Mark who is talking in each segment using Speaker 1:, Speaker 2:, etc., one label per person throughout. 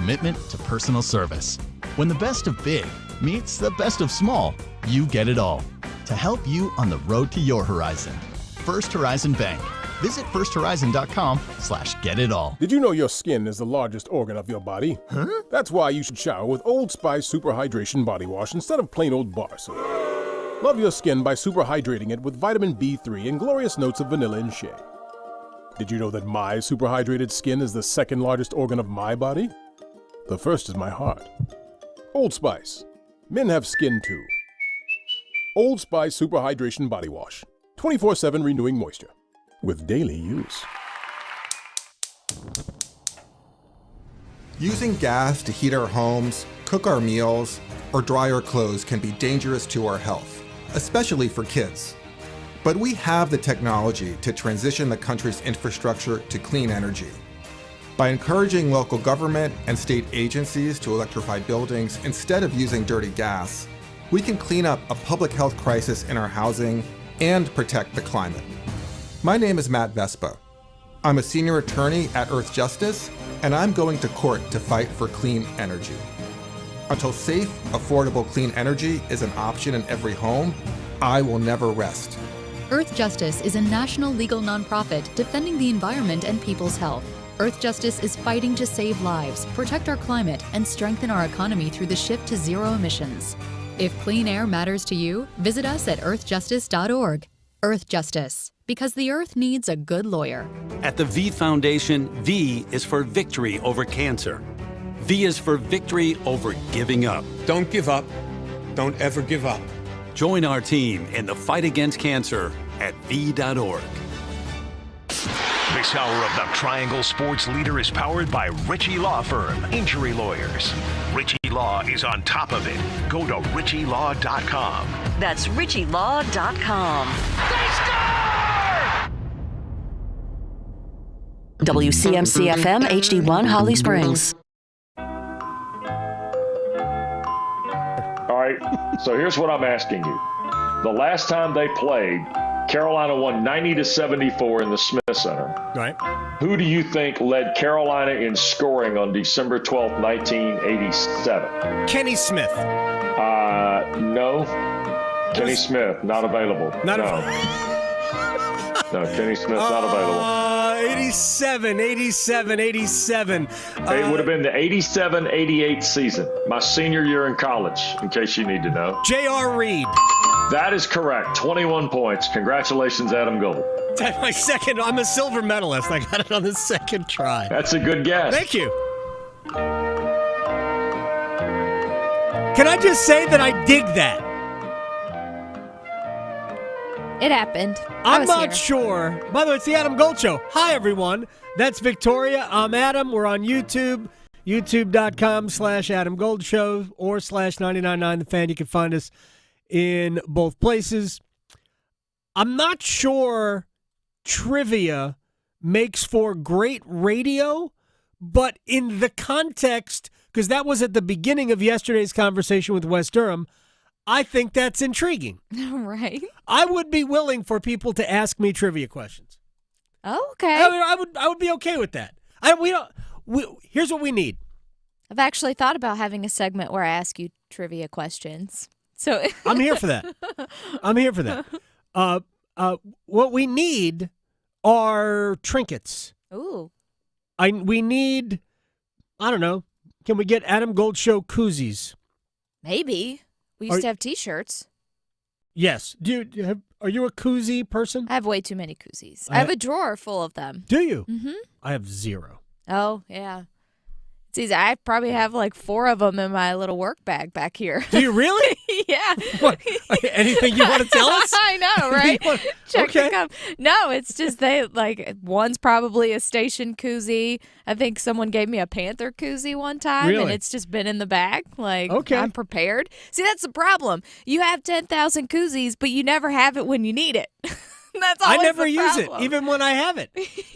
Speaker 1: commitment to personal service. When the best of big meets the best of small, you get it all. To help you on the road to your horizon. First Horizon Bank. Visit firsthorizon.com/getitall.
Speaker 2: Did you know your skin is the largest organ of your body?
Speaker 1: Huh?
Speaker 2: That's why you should shower with Old Spice Super Hydration Body Wash instead of plain old bar soap. Love your skin by super hydrating it with vitamin B3 and glorious notes of vanilla and shea. Did you know that my super hydrated skin is the second largest organ of my body? The first is my heart. Old Spice. Men have skin too. Old Spice Super Hydration Body Wash. 24/7 renewing moisture. With daily use.
Speaker 3: Using gas to heat our homes, cook our meals, or dry our clothes can be dangerous to our health, especially for kids. But we have the technology to transition the country's infrastructure to clean energy. By encouraging local government and state agencies to electrify buildings instead of using dirty gas, we can clean up a public health crisis in our housing and protect the climate. My name is Matt Vespa. I'm a senior attorney at Earth Justice, and I'm going to court to fight for clean energy. Until safe, affordable clean energy is an option in every home, I will never rest.
Speaker 4: Earth Justice is a national legal nonprofit defending the environment and people's health. Earth Justice is fighting to save lives, protect our climate, and strengthen our economy through the shift to zero emissions. If clean air matters to you, visit us at earthjustice.org. Earth Justice, because the earth needs a good lawyer.
Speaker 5: At the V Foundation, V is for victory over cancer. V is for victory over giving up.
Speaker 6: Don't give up. Don't ever give up.
Speaker 5: Join our team in the fight against cancer at V.org.
Speaker 7: This hour of the Triangle Sports Leader is powered by Ritchie Law Firm, injury lawyers. Ritchie Law is on top of it. Go to ritchielaw.com.
Speaker 8: That's ritchielaw.com. They score! WCMC-FM HD1 Holly Springs.
Speaker 9: All right, so here's what I'm asking you. The last time they played, Carolina won 90-74 in the Smith Center.
Speaker 10: Right.
Speaker 9: Who do you think led Carolina in scoring on December 12th, 1987?
Speaker 10: Kenny Smith.
Speaker 9: No. Kenny Smith, not available.
Speaker 10: Not
Speaker 9: no, Kenny Smith, not available.
Speaker 10: 87.
Speaker 9: It would have been the 87-88 season, my senior year in college, in case you need to know.
Speaker 10: J.R. Reed.
Speaker 9: That is correct. 21 points. Congratulations, Adam Gold.
Speaker 10: That's my second. I'm a silver medalist. I got it on the second try.
Speaker 9: That's a good guess.
Speaker 10: Thank you. Can I just say that I dig that?
Speaker 11: It happened.
Speaker 10: I'm not sure. By the way, it's the Adam Gold Show. Hi, everyone. That's Victoria. I'm Adam. We're on YouTube. YouTube.com/Adam Gold Show or /999 The Fan. You can find us in both places. I'm not sure trivia makes for great radio, but in the context, because that was at the beginning of yesterday's conversation with West Durham, I think that's intriguing.
Speaker 11: Right.
Speaker 10: I would be willing for people to ask me trivia questions.
Speaker 11: Oh, okay.
Speaker 10: I would be okay with that. Here's what we need.
Speaker 11: I've actually thought about having a segment where I ask you trivia questions. So
Speaker 10: I'm here for that. What we need are trinkets.
Speaker 11: Ooh.
Speaker 10: We need, I don't know, can we get Adam Gold Show koozies?
Speaker 11: Maybe. We used to have T-shirts.
Speaker 10: Yes. Are you a koozie person?
Speaker 11: I have way too many koozies. I have a drawer full of them.
Speaker 10: Do you?
Speaker 11: Mm-hmm.
Speaker 10: I have 0.
Speaker 11: Oh, yeah. It's easy. I probably have like 4 of them in my little work bag back here.
Speaker 10: Do you really?
Speaker 11: Yeah.
Speaker 10: What? Anything you want to tell us?
Speaker 11: I know, right? Check
Speaker 10: okay.
Speaker 11: the cup. No, it's just one's probably a station koozie. I think someone gave me a Panther koozie one time,
Speaker 10: really?
Speaker 11: And it's just been in the bag.
Speaker 10: Okay.
Speaker 11: I'm prepared. See, that's the problem. You have 10,000 koozies, but you never have it when you need it. That's always
Speaker 10: I never
Speaker 11: the
Speaker 10: use it,
Speaker 11: problem.
Speaker 10: even when I have it.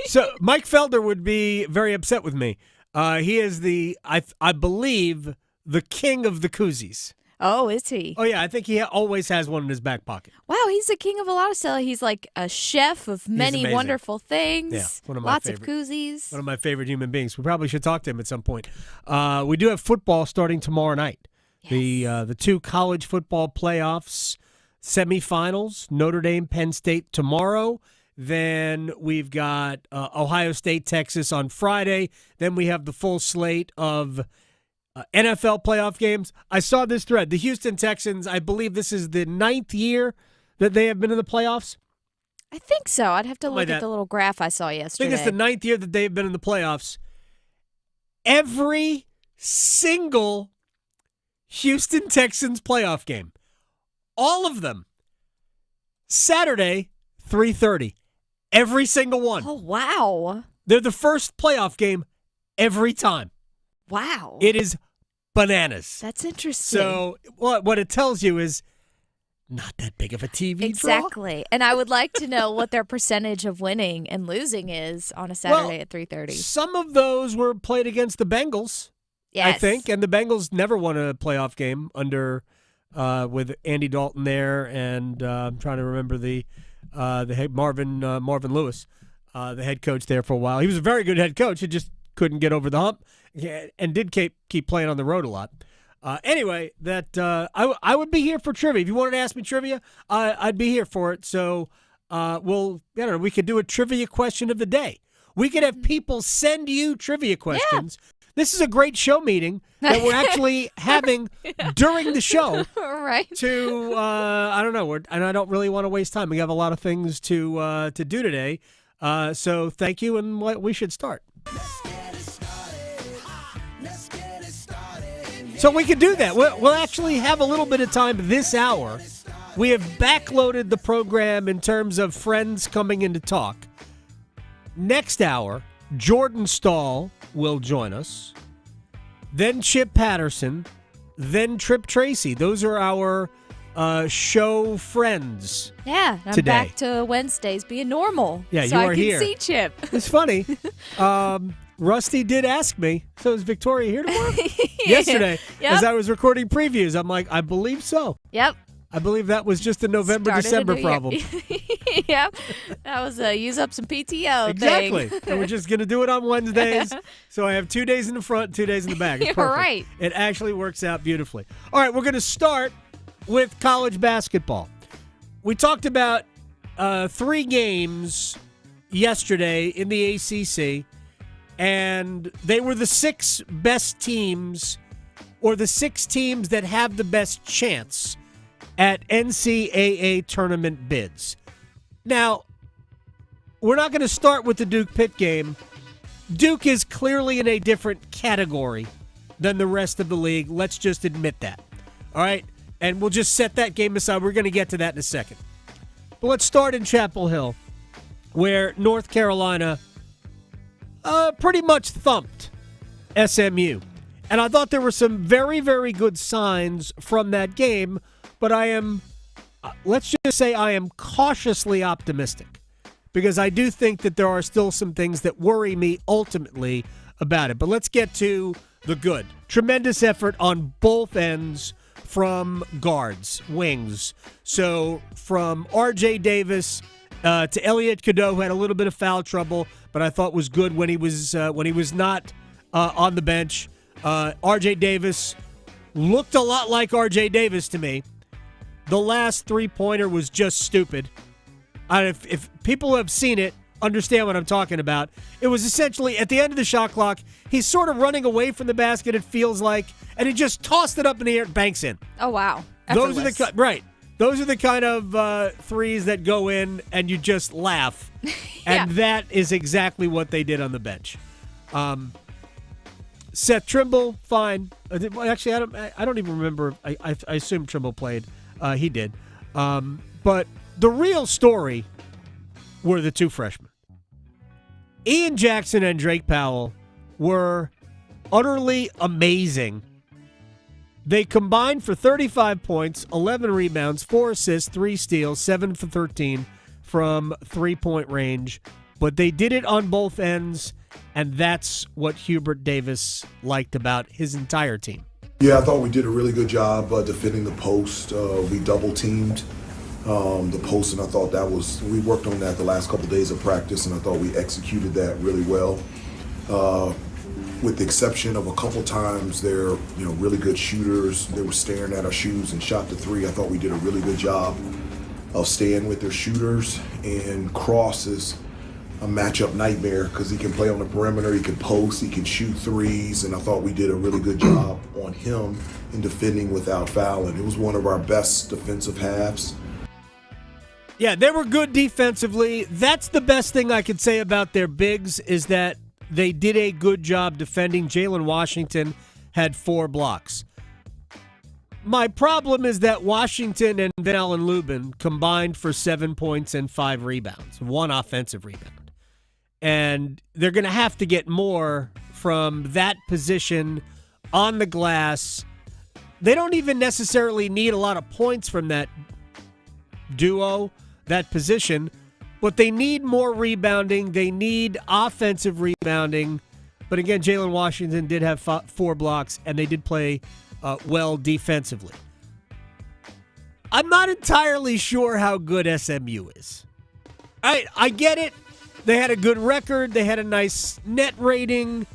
Speaker 10: So Mike Felder would be very upset with me. He is I believe, the king of the koozies.
Speaker 11: Oh, is he?
Speaker 10: Oh, yeah. I think he always has one in his back pocket.
Speaker 11: Wow, he's the king of a lot of stuff. He's like a chef of many
Speaker 10: amazing.
Speaker 11: Wonderful things.
Speaker 10: Yeah, one of my
Speaker 11: Lots
Speaker 10: favorite.
Speaker 11: of koozies.
Speaker 10: One of my favorite human beings. We probably should talk to him at some point. We do have football starting tomorrow night. Yes. The two college football playoffs semifinals, Notre Dame, Penn State tomorrow. Then we've got Ohio State, Texas on Friday. Then we have the full slate of NFL playoff games. I saw this thread. The Houston Texans, I believe this is the 9th year that they have been in the playoffs.
Speaker 11: I think so. I'd have to look at the little graph I saw yesterday.
Speaker 10: I think it's the 9th year that they've been in the playoffs. Every single Houston Texans playoff game, all of them, Saturday, 3:30. Every single one.
Speaker 11: Oh, wow.
Speaker 10: They're the first playoff game every time.
Speaker 11: Wow.
Speaker 10: It is bananas.
Speaker 11: That's interesting.
Speaker 10: So what it tells you is not that big of a TV draw.
Speaker 11: Exactly. And I would like to know what their percentage of winning and losing is on a Saturday at 3:30.
Speaker 10: Some of those were played against the Bengals,
Speaker 11: yes.
Speaker 10: I think, and the Bengals never won a playoff game under with Andy Dalton there, and I'm trying to remember the head Marvin Lewis, the head coach there for a while. He was a very good head coach. He just couldn't get over the hump, and did keep playing on the road a lot. Anyway, I would be here for trivia. If you wanted to ask me trivia, I'd be here for it. So we could do a trivia question of the day. We could have people send you trivia questions. Yeah. This is a great show meeting that we're actually having during the show.
Speaker 11: Right.
Speaker 10: To I don't know, and I don't really want to waste time. We have a lot of things to do today. So thank you, and we should start. So we can do that. We'll actually have a little bit of time this hour. We have backloaded the program in terms of friends coming in to talk. Next hour, Jordan Staal will join us. Then Chip Patterson. Then Tripp Tracy. Those are our show friends.
Speaker 11: Yeah, I'm
Speaker 10: today.
Speaker 11: Back to Wednesdays being normal.
Speaker 10: Yeah,
Speaker 11: so
Speaker 10: you are
Speaker 11: I can
Speaker 10: here.
Speaker 11: See Chip.
Speaker 10: It's funny. Rusty did ask me, so is Victoria here tomorrow? Yesterday, as I was recording previews, I'm like, I believe so.
Speaker 11: Yep.
Speaker 10: I believe that was just a November-December problem.
Speaker 11: Yep. That was a use up some PTO
Speaker 10: exactly.
Speaker 11: thing.
Speaker 10: And we're just going to do it on Wednesdays. So I have 2 days in the front, 2 days in the back. It's
Speaker 11: You're
Speaker 10: perfect.
Speaker 11: right.
Speaker 10: It actually works out beautifully. All right, we're going to start with college basketball. We talked about 3 games yesterday in the ACC, and they were the 6 best teams, or the 6 teams that have the best chance at NCAA tournament bids. Now, we're not going to start with the Duke-Pitt game. Duke is clearly in a different category than the rest of the league. Let's just admit that. All right? And we'll just set that game aside. We're going to get to that in a second. But let's start in Chapel Hill, where North Carolina pretty much thumped SMU. And I thought there were some very, very good signs from that game, but let's just say I am cautiously optimistic, because I do think that there are still some things that worry me ultimately about it. But let's get to the good. Tremendous effort on both ends from guards, wings. So from R.J. Davis to Elliot Cadeau, who had a little bit of foul trouble, but I thought was good when he was not on the bench. R.J. Davis looked a lot like R.J. Davis to me. The last three-pointer was just stupid. If people have seen it, understand what I'm talking about. It was essentially, at the end of the shot clock, he's sort of running away from the basket, it feels like, and he just tossed it up in the air and banks in.
Speaker 11: Oh, wow.
Speaker 10: Those are the kind of threes that go in and you just laugh. And that is exactly what they did on the bench. Seth Trimble, fine. Actually, I don't even remember. I assume Trimble played. He did. But the real story were the 2 freshmen. Ian Jackson and Drake Powell were utterly amazing. They combined for 35 points, 11 rebounds, 4 assists, 3 steals, 7 for 13 from three-point range. But they did it on both ends, and that's what Hubert Davis liked about his entire team.
Speaker 12: Yeah, I thought we did a really good job defending the post. We double-teamed the post, and I thought we worked on that the last couple of days of practice, and I thought we executed that really well. With the exception of a couple times, they're really good shooters. They were staring at our shoes and shot the three. I thought we did a really good job of staying with their shooters. And Cross is a matchup nightmare because he can play on the perimeter, he can post, he can shoot threes, and I thought we did a really good job on him in defending without fouling. It was one of our best defensive halves.
Speaker 10: Yeah, they were good defensively. That's the best thing I could say about their bigs is that they did a good job defending. Jalen Washington had 4 blocks. My problem is that Washington and Van Allen Lubin combined for 7 points and 5 rebounds, 1 offensive rebound. And they're going to have to get more from that position on the glass. They don't even necessarily need a lot of points from that duo, that position, but they need more rebounding. They need offensive rebounding. But again, Jalen Washington did have 4 blocks, and they did play well defensively. I'm not entirely sure how good SMU is. I get it. They had a good record. They had a nice net rating.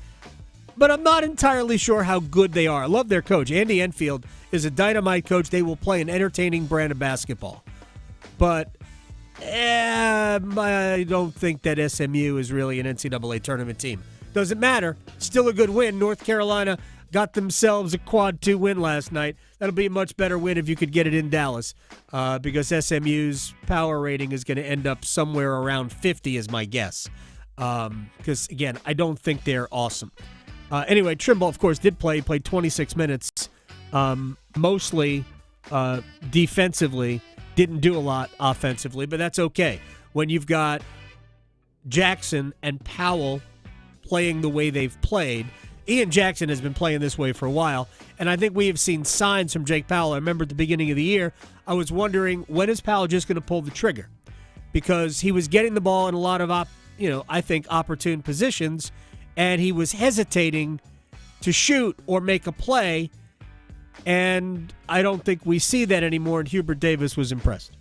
Speaker 10: But I'm not entirely sure how good they are. I love their coach. Andy Enfield is a dynamite coach. They will play an entertaining brand of basketball. But I don't think that SMU is really an NCAA tournament team. Doesn't matter. Still a good win. North Carolina got themselves a quad 2 win last night. That'll be a much better win if you could get it in Dallas because SMU's power rating is going to end up somewhere around 50 is my guess. Because, again, I don't think they're awesome. Anyway, Trimble, of course, did play. He played 26 minutes, mostly defensively. Didn't do a lot offensively, but that's okay. When you've got Jackson and Powell playing the way they've played, Ian Jackson has been playing this way for a while, and I think we have seen signs from Jake Powell. I remember at the beginning of the year, I was wondering, when is Powell just going to pull the trigger? Because he was getting the ball in a lot of, I think, opportune positions, and he was hesitating to shoot or make a play, and I don't think we see that anymore, and Hubert Davis was impressed.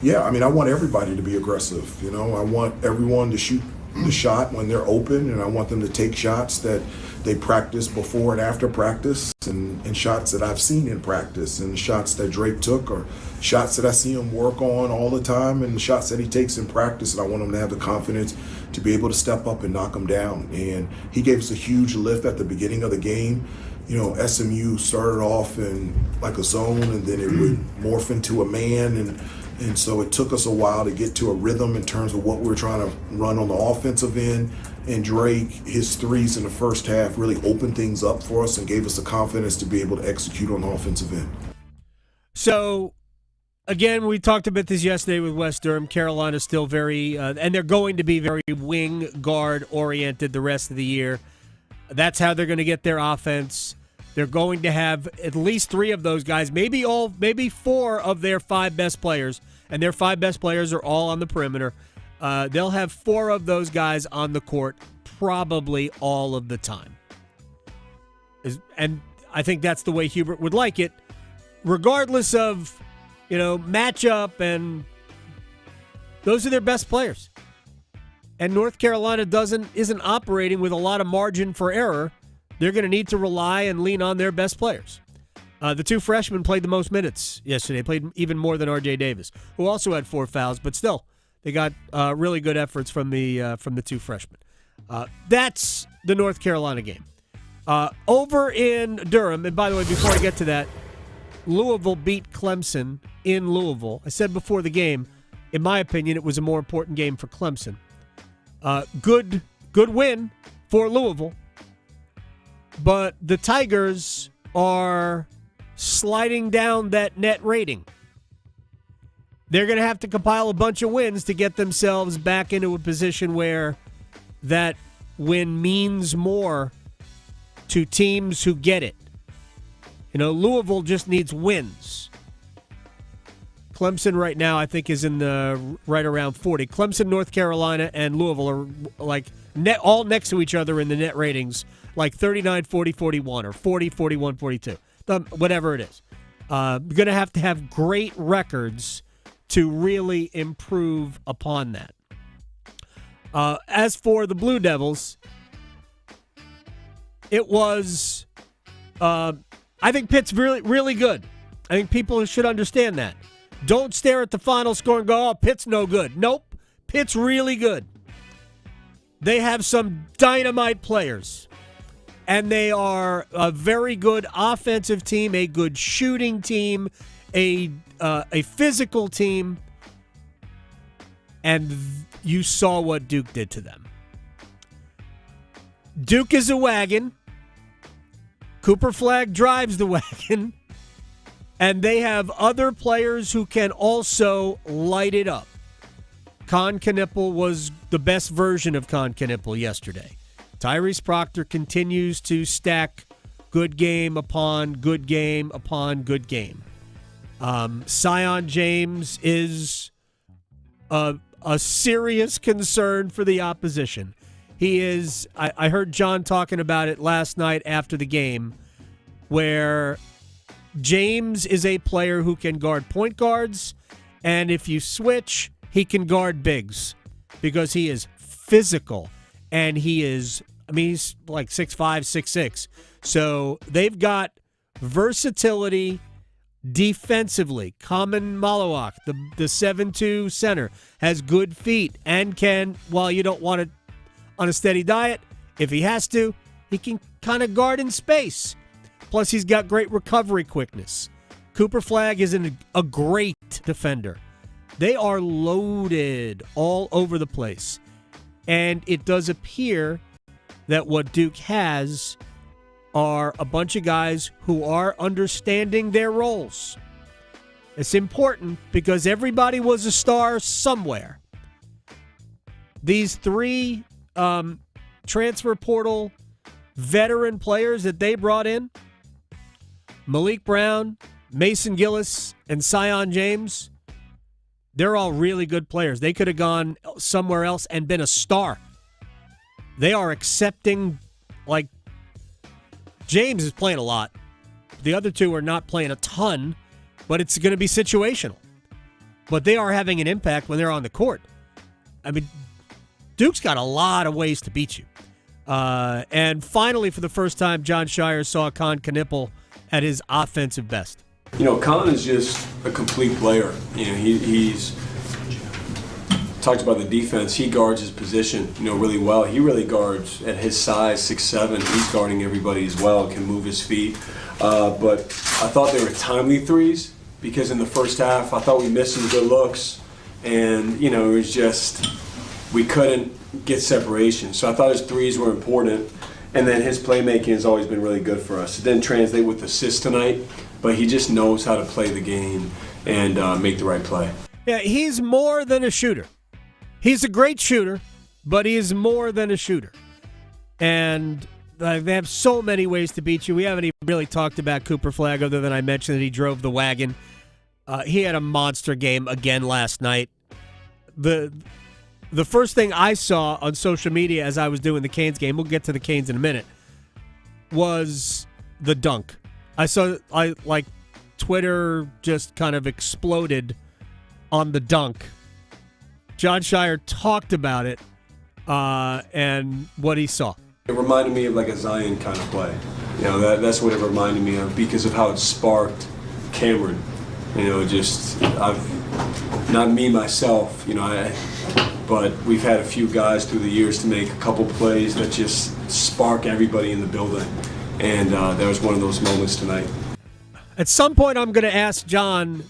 Speaker 12: Yeah, I want everybody to be aggressive. I want everyone to shoot the shot when they're open, and I want them to take shots that they practice before and after practice, and shots that I've seen in practice, and shots that Drake took, or shots that I see him work on all the time, and the shots that he takes in practice, and I want him to have the confidence to be able to step up and knock them down. And he gave us a huge lift at the beginning of the game. SMU started off in like a zone, and then it would morph into a man, and so it took us a while to get to a rhythm in terms of what we were trying to run on the offensive end. And Drake, his threes in the first half really opened things up for us and gave us the confidence to be able to execute on the offensive end.
Speaker 10: So, again, we talked about this yesterday with West Durham. Carolina's still very, and they're going to be very wing guard oriented the rest of the year. That's how they're going to get their offense. They're going to have at least 3 of those guys, maybe 4 of their 5 best players, and their 5 best players are all on the perimeter. They'll have 4 of those guys on the court probably all of the time. And I think that's the way Hubert would like it, regardless of, matchup, and those are their best players. And North Carolina isn't operating with a lot of margin for error. They're going to need to rely and lean on their best players. The 2 freshmen played the most minutes yesterday, played even more than R.J. Davis, who also had 4 fouls, but still, they got really good efforts from the 2 freshmen. That's the North Carolina game. Over in Durham, and by the way, before I get to that, Louisville beat Clemson in Louisville. I said before the game, in my opinion, it was a more important game for Clemson. Good win for Louisville, but the Tigers are sliding down that net rating. They're going to have to compile a bunch of wins to get themselves back into a position where that win means more to teams who get it. Louisville just needs wins. Clemson right now, I think, is in the right around 40. Clemson, North Carolina, and Louisville are like all next to each other in the net ratings, like 39, 40, 41, or 40, 41, 42. whatever it is. Going to have great records to really improve upon that. As for the Blue Devils, it was, I think Pitt's really, really good. I think people should understand that. Don't stare at the final score and go, oh, Pitt's no good. Nope, Pitt's really good. They have some dynamite players, and they are a very good offensive team, a good shooting team, a physical team, and you saw what Duke did to them. Duke is a wagon. Cooper Flagg drives the wagon, and they have other players who can also light it up. Con Knipple was the best version of Con Knipple yesterday. Tyrese Proctor continues to stack good game upon good game upon good game. Sion James is a serious concern for the opposition. He is, I heard John talking about it last night after the game, where James is a player who can guard point guards, and if you switch, he can guard bigs because he is physical, and he's like 6'5", 6'6". So they've got versatility defensively. Kamen Malawak, the 7'2" center, has good feet and can, while you don't want it on a steady diet, if he has to, he can kind of guard in space. Plus, he's got great recovery quickness. Cooper Flagg is a great defender. They are loaded all over the place. And it does appear that what Duke has are a bunch of guys who are understanding their roles. It's important because everybody was a star somewhere. These three transfer portal veteran players that they brought in, Malik Brown, Mason Gillis, and Sion James, they're all really good players. They could have gone somewhere else and been a star. They are accepting, like, James is playing a lot. The other two are not playing a ton, but it's going to be situational. But they are having an impact when they're on the court. I mean, Duke's got a lot of ways to beat you. And finally, for the first time, John Shire saw Con Knipple at his offensive best.
Speaker 13: You know, Con is just a complete player. You know, he's talked about the defense. He guards his position, really well. He really guards at his size, 6'7". He's guarding everybody as well, can move his feet. But I thought they were timely threes because in the first half, I thought we missed some good looks. And, it was just, we couldn't get separation. So I thought his threes were important. And then his playmaking has always been really good for us. It didn't translate with assists tonight, but he just knows how to play the game and make the right play.
Speaker 10: Yeah, he's more than a shooter. He's a great shooter, but he is more than a shooter. And they have so many ways to beat you. We haven't even really talked about Cooper Flagg other than I mentioned that he drove the wagon. He had a monster game again last night. The first thing I saw on social media as I was doing the Canes game, we'll get to the Canes in a minute, was the dunk. Twitter just kind of exploded on the dunk. John Shire talked about it and what he saw.
Speaker 13: It reminded me of like a Zion kind of play. That's what it reminded me of because of how it sparked Cameron. Not me myself, but we've had a few guys through the years to make a couple plays that just spark everybody in the building. And that was one of those moments tonight.
Speaker 10: At some point, I'm going to ask John,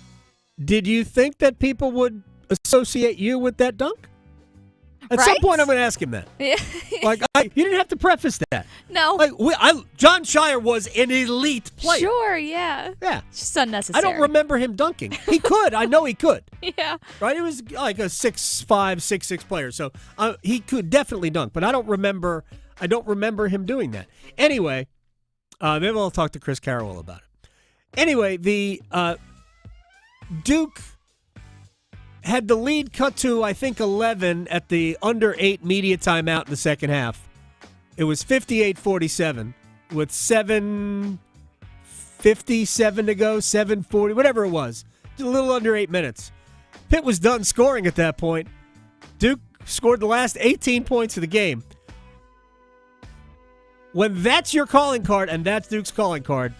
Speaker 10: did you think that people would associate you with that dunk? At some point, I'm going to ask him that.
Speaker 11: Yeah.
Speaker 10: You didn't have to preface that.
Speaker 11: No.
Speaker 10: John Shire was an elite player.
Speaker 11: Sure, yeah.
Speaker 10: Yeah.
Speaker 11: It's just unnecessary.
Speaker 10: I don't remember him dunking. He could. I know he could.
Speaker 11: Yeah.
Speaker 10: Right? He was like a 6'5", 6'6" player, so he could definitely dunk. But I don't remember him doing that. Anyway, maybe I'll talk to Chris Carroll about it. Anyway, the Duke had the lead cut to, I think, 11 at the under 8 media timeout in the second half. It was 58-47 with 7:15 7:57 to go, 7:40, whatever it was. A little under 8 minutes. Pitt was done scoring at that point. Duke scored the last 18 points of the game. When that's your calling card, and that's Duke's calling card,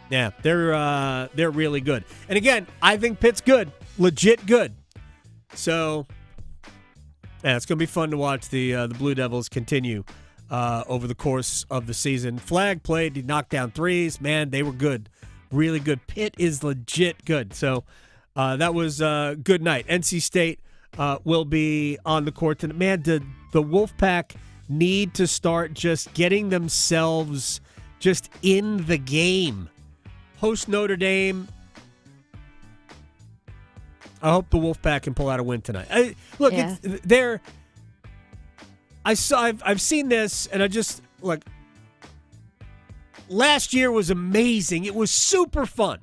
Speaker 10: yeah, they're really good. And again, I think Pitt's good, legit good. So, yeah, it's going to be fun to watch the Blue Devils continue over the course of the season. Flag played, he knocked down threes. Man, they were good, really good. Pitt is legit good. So that was a good night. NC State will be on the court tonight. Man, the Wolfpack need to start just getting themselves just in the game. Host Notre Dame. I hope the Wolfpack can pull out a win tonight. I've seen this, and I just look. Last year was amazing. It was super fun.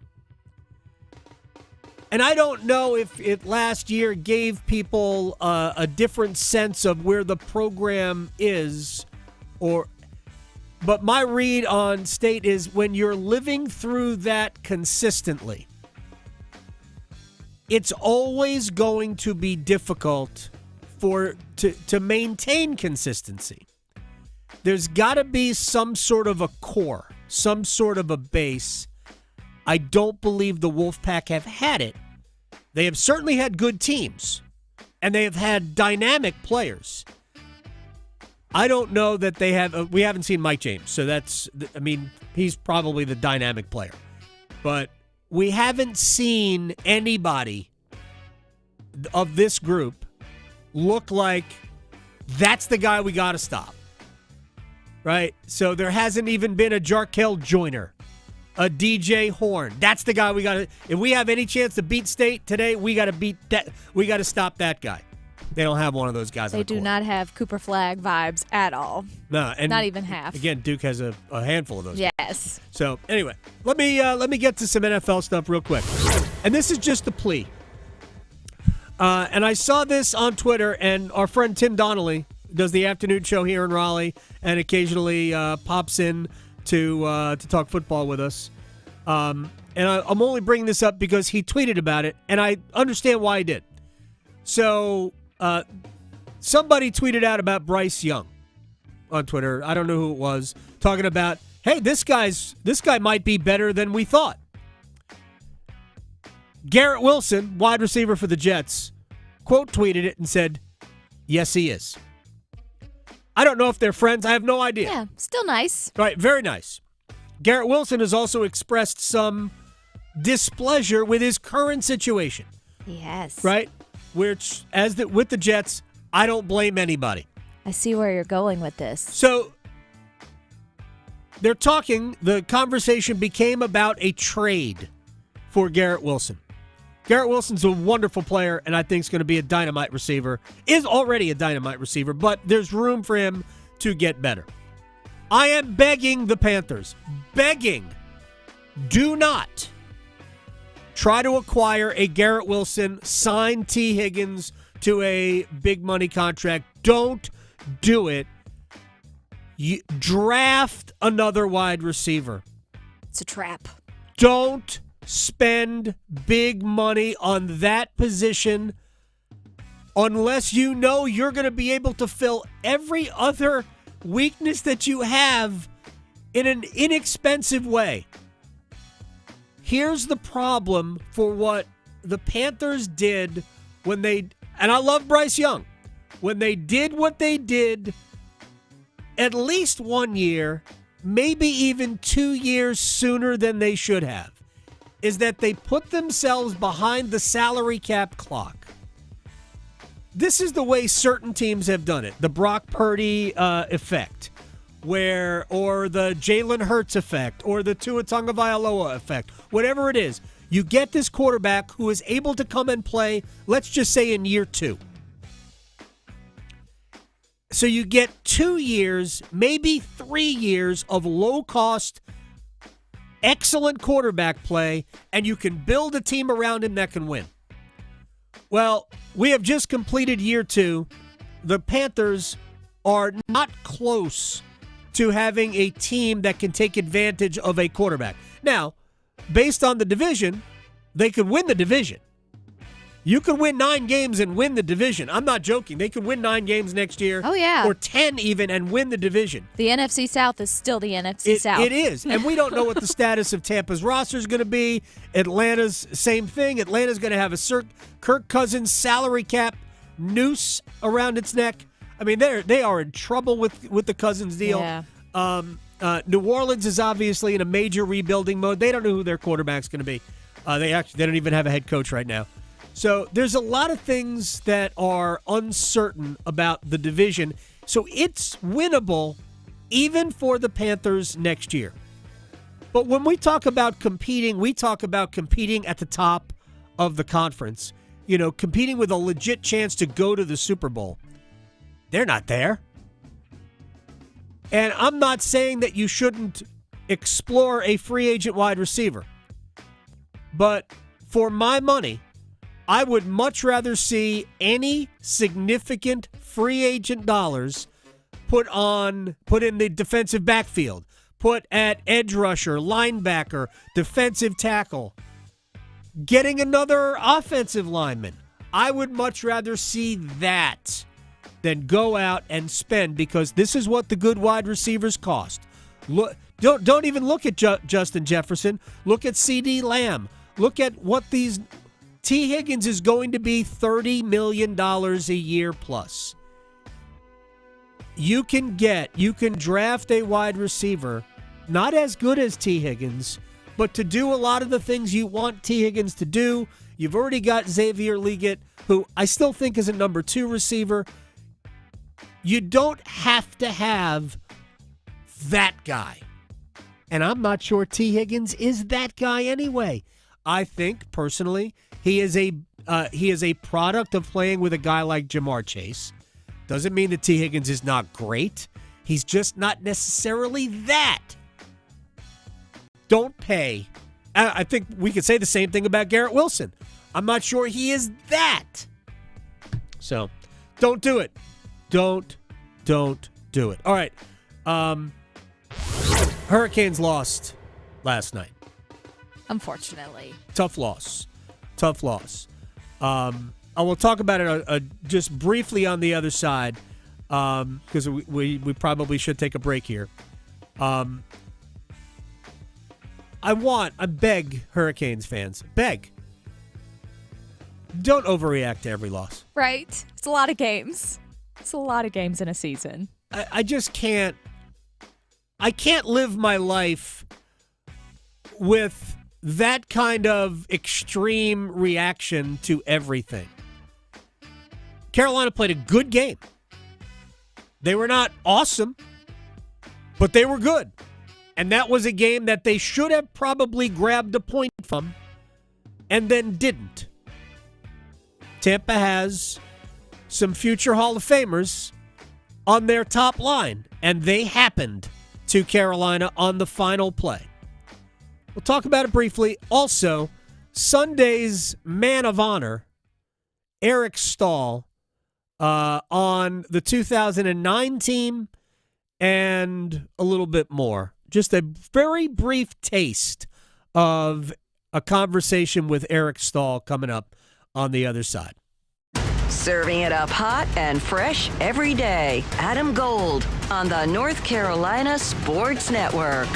Speaker 10: And I don't know if it last year gave people a different sense of where the program is, but my read on State is when you're living through that consistently, it's always going to be difficult to maintain consistency. There's got to be some sort of a core, some sort of a base. I don't believe the Wolfpack have had it. They have certainly had good teams, and they have had dynamic players. I don't know that they have. We haven't seen Mike James, so he's probably the dynamic player. But we haven't seen anybody of this group look like that's the guy we got to stop. Right? So there hasn't even been a Jarkel Joyner, a DJ Horn. That's the guy we got to. If we have any chance to beat State today, we got to beat that. We got to stop that guy. They don't have one of those guys.
Speaker 11: They do not have Cooper Flag vibes at all.
Speaker 10: No, and
Speaker 11: not even half.
Speaker 10: Again, Duke has a handful of those.
Speaker 11: Yes.
Speaker 10: Guys. So anyway, let me get to some NFL stuff real quick, and this is just a plea. And I saw this on Twitter, and our friend Tim Donnelly does the afternoon show here in Raleigh, and occasionally pops in to talk football with us. And I'm only bringing this up because he tweeted about it, and I understand why he did. So somebody tweeted out about Bryce Young on Twitter. I don't know who it was, talking about, hey, this guy might be better than we thought. Garrett Wilson, wide receiver for the Jets, quote tweeted it and said, yes, he is. I don't know if they're friends. I have no idea.
Speaker 11: Yeah, still nice.
Speaker 10: Right, very nice. Garrett Wilson has also expressed some displeasure with his current situation.
Speaker 11: Yes.
Speaker 10: Right? Which, with the Jets, I don't blame anybody.
Speaker 11: I see where you're going with this.
Speaker 10: So, they're talking, the conversation became about a trade for Garrett Wilson. Garrett Wilson's a wonderful player, and I think is going to be a dynamite receiver. Is already a dynamite receiver, but there's room for him to get better. I am begging the Panthers, do not try to acquire a Garrett Wilson, sign T. Higgins to a big money contract. Don't do it. You draft another wide receiver.
Speaker 11: It's a trap.
Speaker 10: Don't spend big money on that position unless you know you're going to be able to fill every other weakness that you have in an inexpensive way. Here's the problem for what the Panthers did when they, and I love Bryce Young, when they did what they did at least 1 year, maybe even 2 years sooner than they should have, is that they put themselves behind the salary cap clock. This is the way certain teams have done it. The Brock Purdy effect, or the Jalen Hurts effect, or the Tua Tagovailoa effect, whatever it is. You get this quarterback who is able to come and play, let's just say in year 2. So you get 2 years, maybe 3 years of low-cost, excellent quarterback play, and you can build a team around him that can win. Well, we have just completed year 2. The Panthers are not close to having a team that can take advantage of a quarterback. Now, based on the division, they could win the division. You could win 9 games and win the division. I'm not joking. They could win 9 games next year.
Speaker 11: Oh, yeah.
Speaker 10: Or 10 even and win the division.
Speaker 11: The NFC South is still the NFC South.
Speaker 10: It is. And we don't know what the status of Tampa's roster is going to be. Atlanta's same thing. Atlanta's going to have a Kirk Cousins salary cap noose around its neck. I mean, they are in trouble with the Cousins deal.
Speaker 11: Yeah.
Speaker 10: New Orleans is obviously in a major rebuilding mode. They don't know who their quarterback's going to be. They don't even have a head coach right now. So there's a lot of things that are uncertain about the division. So it's winnable even for the Panthers next year. But when we talk about competing, we talk about competing at the top of the conference. You know, competing with a legit chance to go to the Super Bowl. They're not there. And I'm not saying that you shouldn't explore a free agent wide receiver. But for my money, I would much rather see any significant free agent dollars put in the defensive backfield, put at edge rusher, linebacker, defensive tackle, getting another offensive lineman. I would much rather see that than go out and spend, because this is what the good wide receivers cost. Look, don't even look at Justin Jefferson. Look at CD Lamb. Look at what these... T. Higgins is going to be $30 million a year plus. You can draft a wide receiver, not as good as T. Higgins, but to do a lot of the things you want T. Higgins to do. You've already got Xavier Legette, who I still think is a number 2 receiver. You don't have to have that guy. And I'm not sure T. Higgins is that guy anyway. I think, personally, he is a product of playing with a guy like Jamar Chase. Doesn't mean that T. Higgins is not great. He's just not necessarily that. Don't pay. I think we could say the same thing about Garrett Wilson. I'm not sure he is that. So, don't do it. Don't do it. All right. Hurricanes lost last night.
Speaker 11: Unfortunately.
Speaker 10: Tough loss. I will talk about it just briefly on the other side, because we probably should take a break here. I beg Hurricanes fans, don't overreact to every loss.
Speaker 11: Right. It's a lot of games. It's a lot of games in a season.
Speaker 10: I just can't. I can't live my life with that kind of extreme reaction to everything. Carolina played a good game. They were not awesome, but they were good. And that was a game that they should have probably grabbed a point from and then didn't. Tampa has some future Hall of Famers on their top line, and they happened to Carolina on the final play. We'll talk about it briefly. Also, Sunday's Man of Honor, Eric Staal, on the 2009 team, and a little bit more. Just a very brief taste of a conversation with Eric Staal coming up on the other side.
Speaker 8: Serving it up hot and fresh every day. Adam Gold on the North Carolina Sports Network.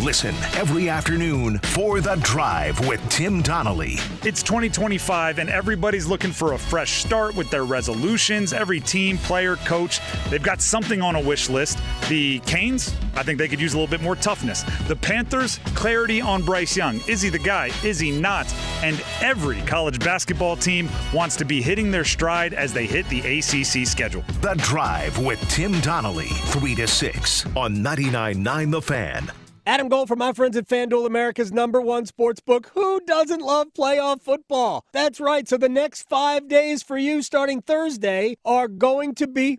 Speaker 7: Listen every afternoon for The Drive with Tim Donnelly.
Speaker 14: It's 2025 and everybody's looking for a fresh start with their resolutions. Every team, player, coach, they've got something on a wish list. The Canes, I think they could use a little bit more toughness. The Panthers, clarity on Bryce Young. Is he the guy? Is he not? And every college basketball team wants to be hitting their stride as they hit the ACC schedule.
Speaker 7: The Drive with Tim Donnelly, 3 to 6 on 99.9 The Fan.
Speaker 10: Adam Gold from my friends at FanDuel, America's #1 sportsbook. Who doesn't love playoff football? That's right. So the next 5 days for you starting Thursday are going to be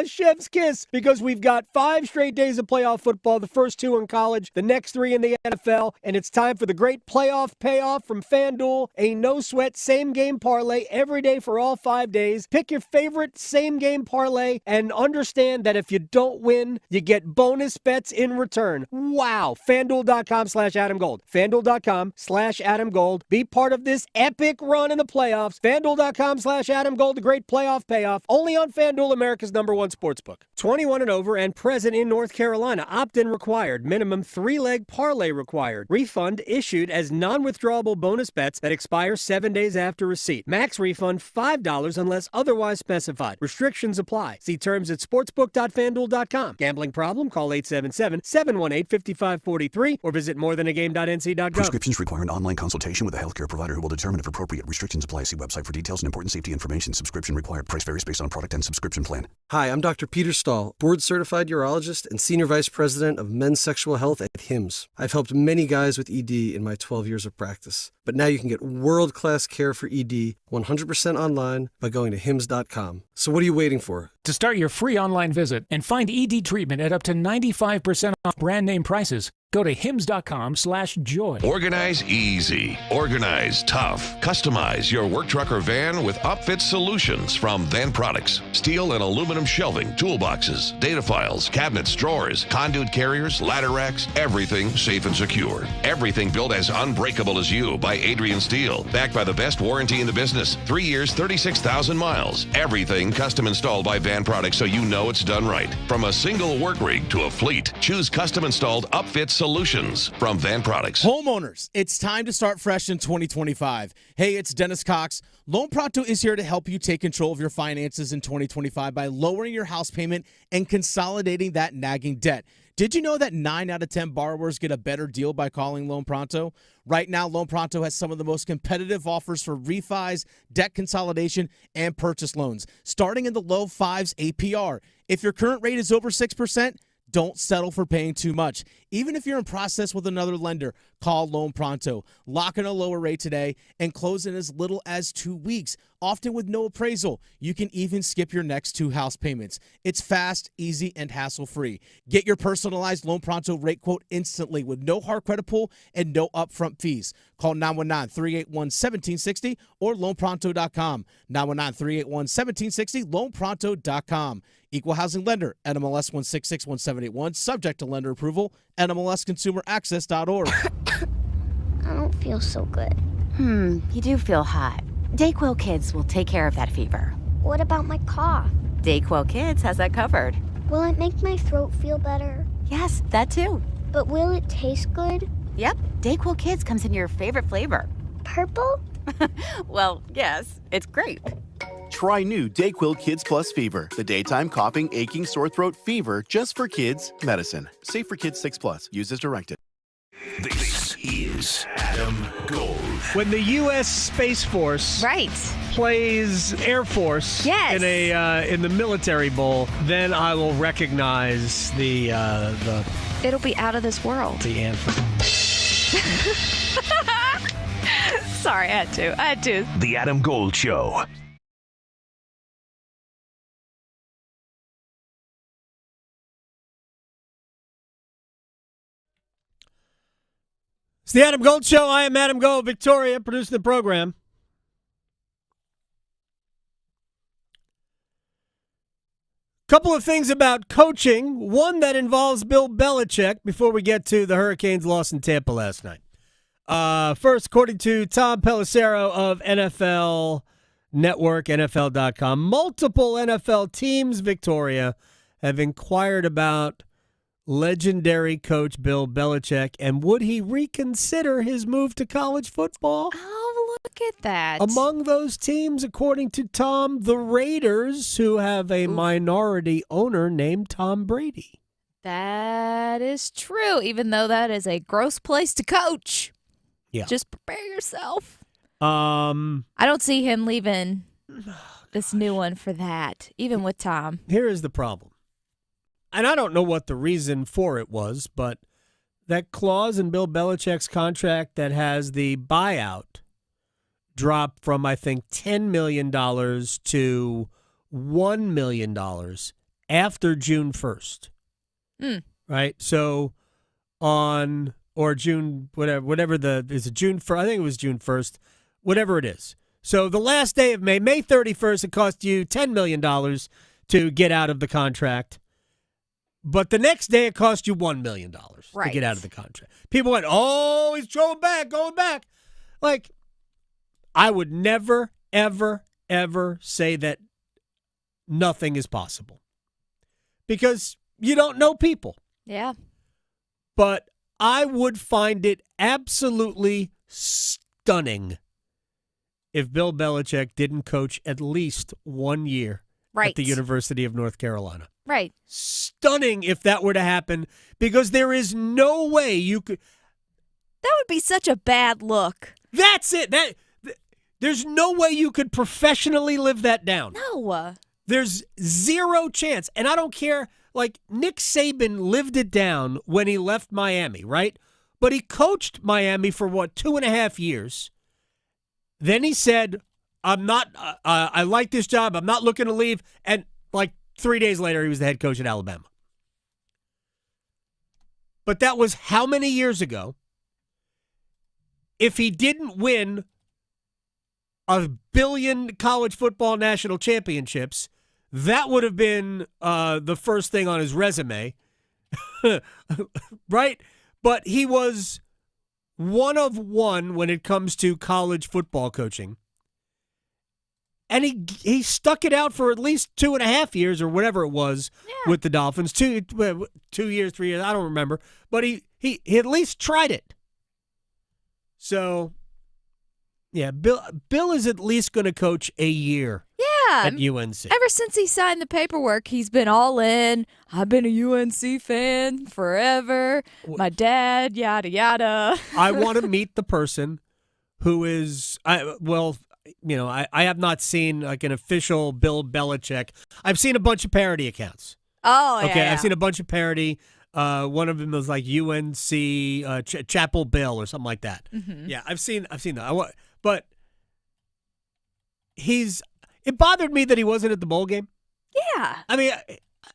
Speaker 10: chef's kiss, because we've got 5 straight days of playoff football, the first 2 in college, the next 3 in the NFL, and it's time for the great playoff payoff from FanDuel, a no-sweat same-game parlay every day for all 5 days. Pick your favorite same-game parlay and understand that if you don't win, you get bonus bets in return. wow. FanDuel.com/Adam Gold. FanDuel.com/Adam Gold. Be part of this epic run in the playoffs. FanDuel.com/Adam Gold. The great playoff payoff. Only on FanDuel, America's #1 sportsbook. 21 and over and present in North Carolina. Opt-in required. Minimum 3-leg parlay required. Refund issued as non-withdrawable bonus bets that expire 7 days after receipt. Max refund $5 unless otherwise specified. Restrictions apply. See terms at sportsbook.fanduel.com. Gambling problem? Call 877-718-5543 or visit morethanagame.nc.gov.
Speaker 15: Prescriptions require an online consultation with a healthcare provider who will determine if appropriate. Restrictions apply. See website for details and important safety information. Subscription required. Price varies based on product and subscription plan.
Speaker 16: Hi, I'm Dr. Peter Staal, board-certified urologist and Senior Vice President of Men's Sexual Health at HIMSS. I've helped many guys with ED in my 12 years of practice. But now you can get world-class care for ED 100% online by going to hims.com. So what are you waiting for?
Speaker 17: To start your free online visit and find ED treatment at up to 95% off brand name prices, go to hims.com/joy.
Speaker 7: Organize easy. Organize tough. Customize your work truck or van with upfit solutions from Van Products. Steel and aluminum shelving, toolboxes, data files, cabinets, drawers, conduit carriers, ladder racks, everything safe and secure. Everything built as unbreakable as you by Adrian Steel. Backed by the best warranty in the business. 3 years, 36,000 miles. Everything custom installed by Van Products so you know it's done right. From a single work rig to a fleet, choose custom installed upfit solutions from Van Products.
Speaker 18: Homeowners, it's time to start fresh in 2025. Hey, it's Dennis Cox. Loan Pronto is here to help you take control of your finances in 2025 by lowering your house payment and consolidating that nagging debt. Did you know that 9 out of 10 borrowers get a better deal by calling Loan Pronto? Right now, Loan Pronto has some of the most competitive offers for refis, debt consolidation, and purchase loans, starting in the low 5s APR. If your current rate is over 6%, don't settle for paying too much. Even if you're in process with another lender, call Loan Pronto. Lock in a lower rate today and close in as little as 2 weeks, often with no appraisal. You can even skip your next 2 house payments. It's fast, easy, and hassle-free. Get your personalized Loan Pronto rate quote instantly with no hard credit pull and no upfront fees. Call 919-381-1760 or loanpronto.com. 919-381-1760, loanpronto.com. Equal housing lender, NMLS 1661781, subject to lender approval, NMLSconsumeraccess.org.
Speaker 19: I don't feel so good.
Speaker 20: You do feel hot. Dayquil Kids will take care of that fever.
Speaker 19: What about my cough?
Speaker 20: Dayquil Kids has that covered.
Speaker 19: Will it make my throat feel better?
Speaker 20: Yes, that too.
Speaker 19: But will it taste good?
Speaker 20: Yep, Dayquil Kids comes in your favorite flavor.
Speaker 19: Purple?
Speaker 20: Well, yes, it's grape.
Speaker 21: Try new Dayquil Kids Plus Fever, the daytime coughing, aching, sore throat fever just for kids medicine. Safe for kids 6+. Use as directed.
Speaker 7: This is Adam Gold.
Speaker 10: When the U.S. Space Force plays Air Force in the Military Bowl, then I will recognize the
Speaker 11: It'll be out of this world.
Speaker 10: The anthem.
Speaker 11: Sorry, I had to.
Speaker 7: The Adam Gold Show.
Speaker 10: It's the Adam Gold Show. I am Adam Gold. Victoria producing the program. Couple of things about coaching. One that involves Bill Belichick before we get to the Hurricanes' loss in Tampa last night. First, according to Tom Pelissero of NFL Network, NFL.com, multiple NFL teams, Victoria, have inquired about legendary coach Bill Belichick and would he reconsider his move to college football?
Speaker 11: Oh, look at that.
Speaker 10: Among those teams, according to Tom, the Raiders, who have a minority owner named Tom Brady.
Speaker 11: That is true, even though that is a gross place to coach.
Speaker 10: Yeah.
Speaker 11: Just prepare yourself.
Speaker 10: I
Speaker 11: don't see him leaving this new one for that, even with Tom.
Speaker 10: Here is the problem. And I don't know what the reason for it was, but that clause in Bill Belichick's contract that has the buyout dropped from, I think, $10 million to $1 million after June 1st. Right? So on, or June, whatever is it June 1st? I think it was June 1st, whatever it is. So the last day of May 31st, it cost you $10 million to get out of the contract. But the next day, it cost you $1 million to
Speaker 11: Right.
Speaker 10: get out of the contract. People went, oh, he's going back. Like, I would never, ever, ever say that nothing is possible. Because you don't know people.
Speaker 11: Yeah.
Speaker 10: But I would find it absolutely stunning if Bill Belichick didn't coach at least 1 year
Speaker 11: Right.
Speaker 10: at the University of North Carolina.
Speaker 11: Right.
Speaker 10: Stunning if that were to happen, because there is no way you could.
Speaker 11: That would be such a bad look.
Speaker 10: That's it. There's no way you could professionally live that down.
Speaker 11: No.
Speaker 10: There's zero chance. And I don't care. Like, Nick Saban lived it down when he left Miami, right? But he coached Miami for, 2.5 years. Then he said, I like this job. I'm not looking to leave. And, 3 days later, he was the head coach at Alabama. But that was how many years ago? If he didn't win 1 billion college football national championships, that would have been the first thing on his resume, right? But he was one of one when it comes to college football coaching. And he stuck it out for at least 2.5 years or whatever it was with the Dolphins. 2 years, 3 years, I don't remember. But he at least tried it. So, yeah, Bill is at least going to coach a year at UNC.
Speaker 11: Ever since he signed the paperwork, he's been all in. I've been a UNC fan forever. My dad, yada, yada.
Speaker 10: I want to meet the person who is, I have not seen an official Bill Belichick. I've seen a bunch of parody accounts.
Speaker 11: Oh, yeah.
Speaker 10: Okay,
Speaker 11: yeah.
Speaker 10: I've seen a bunch of parody. One of them was like UNC Chapel Bill or something like that.
Speaker 11: Mm-hmm.
Speaker 10: Yeah, I've seen that. But it bothered me that he wasn't at the bowl game.
Speaker 11: Yeah.
Speaker 10: I mean,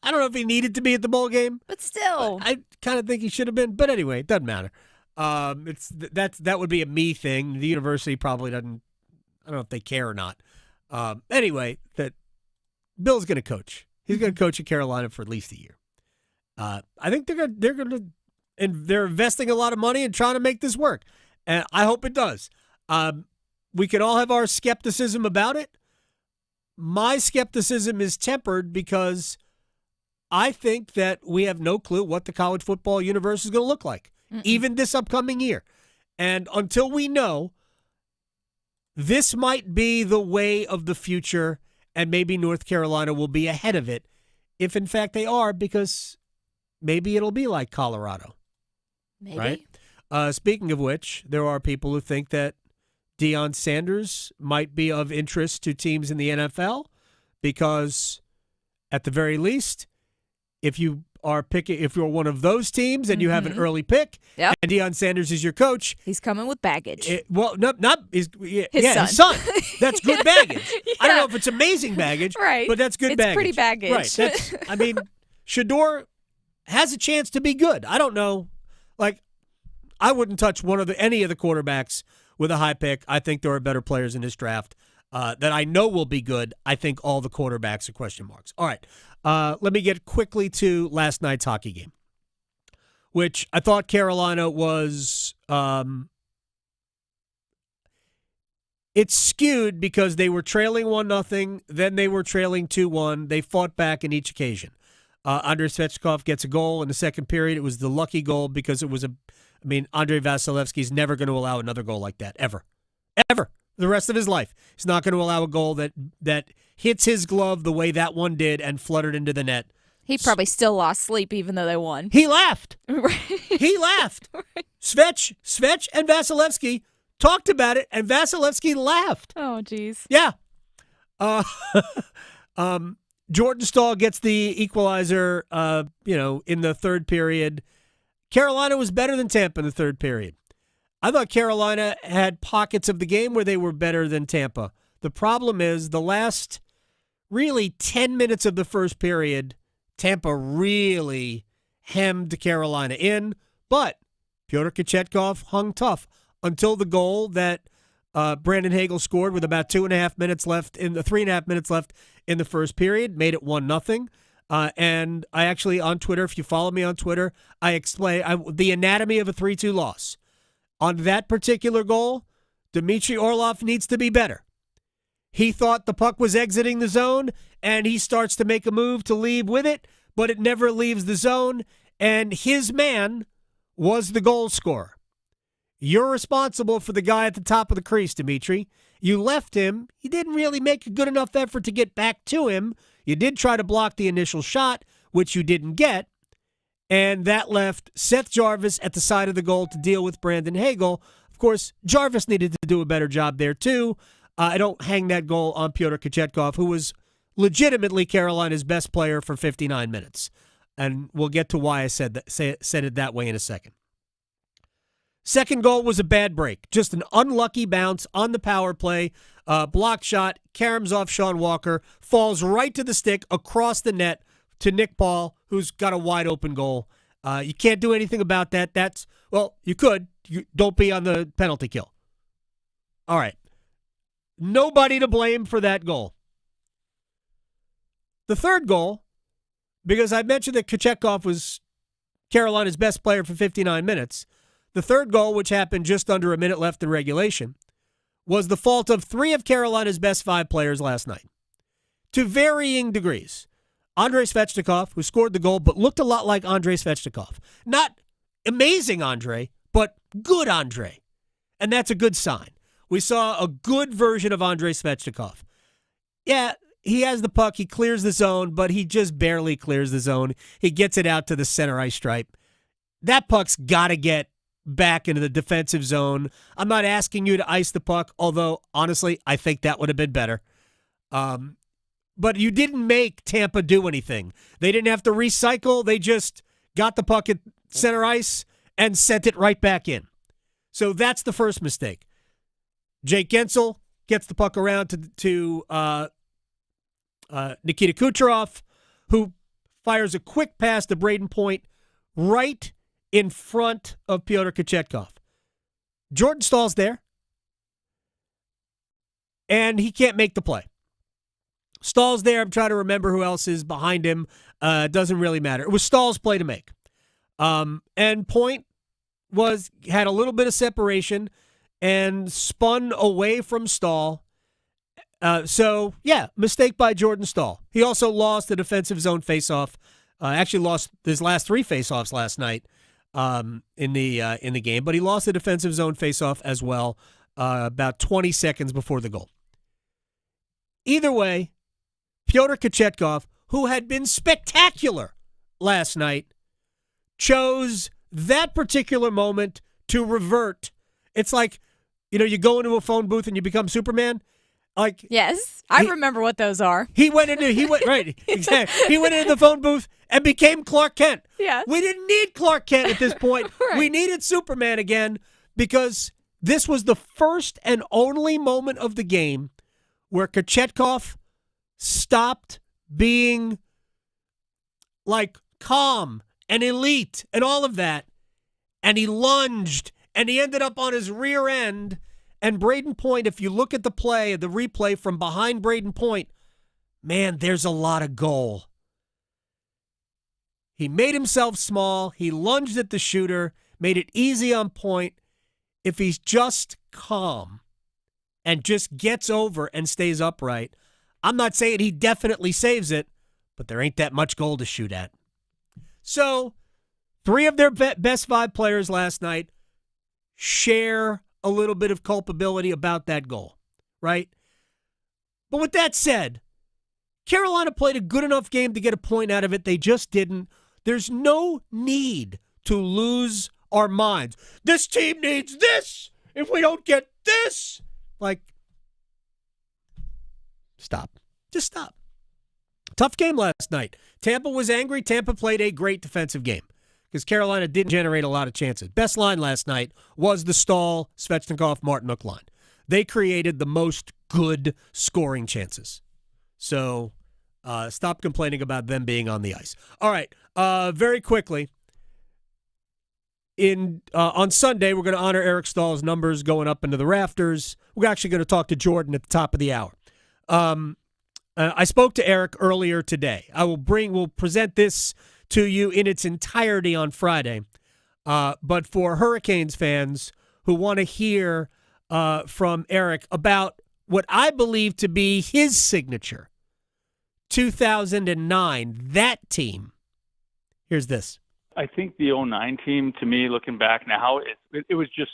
Speaker 10: I don't know if he needed to be at the bowl game,
Speaker 11: but still,
Speaker 10: I kind of think he should have been. But anyway, it doesn't matter. That would be a me thing. The university probably doesn't. I don't know if they care or not. Anyway, that Bill's going to coach. He's going to coach at Carolina for at least a year. I think they're going to, and they're investing a lot of money and trying to make this work. And I hope it does. We can all have our skepticism about it. My skepticism is tempered because I think that we have no clue what the college football universe is going to look like, even this upcoming year. And until we know, this might be the way of the future, and maybe North Carolina will be ahead of it, if in fact they are, because maybe it'll be like Colorado.
Speaker 11: Maybe.
Speaker 10: Right? Speaking of which, there are people who think that Deion Sanders might be of interest to teams in the NFL because, at the very least, if you're one of those teams and you have an early pick, and Deion Sanders is your coach,
Speaker 11: he's coming with baggage.
Speaker 10: His
Speaker 11: son.
Speaker 10: son. That's good baggage. I don't know if it's amazing baggage,
Speaker 11: right?
Speaker 10: But that's good baggage.
Speaker 11: It's pretty baggage,
Speaker 10: right? Shador has a chance to be good. I don't know, I wouldn't touch any of the quarterbacks with a high pick. I think there are better players in this draft that I know will be good. I think all the quarterbacks are question marks. All right. Let me get quickly to last night's hockey game, which I thought Carolina was it's skewed because they were trailing 1-0, then they were trailing 2-1. They fought back in each occasion. Andrei Svechnikov gets a goal in the second period. It was the lucky goal because it was Andrei Vasilevsky's never going to allow another goal like that, ever. Ever. The rest of his life. He's not going to allow a goal that hits his glove the way that one did and fluttered into the net.
Speaker 11: He probably still lost sleep even though they won.
Speaker 10: He laughed.
Speaker 11: Right.
Speaker 10: He laughed.
Speaker 11: Right.
Speaker 10: Svech and Vasilevsky talked about it, and Vasilevsky laughed.
Speaker 11: Oh, geez.
Speaker 10: Yeah. Jordan Staal gets the equalizer, in the third period. Carolina was better than Tampa in the third period. I thought Carolina had pockets of the game where they were better than Tampa. The problem is the last really 10 minutes of the first period, Tampa really hemmed Carolina in, but Pyotr Kochetkov hung tough until the goal that Brandon Hagel scored with about 3.5 minutes left in the first period, made it 1-0. And I actually, on Twitter, if you follow me on Twitter, I explain the anatomy of a 3-2 loss. On that particular goal, Dmitry Orlov needs to be better. He thought the puck was exiting the zone, and he starts to make a move to leave with it, but it never leaves the zone, and his man was the goal scorer. You're responsible for the guy at the top of the crease, Dmitry. You left him. You didn't really make a good enough effort to get back to him. You did try to block the initial shot, which you didn't get, and that left Seth Jarvis at the side of the goal to deal with Brandon Hagel. Of course, Jarvis needed to do a better job there, too. I don't hang that goal on Pyotr Kochetkov, who was legitimately Carolina's best player for 59 minutes. And we'll get to why I said it that way in a second. Second goal was a bad break. Just an unlucky bounce on the power play. Block shot, caroms off Sean Walker, falls right to the stick across the net to Nick Paul, who's got a wide open goal. You can't do anything about that. You could. Don't be on the penalty kill. All right. Nobody to blame for that goal. The third goal, because I mentioned that Kochetkov was Carolina's best player for 59 minutes, the third goal, which happened just under a minute left in regulation, was the fault of 3 of Carolina's best 5 players last night, to varying degrees. Andrei Svechnikov, who scored the goal, but looked a lot like Andrei Svechnikov. Not amazing Andrei, but good Andrei. And that's a good sign. We saw a good version of Andrei Svechnikov. Yeah, he has the puck. He clears the zone, but he just barely clears the zone. He gets it out to the center ice stripe. That puck's got to get back into the defensive zone. I'm not asking you to ice the puck, although, honestly, I think that would have been better. But you didn't make Tampa do anything. They didn't have to recycle. They just got the puck at center ice and sent it right back in. So that's the first mistake. Jake Gensel gets the puck around to Nikita Kucherov, who fires a quick pass to Braden Point right in front of Pyotr Kochetkov. Jordan Staal's there, and he can't make the play. Staal's there. I'm trying to remember who else is behind him. Doesn't really matter. It was Staal's play to make. And Point had a little bit of separation and spun away from Staal. Mistake by Jordan Staal. He also lost the defensive zone faceoff. Actually lost his last 3 faceoffs last night in the game, but he lost the defensive zone faceoff as well about 20 seconds before the goal. Either way, Pyotr Kochetkov, who had been spectacular last night, chose that particular moment to revert. It's like, you go into a phone booth and you become Superman. Like,
Speaker 11: yes, I remember what those are.
Speaker 10: He went right, exactly. He went into the phone booth and became Clark Kent.
Speaker 11: Yeah.
Speaker 10: We didn't need Clark Kent at this point.
Speaker 11: Right.
Speaker 10: We needed Superman again, because this was the first and only moment of the game where Kochetkov stopped being like calm and elite and all of that, and he lunged and he ended up on his rear end. And Braden Point, if you look at the replay from behind Braden Point, man, there's a lot of goal. He made himself small. He lunged at the shooter, made it easy on Point. If he's just calm and just gets over and stays upright, I'm not saying he definitely saves it, but there ain't that much goal to shoot at. So, 3 of their best 5 players last night share a little bit of culpability about that goal, right? But with that said, Carolina played a good enough game to get a point out of it. They just didn't. There's no need to lose our minds. This team needs this. If we don't get this, stop. Just stop. Tough game last night. Tampa was angry. Tampa played a great defensive game because Carolina didn't generate a lot of chances. Best line last night was the Staal, Svechnikov, Martinook line. They created the most good scoring chances. So stop complaining about them being on the ice. All right, very quickly, on Sunday, we're going to honor Eric Staal's numbers going up into the rafters. We're actually going to talk to Jordan at the top of the hour. I spoke to Eric earlier today. We'll present this to you in its entirety on Friday. But for Hurricanes fans who want to hear from Eric about what I believe to be his signature, 2009, that team. Here's this.
Speaker 1: I think the 2009 team, to me, looking back now, it was just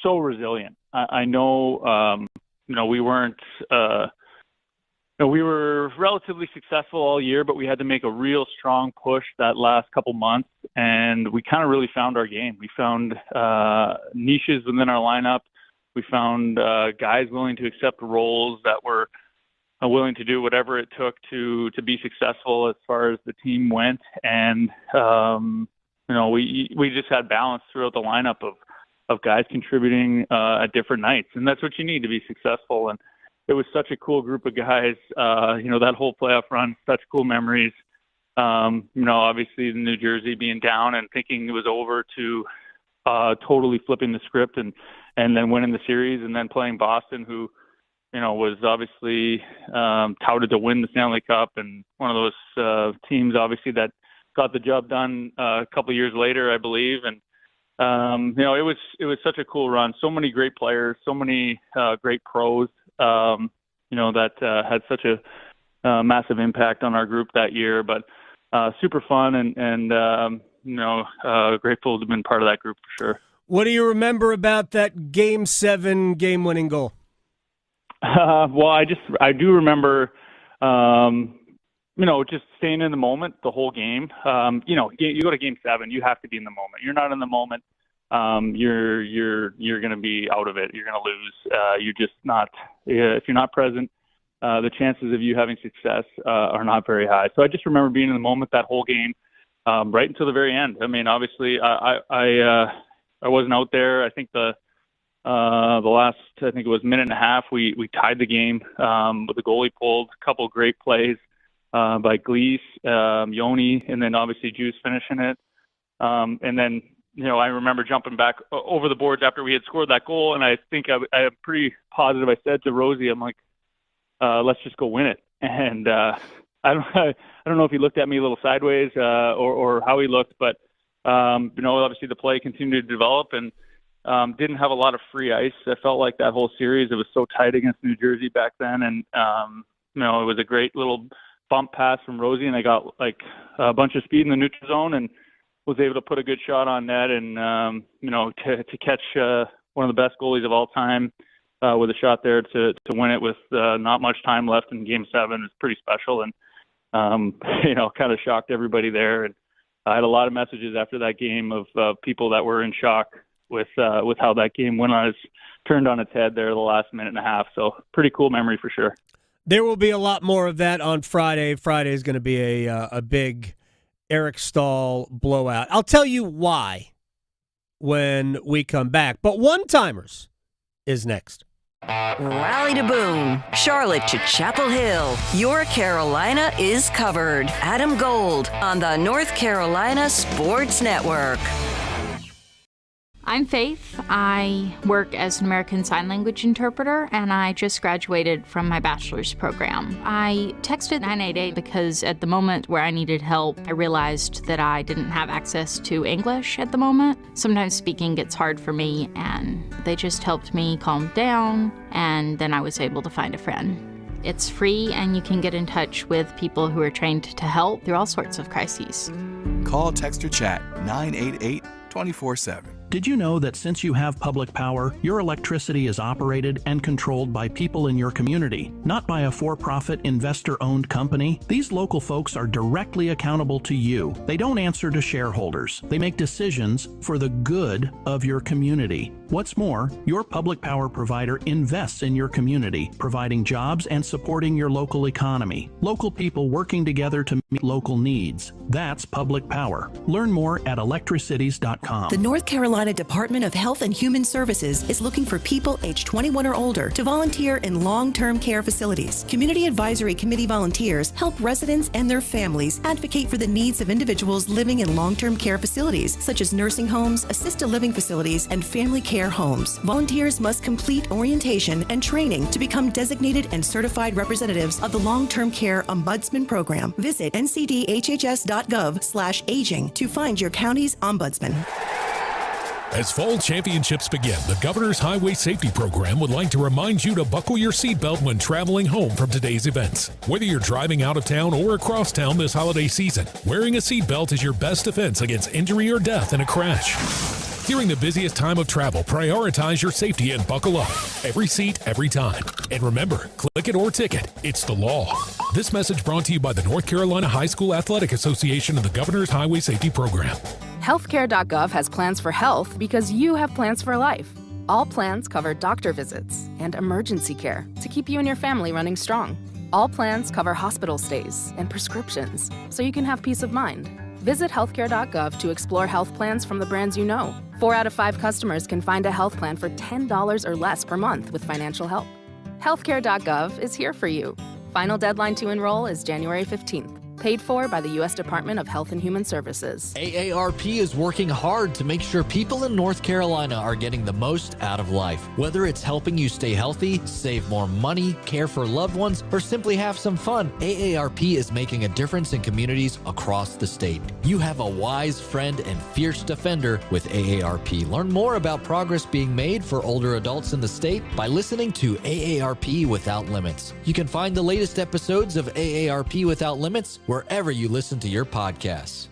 Speaker 1: so resilient. I know, we weren't, we were relatively successful all year, but we had to make a real strong push that last couple months, and we kind of really found our game. We found niches within our lineup. We found guys willing to accept roles that were willing to do whatever it took to be successful as far as the team went. And, we just had balance throughout the lineup of guys contributing at different nights. And that's what you need to be successful. And it was such a cool group of guys, that whole playoff run, such cool memories. Obviously New Jersey being down and thinking it was over to totally flipping the script and then winning the series and then playing Boston, who, was obviously touted to win the Stanley Cup, and one of those teams, obviously, that got the job done a couple of years later, I believe. And, it was such a cool run. So many great players, so many great pros, that had such a massive impact on our group that year. But super fun and grateful to have been part of that group for sure.
Speaker 10: What do you remember about that Game 7 game-winning goal?
Speaker 1: Well, I do remember, just staying in the moment the whole game. You go to Game 7, you have to be in the moment. You're not in the moment, you're going to be out of it. You're going to lose. You're just not. If you're not present, the chances of you having success are not very high. So I just remember being in the moment that whole game, right until the very end. I mean, obviously, I wasn't out there. I think the last, I think it was minute and a half, we tied the game with the goalie pulled. A couple of great plays by Glees, Yoni, and then obviously Juice finishing it. And then, I remember jumping back over the boards after we had scored that goal, and I think I'm pretty positive I said to Rosie, I'm like, let's just go win it. And I don't know if he looked at me a little sideways or how he looked, but obviously the play continued to develop and didn't have a lot of free ice. I felt like that whole series, it was so tight against New Jersey back then. And, it was a great little bump pass from Rosie, and I got like a bunch of speed in the neutral zone and was able to put a good shot on net and, to catch one of the best goalies of all time with a shot there to win it with not much time left in Game 7 is pretty special. And, kind of shocked everybody there. And I had a lot of messages after that game of people that were in shock with how that game turned on its head there the last minute and a half. So pretty cool memory for sure.
Speaker 10: There will be a lot more of that on Friday. Friday is going to be a big Eric Staal blowout. I'll tell you why when we come back. But One-Timers is next.
Speaker 8: Raleigh to Boone, Charlotte to Chapel Hill. Your Carolina is covered. Adam Gold on the North Carolina Sports Network.
Speaker 22: I'm Faith. I work as an American Sign Language interpreter, and I just graduated from my bachelor's program. I texted 988 because at the moment where I needed help, I realized that I didn't have access to English at the moment. Sometimes speaking gets hard for me, and they just helped me calm down, and then I was able to find a friend. It's free, and you can get in touch with people who are trained to help through all sorts of crises.
Speaker 23: Call, text, or chat 988 24/7.
Speaker 24: Did you know that since you have public power, your electricity is operated and controlled by people in your community, not by a for-profit investor-owned company? These local folks are directly accountable to you. They don't answer to shareholders. They make decisions for the good of your community. What's more, your public power provider invests in your community, providing jobs and supporting your local economy. Local people working together to meet local needs. That's public power. Learn more at electricities.com.
Speaker 25: The North Carolina
Speaker 2: Carolina Department of Health and Human Services is looking for people age 21 or older to volunteer in long-term care facilities. Community Advisory Committee volunteers help residents and their families advocate for the needs of individuals living in long-term care facilities, such as nursing homes, assisted living facilities, and family care homes. Volunteers must complete orientation and training to become designated and certified representatives of the Long-Term Care Ombudsman Program. Visit ncdhhs.gov/aging to find your county's ombudsman.
Speaker 3: As fall championships begin, the Governor's Highway Safety Program would like to remind you to buckle your seatbelt when traveling home from today's events. Whether you're driving out of town or across town this holiday season, wearing a seatbelt is your best defense against injury or death in a crash. During the busiest time of travel, prioritize your safety and buckle up. Every seat, every time. And remember, click it or ticket. It's the law. This message brought to you by the North Carolina High School Athletic Association and the Governor's Highway Safety Program.
Speaker 4: Healthcare.gov has plans for health because you have plans for life. All plans cover doctor visits and emergency care to keep you and your family running strong. All plans cover hospital stays and prescriptions so you can have peace of mind. Visit healthcare.gov to explore health plans from the brands you know. 4 out of 5 customers can find a health plan for $10 or less per month with financial help. Healthcare.gov is here for you. Final deadline to enroll is January 15th. Paid for by the U.S. Department of Health and Human Services.
Speaker 6: AARP is working hard to make sure people in North Carolina are getting the most out of life. Whether it's helping you stay healthy, save more money, care for loved ones, or simply have some fun, AARP is making a difference in communities across the state. You have a wise friend and fierce defender with AARP. Learn more about progress being made for older adults in the state by listening to AARP Without Limits. You can find the latest episodes of AARP Without Limits wherever you listen to your podcasts.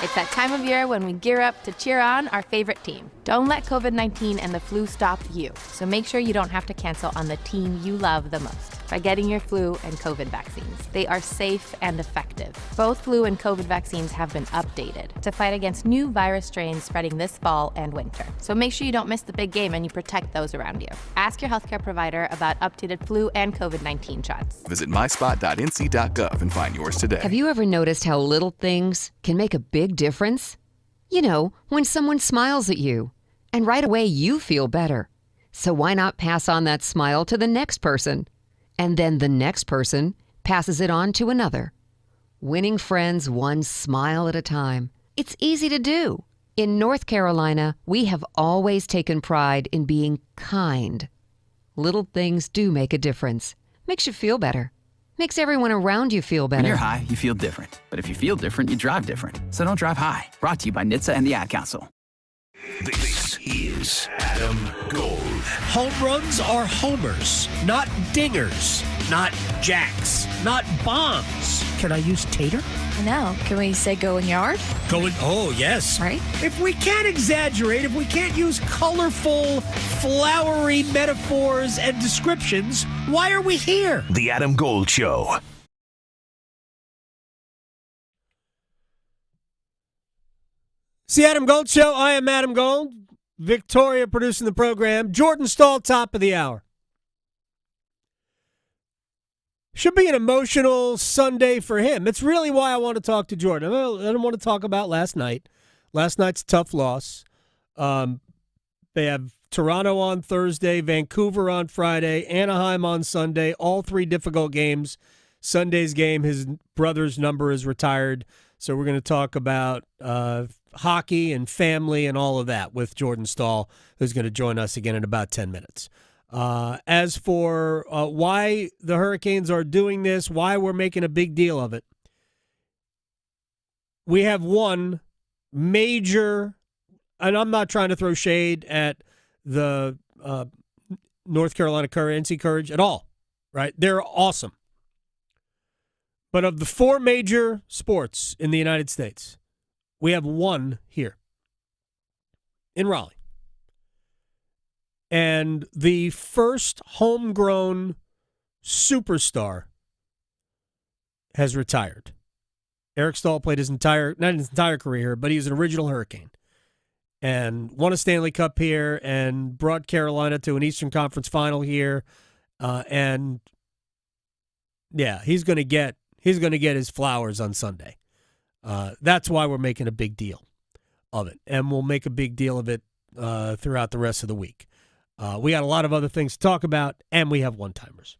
Speaker 25: It's that time of year when we gear up to cheer on our favorite team. Don't let COVID-19 and the flu stop you. So make sure you don't have to cancel on the team you love the most by getting your flu and COVID vaccines. They are safe and effective. Both flu and COVID vaccines have been updated to fight against new virus strains spreading this fall and winter. So make sure you don't miss the big game and you protect those around you. Ask your healthcare provider about updated flu and COVID-19 shots.
Speaker 23: Visit myspot.nc.gov and find yours today.
Speaker 26: Have you ever noticed how little things can make a big difference? You know, when someone smiles at you, and right away you feel better. So why not pass on that smile to the next person? And then the next person passes it on to another. Winning friends one smile at a time. It's easy to do. In North Carolina, we have always taken pride in being kind. Little things do make a difference. Makes you feel better. Makes everyone around you feel better.
Speaker 27: When you're high, you feel different. But if you feel different, you drive different. So don't drive high. Brought to you by NHTSA and the Ad Council.
Speaker 7: This is Adam Gold.
Speaker 10: Home runs are homers, not dingers, not jacks, not bombs. Can I use tater?
Speaker 11: No. Can we say going yard?
Speaker 10: Oh, yes.
Speaker 11: Right?
Speaker 10: If we can't exaggerate, if we can't use colorful, flowery metaphors and descriptions, why are we here?
Speaker 7: The Adam Gold Show.
Speaker 10: It's the Adam Gold Show. I am Adam Gold. Victoria producing the program. Jordan Staal, top of the hour. Should be an emotional Sunday for him. It's really why I want to talk to Jordan. I don't want to talk about last night. Last night's a tough loss. They have Toronto on Thursday, Vancouver on Friday, Anaheim on Sunday. All 3 difficult games. Sunday's game, his brother's number is retired. So we're going to talk about hockey and family and all of that with Jordan Staal, who's going to join us again in about 10 minutes. As for why the Hurricanes are doing this, why we're making a big deal of it, we have one major, and I'm not trying to throw shade at the North Carolina NC Courage at all, right? They're awesome. But of the 4 major sports in the United States, we have one here in Raleigh. And the first homegrown superstar has retired. Eric Staal played not his entire career here, but he was an original Hurricane. And won a Stanley Cup here and brought Carolina to an Eastern Conference final here. And yeah, he's going to get his flowers on Sunday. That's why we're making a big deal of it, and we'll make a big deal of it throughout the rest of the week. We got a lot of other things to talk about, and we have one-timers.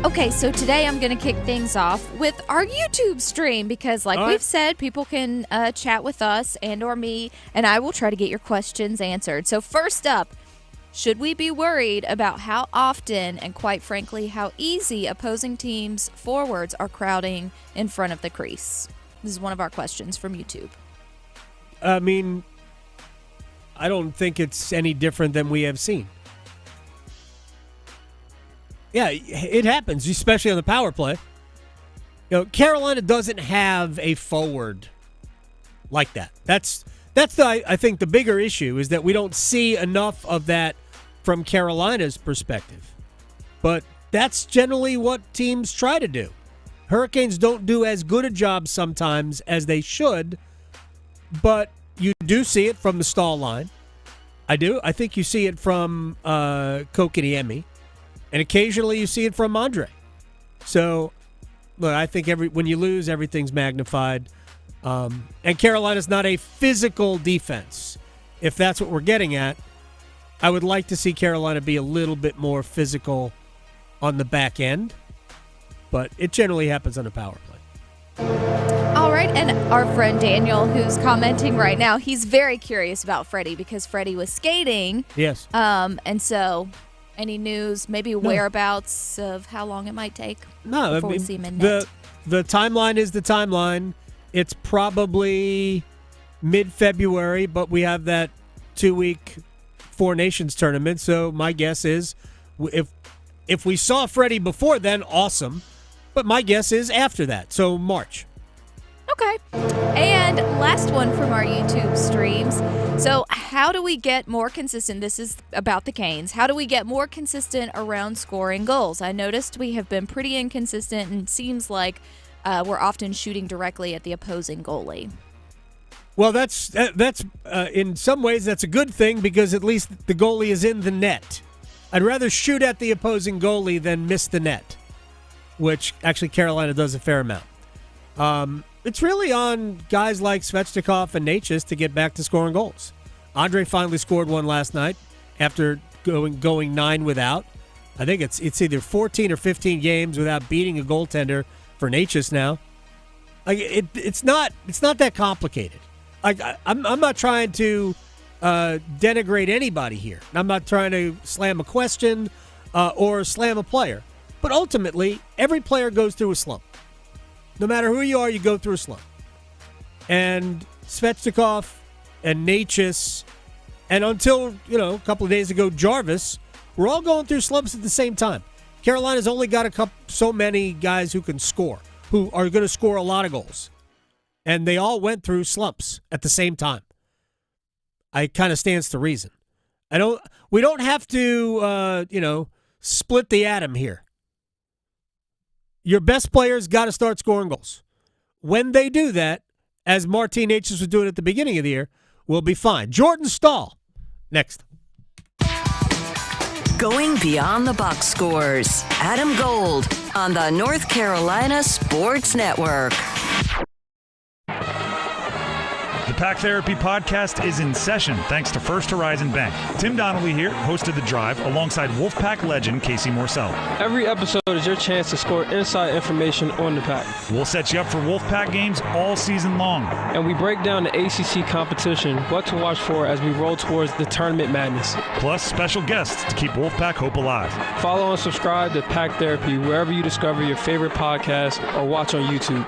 Speaker 11: Okay, so today I'm going to kick things off with our YouTube stream because, like we've said, people can chat with us and or me, and I will try to get your questions answered. So first up, should we be worried about how often and, quite frankly, how easy opposing teams' forwards are crowding in front of the crease? This is one of our questions from YouTube.
Speaker 10: I mean, I don't think it's any different than we have seen. Yeah, it happens, especially on the power play. Carolina doesn't have a forward like that. That's I think the bigger issue is that we don't see enough of that from Carolina's perspective. But that's generally what teams try to do. Hurricanes don't do as good a job sometimes as they should, but you do see it from the Staal line. I do. I think you see it from Kokiniemi. And occasionally you see it from Andre. So, look, I think when you lose, everything's magnified. And Carolina's not a physical defense. If that's what we're getting at, I would like to see Carolina be a little bit more physical on the back end. But it generally happens on a power play.
Speaker 11: All right, and our friend Daniel, who's commenting right now, he's very curious about Freddie because Freddie was skating.
Speaker 10: Yes.
Speaker 11: And so... Any news, maybe whereabouts of how long it might take before we see him in net?
Speaker 10: The timeline is the timeline. It's probably mid-February, but we have that 2-week Four Nations tournament. So my guess is if we saw Freddie before then, awesome. But my guess is after that, so March.
Speaker 11: Okay. And last one from our YouTube streams. So how do we get more consistent? This is about the Canes. How do we get more consistent around scoring goals? I noticed we have been pretty inconsistent and seems like we're often shooting directly at the opposing goalie.
Speaker 10: Well, that's in some ways that's a good thing because at least the goalie is in the net. I'd rather shoot at the opposing goalie than miss the net, which actually Carolina does a fair amount. It's really on guys like Svechnikov and Necas to get back to scoring goals. Andre finally scored one last night after going 9 without. I think it's either 14 or 15 games without beating a goaltender for Necas now. Like it's not that complicated. Like I'm not trying to denigrate anybody here. I'm not trying to slam a question or slam a player. But ultimately, every player goes through a slump. No matter who you are, you go through a slump. And Svechnikov and Necas, and until, a couple of days ago, Jarvis, we're all going through slumps at the same time. Carolina's only got so many guys who can score, who are going to score a lot of goals. And they all went through slumps at the same time. It kind of stands to reason. We don't have to, split the atom here. Your best players got to start scoring goals. When they do that, as Martin Necas was doing at the beginning of the year, we'll be fine. Jordan Staal, next.
Speaker 8: Going beyond the box scores. Adam Gold on the North Carolina Sports Network.
Speaker 5: The Pack Therapy Podcast is in session thanks to First Horizon Bank. Tim Donnelly here, host of The Drive, alongside Wolfpack legend Casey Morcell.
Speaker 9: Every episode is your chance to score inside information on the Pack.
Speaker 5: We'll set you up for Wolfpack games all season long.
Speaker 9: And we break down the ACC competition, what to watch for as we roll towards the tournament madness.
Speaker 5: Plus special guests to keep Wolfpack hope alive.
Speaker 9: Follow and subscribe to Pack Therapy wherever you discover your favorite podcast or watch on YouTube.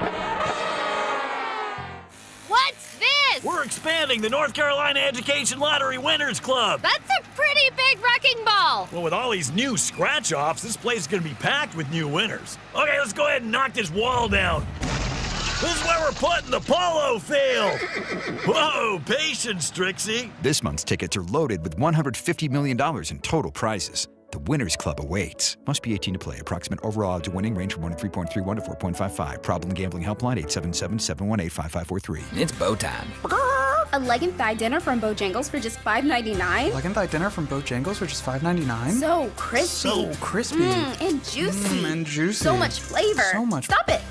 Speaker 12: We're expanding the North Carolina Education Lottery Winners Club.
Speaker 13: That's a pretty big wrecking ball.
Speaker 12: Well, with all these new scratch-offs, this place is going to be packed with new winners. Okay, let's go ahead and knock this wall down. This is where we're putting the polo field. Whoa, patience, Trixie.
Speaker 14: This month's tickets are loaded with $150 million in total prizes. The Winners Club awaits. Must be 18 to play. Approximate overall odds of winning range from 3.31 to 4.55. Problem gambling helpline 877-718-5543.
Speaker 27: It's bow time.
Speaker 15: A leg and thigh dinner from Bojangles for just $5.99.
Speaker 16: Leg and thigh dinner from Bojangles for just $5.99.
Speaker 15: So crispy.
Speaker 16: And juicy.
Speaker 15: And juicy.
Speaker 16: So much flavor.
Speaker 15: Stop it.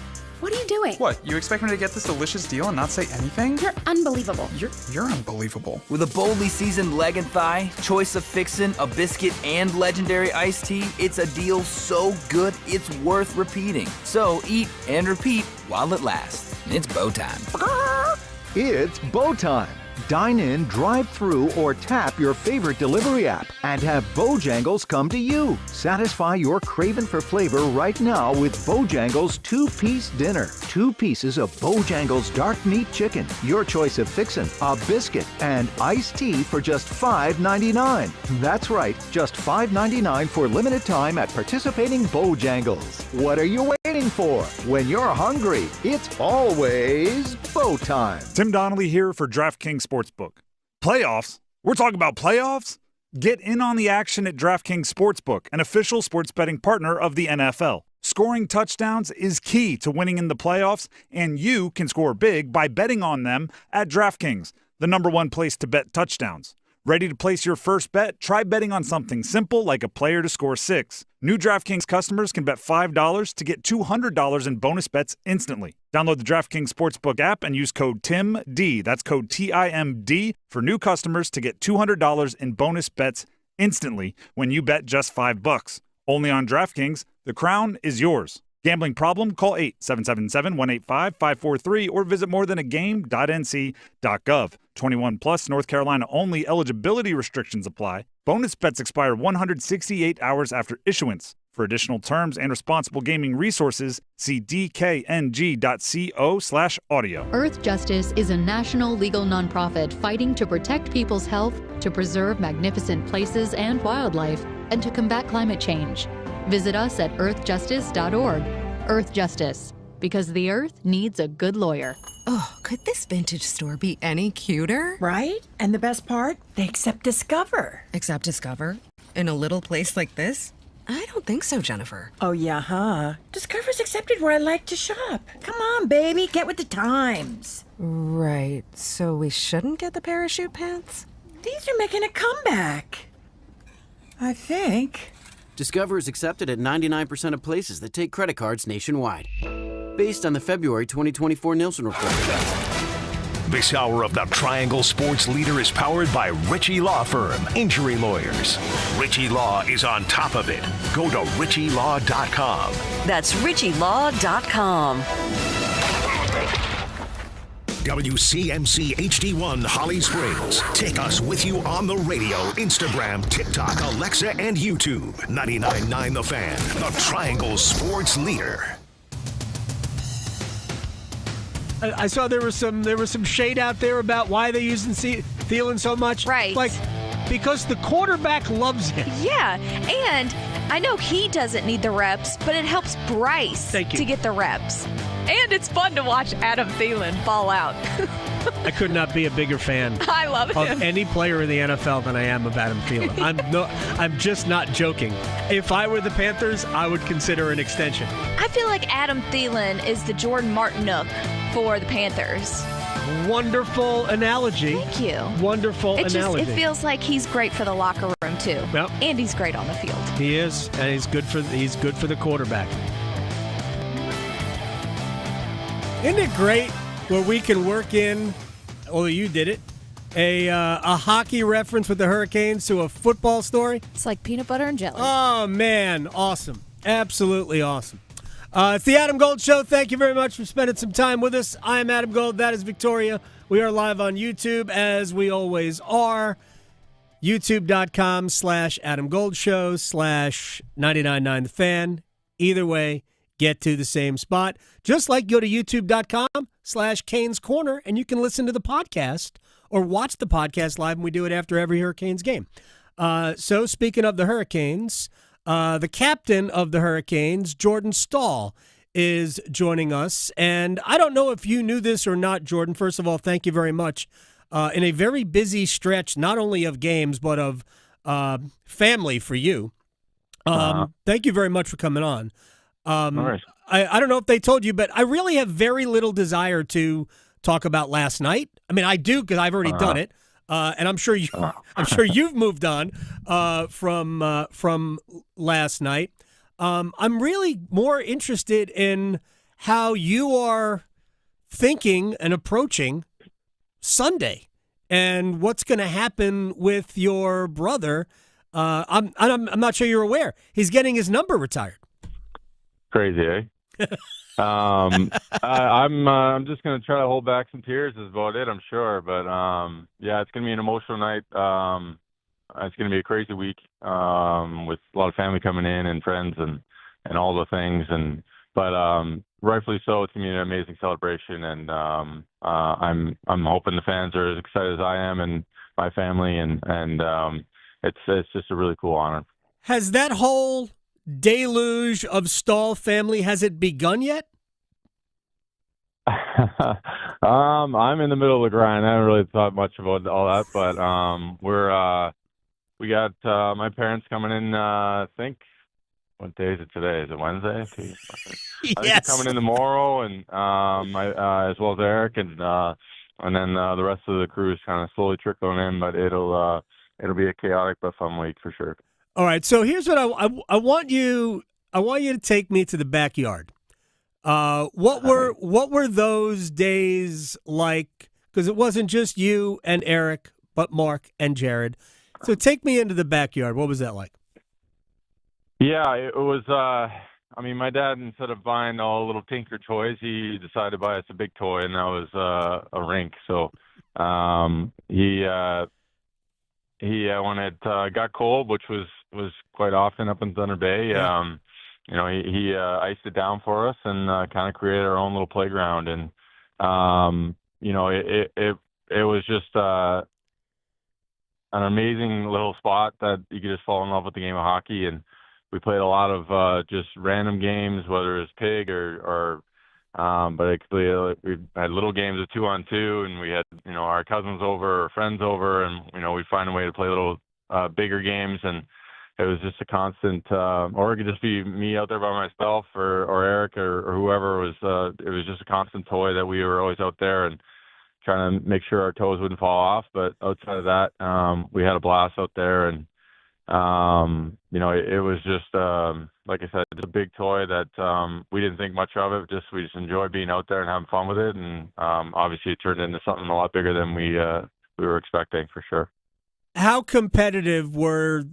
Speaker 15: what are you doing?
Speaker 16: What, you expect me to get this delicious deal and not say anything?
Speaker 15: You're unbelievable.
Speaker 16: You're unbelievable.
Speaker 27: With a boldly seasoned leg and thigh, choice of fixin', a biscuit, and legendary iced tea, it's a deal so good it's worth repeating. So eat and repeat while it lasts. It's bow time.
Speaker 1: It's bow time. Dine in, drive through, or tap your favorite delivery app and have Bojangles come to you. Satisfy your craving for flavor right now with Bojangles 2-piece dinner. 2 pieces of Bojangles dark meat chicken, your choice of fixin', a biscuit, and iced tea for just $5.99. That's right, just $5.99 for limited time at participating Bojangles. What are you waiting for? When you're hungry, it's always bow time.
Speaker 5: Tim Donnelly here for DraftKings Sportsbook. Playoffs? We're talking about playoffs? Get in on the action at DraftKings Sportsbook, an official sports betting partner of the NFL. Scoring touchdowns is key to winning in the playoffs, and you can score big by betting on them at DraftKings, the #1 place to bet touchdowns. Ready to place your first bet? Try betting on something simple like a player to score 6. New DraftKings customers can bet $5 to get $200 in bonus bets instantly. Download the DraftKings Sportsbook app and use code TIMD. That's code TIMD for new customers to get $200 in bonus bets instantly when you bet just $5. Only on DraftKings. The crown is yours. Gambling problem? Call 877-185-543 or visit morethanagame.nc.gov. 21 plus, North Carolina only. Eligibility restrictions apply. Bonus bets expire 168 hours after issuance. For additional terms and responsible gaming resources, see dkng.co/audio.
Speaker 17: Earth Justice is a national legal nonprofit fighting to protect people's health, to preserve magnificent places and wildlife, and to combat climate change. Visit us at earthjustice.org. Earth Justice, because the earth needs a good lawyer.
Speaker 18: Oh, could this vintage store be any cuter?
Speaker 19: Right? And the best part? They accept Discover.
Speaker 18: Accept Discover? In a little place like this? I don't think so, Jennifer.
Speaker 19: Oh, yeah, huh? Discover's accepted where I like to shop. Come on, baby, get with the times.
Speaker 18: Right, so we shouldn't get the parachute pants?
Speaker 19: These are making a comeback. I think.
Speaker 20: Discover is accepted at 99% of places that take credit cards nationwide. Based on the February 2024 Nielsen report.
Speaker 21: This hour of the Triangle Sports Leader is powered by Ritchie Law Firm, injury lawyers. Ritchie Law is on top of it. Go to ritchielaw.com.
Speaker 8: That's ritchielaw.com.
Speaker 21: WCMC HD1 Holly Springs. Take us with you on the radio, Instagram, TikTok, Alexa, and YouTube. 99.9 The Fan, the Triangle Sports Leader.
Speaker 10: I saw there was some shade out there about why they're using Thielen so much.
Speaker 11: Right.
Speaker 10: Like, because the quarterback loves him.
Speaker 11: Yeah, and I know he doesn't need the reps, but it helps Bryce to get the reps. And it's fun to watch Adam Thielen ball out.
Speaker 10: I could not be a bigger fan
Speaker 11: I love him.
Speaker 10: of any player in the NFL than I am of Adam Thielen. I'm just not joking. If I were the Panthers, I would consider an extension.
Speaker 11: I feel like Adam Thielen is the Jordan Martinook for the Panthers.
Speaker 10: Wonderful analogy.
Speaker 11: Thank you.
Speaker 10: Wonderful analogy.
Speaker 11: It feels like he's great for the locker room too.
Speaker 10: Yep.
Speaker 11: And he's great on the field.
Speaker 10: He is, and he's good for the quarterback. Isn't it great where we can work in, although you did it, a hockey reference with the Hurricanes to a football story?
Speaker 11: It's like peanut butter and jelly.
Speaker 10: Oh, man. Awesome. Absolutely awesome. It's the Adam Gold Show. Thank you very much for spending some time with us. I am Adam Gold. That is Victoria. We are live on YouTube, as we always are. YouTube.com/Adam Gold Show /999 The Fan. Either way, get to the same spot. Just like go to youtube.com/Canes Corner, and you can listen to the podcast or watch the podcast live, and we do it after every Hurricanes game. So speaking of the Hurricanes, the captain of the Hurricanes, Jordan Staal, is joining us. And I don't know if you knew this or not, Jordan. First of all, thank you very much. In a very busy stretch, not only of games, but of family for you. Thank you very much for coming on. All right. I don't know if they told you, but I really have very little desire to talk about last night. I mean, I do because I've already done it, and I'm sure you've moved on from last night. I'm really more interested in how you are thinking and approaching Sunday and what's going to happen with your brother. I'm not sure you're aware. He's getting his number retired.
Speaker 2: Crazy, eh? I'm just going to try to hold back some tears is about it, I'm sure. But, yeah, it's going to be an emotional night. It's going to be a crazy week with a lot of family coming in and friends and all the things. But rightfully so, it's going to be an amazing celebration. And I'm hoping the fans are as excited as I am and my family. And it's just a really cool honor.
Speaker 10: Has that whole deluge of Staal family, has it begun yet?
Speaker 2: I'm in the middle of the grind. I haven't really thought much about all that, but we got my parents coming in. I think, what day is it today? Is it Wednesday? I think they're coming in tomorrow, and as well as Eric, and then the rest of the crew is kind of slowly trickling in. But it'll be a chaotic but fun week for sure.
Speaker 10: All right, so here's what I want you to take me to the backyard. What were those days like? Because it wasn't just you and Eric, but Mark and Jared. So take me into the backyard. What was that like?
Speaker 2: Yeah, it was. My dad, instead of buying all the little tinker toys, he decided to buy us a big toy, and that was a rink. So when it got cold, which was quite often up in Thunder Bay, he iced it down for us and kind of created our own little playground. And it was just an amazing little spot that you could just fall in love with the game of hockey. And we played a lot of just random games, whether it was pig or but we had little games of 2-on-2, and we had our cousins over or friends over, and we'd find a way to play little bigger games. And it was just a constant, or it could just be me out there by myself or Eric or whoever it was just a constant toy that we were always out there and trying to make sure our toes wouldn't fall off. But outside of that, we had a blast out there, and it was just like I said, it's a big toy that we didn't think much of it. We just enjoyed being out there and having fun with it, and obviously it turned into something a lot bigger than we were expecting for sure.
Speaker 10: How competitive were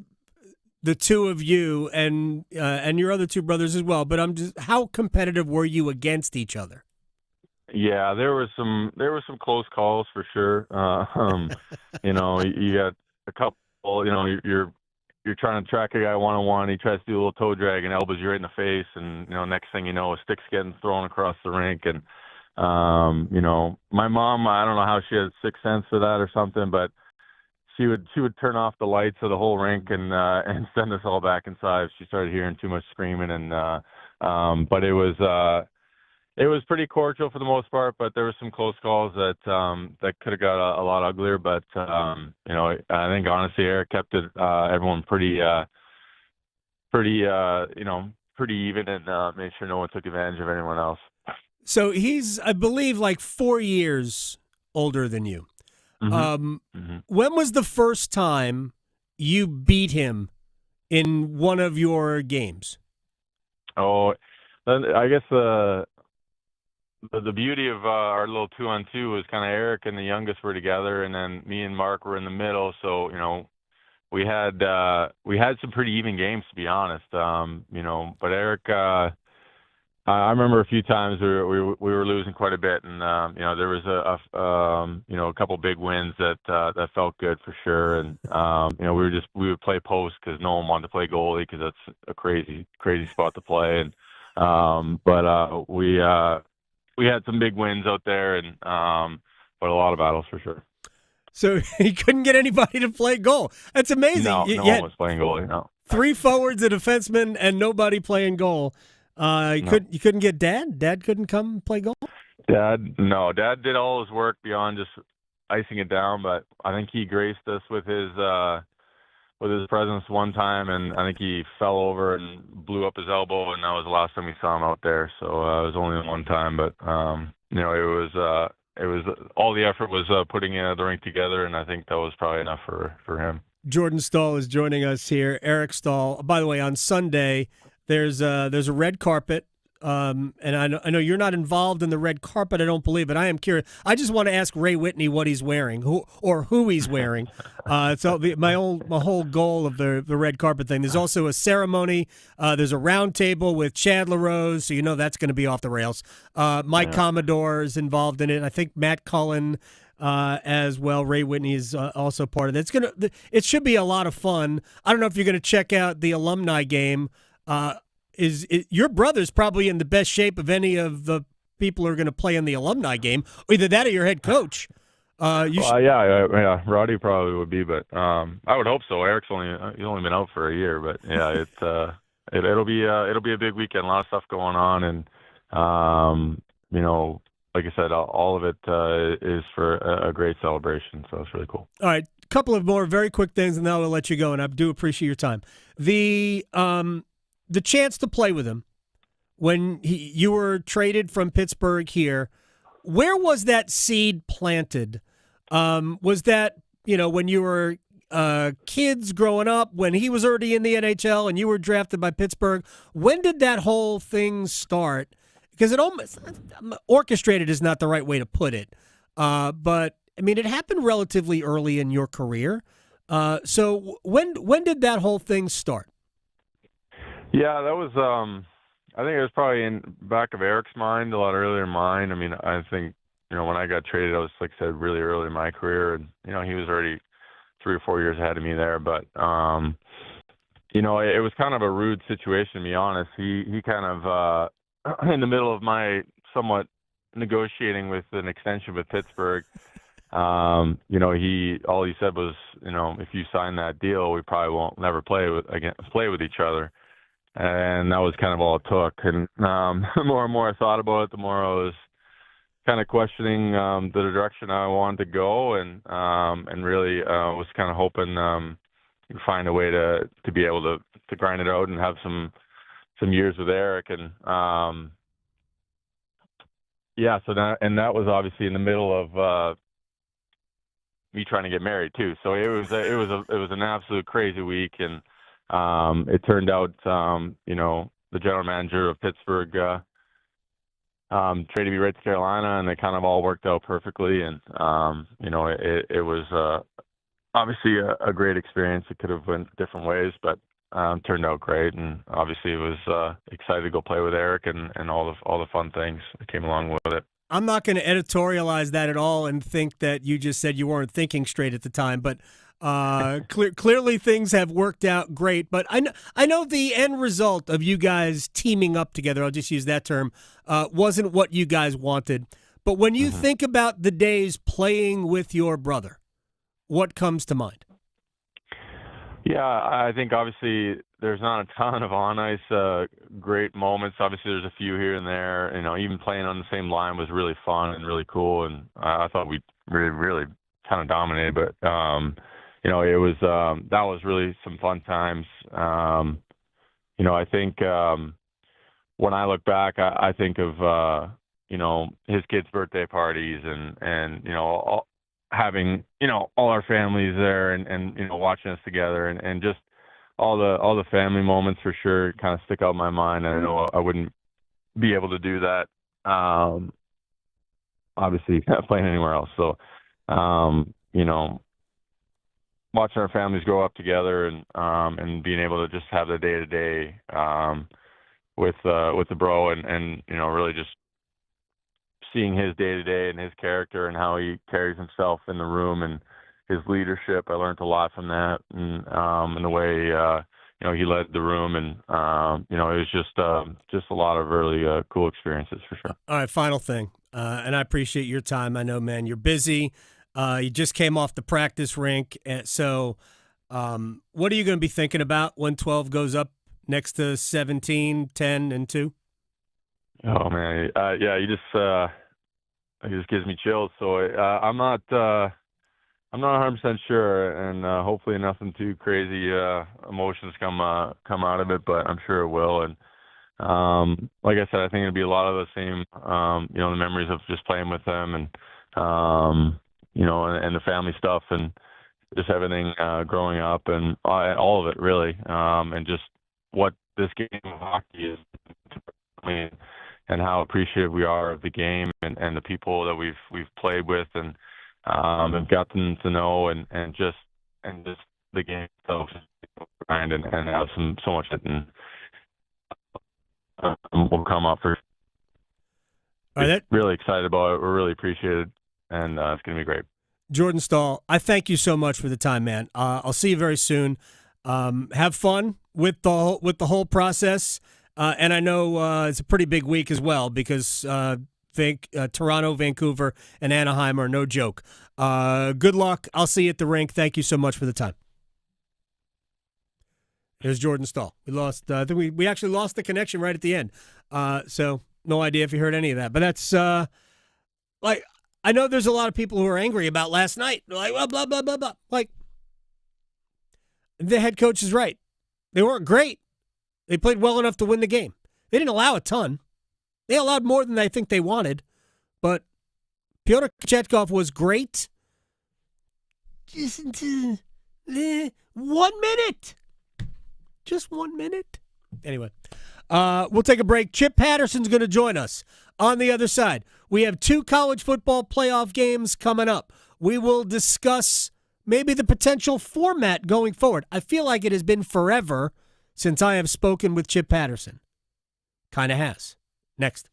Speaker 10: the two of you and your other two brothers as well? But how competitive were you against each other?
Speaker 2: Yeah, there were some close calls for sure. You got a couple. You're trying to track a guy one-on-one. He tries to do a little toe drag and elbows you right in the face, and next thing you know, a stick's getting thrown across the rink. And my mom, I don't know how she had sixth sense for that or something, but she would turn off the lights of the whole rink and send us all back inside if she started hearing too much screaming. And but it was pretty cordial for the most part, but there were some close calls that could have got a lot uglier. But I think honestly, Eric kept it everyone pretty even, and made sure no one took advantage of anyone else.
Speaker 10: So he's, I believe, like 4 years older than you. When was the first time you beat him in one of your games?
Speaker 2: Oh, I guess the beauty of our little 2-on-2 was kind of Eric and the youngest were together, and then me and Mark were in the middle. So we had some pretty even games, to be honest. But Eric, I remember a few times we were losing quite a bit, and there was a couple big wins that felt good for sure. And we would play post because no one wanted to play goalie because that's a crazy spot to play. And but we had some big wins out there, and but a lot of battles for sure.
Speaker 10: So he couldn't get anybody to play goal. That's amazing.
Speaker 2: No one was playing goalie. No,
Speaker 10: 3 forwards, a defenseman, and nobody playing goal. You couldn't get Dad? Dad couldn't come play goal?
Speaker 2: Dad did all his work beyond just icing it down, but I think he graced us with his presence one time, and I think he fell over and blew up his elbow, and that was the last time we saw him out there. So it was only one time, but it was all the effort was putting the rink together, and I think that was probably enough for him.
Speaker 10: Jordan Staal is joining us here. Eric Staal. By the way, on Sunday there's a red carpet and I know you're not involved in the red carpet, I don't believe, but I am curious. I just want to ask Ray Whitney what he's wearing, who he's wearing. My whole goal of the red carpet thing. There's also a ceremony. There's a round table with Chad LaRose, so you know that's going to be off the rails. Mike Commodore is involved in it. I think Matt Cullen as well. Ray Whitney is also part of it. It should be a lot of fun. I don't know if you're going to check out the alumni game. Your brother's probably in the best shape of any of the people who are going to play in the alumni game. Either that or your head coach.
Speaker 2: Yeah, Roddy probably would be, but I would hope so. Eric's he's only been out for a year, but yeah, it'll be a big weekend. A lot of stuff going on, and like I said, all of it is for a great celebration. So it's really cool.
Speaker 10: All right, a couple of more very quick things, and then I'll let you go. And I do appreciate your time. The chance to play with him when you were traded from Pittsburgh here, where was that seed planted? Was that, when you were kids growing up, when he was already in the NHL and you were drafted by Pittsburgh? When did that whole thing start? Because it almost orchestrated is not the right way to put it. But, I mean, it happened relatively early in your career. So when did that whole thing start?
Speaker 2: Yeah, that was, I think it was probably in back of Eric's mind, a lot earlier in mine. I mean, I think, when I got traded, I was, like I said, really early in my career. And, he was already 3 or 4 years ahead of me there. But, it was kind of a rude situation, to be honest. He kind of, in the middle of my somewhat negotiating with an extension with Pittsburgh, all he said was, if you sign that deal, we probably won't never play with each other. And that was kind of all it took. And the more and more I thought about it, the more I was kind of questioning the direction I wanted to go, and really was kind of hoping to find a way to be able to grind it out and have some years with Eric. And that was obviously in the middle of me trying to get married too. So it was an absolute crazy week. And it turned out, the general manager of Pittsburgh traded me right to Carolina, and it kind of all worked out perfectly. And, it was obviously a great experience. It could have went different ways, but turned out great. And obviously it was excited to go play with Eric and all the fun things that came along with it.
Speaker 10: I'm not going to editorialize that at all and think that you just said you weren't thinking straight at the time, but clearly things have worked out great. But I know the end result of you guys teaming up together, I'll just use that term, wasn't what you guys wanted. But when you think about the days playing with your brother, what comes to mind?
Speaker 2: Yeah, I think obviously there's not a ton of on-ice great moments. Obviously there's a few here and there. Even playing on the same line was really fun and really cool, and I thought we really kind of dominated. But it was that was really some fun times. I think when I look back, I think of his kids' birthday parties and having all our families there and watching us together and just all the family moments for sure kind of stick out in my mind. I know I wouldn't be able to do that obviously playing anywhere else. So watching our families grow up together and being able to just have the day to day with the bro and really just seeing his day-to-day and his character and how he carries himself in the room and his leadership. I learned a lot from that and the way, he led the room. And, it was just a lot of really cool experiences for sure.
Speaker 10: All right, final thing. And I appreciate your time. I know, man, you're busy. You just came off the practice rink. So what are you going to be thinking about when 12 goes up next to 17, 10, and 2?
Speaker 2: Oh, man. It just gives me chills. So I'm not 100% sure, and hopefully nothing too crazy emotions come out of it, but I'm sure it will. And like I said, I think it'll be a lot of the same, the memories of just playing with them and and the family stuff and just everything growing up and all of it really, and just what this game of hockey is family and how appreciative we are of the game and the people that we've played with and have gotten to know and just the game itself and have so much and will come up for.
Speaker 10: All right,
Speaker 2: really excited about it. We're really appreciated, and it's going to be great. Jordan
Speaker 10: Staal, I thank you so much for the time, man. I'll see you very soon. Have fun with the whole process, and I know it's a pretty big week as well because Toronto, Vancouver, and Anaheim are no joke. Good luck. I'll see you at the rink. Thank you so much for the time. Here's Jordan Staal. We lost. I think we actually lost the connection right at the end. So no idea if you heard any of that. But that's like I know there's a lot of people who are angry about last night. They're like, well, blah blah blah blah. Like the head coach is right. They weren't great. They played well enough to win the game. They didn't allow a ton. They allowed more than I think they wanted. But Pyotr Kochetkov was great. Just 1 minute. Just 1 minute. Anyway, we'll take a break. Chip Patterson's going to join us on the other side. We have 2 college football playoff games coming up. We will discuss maybe the potential format going forward. I feel like it has been forever since I have spoken with Chip Patterson. Kind of has. Next.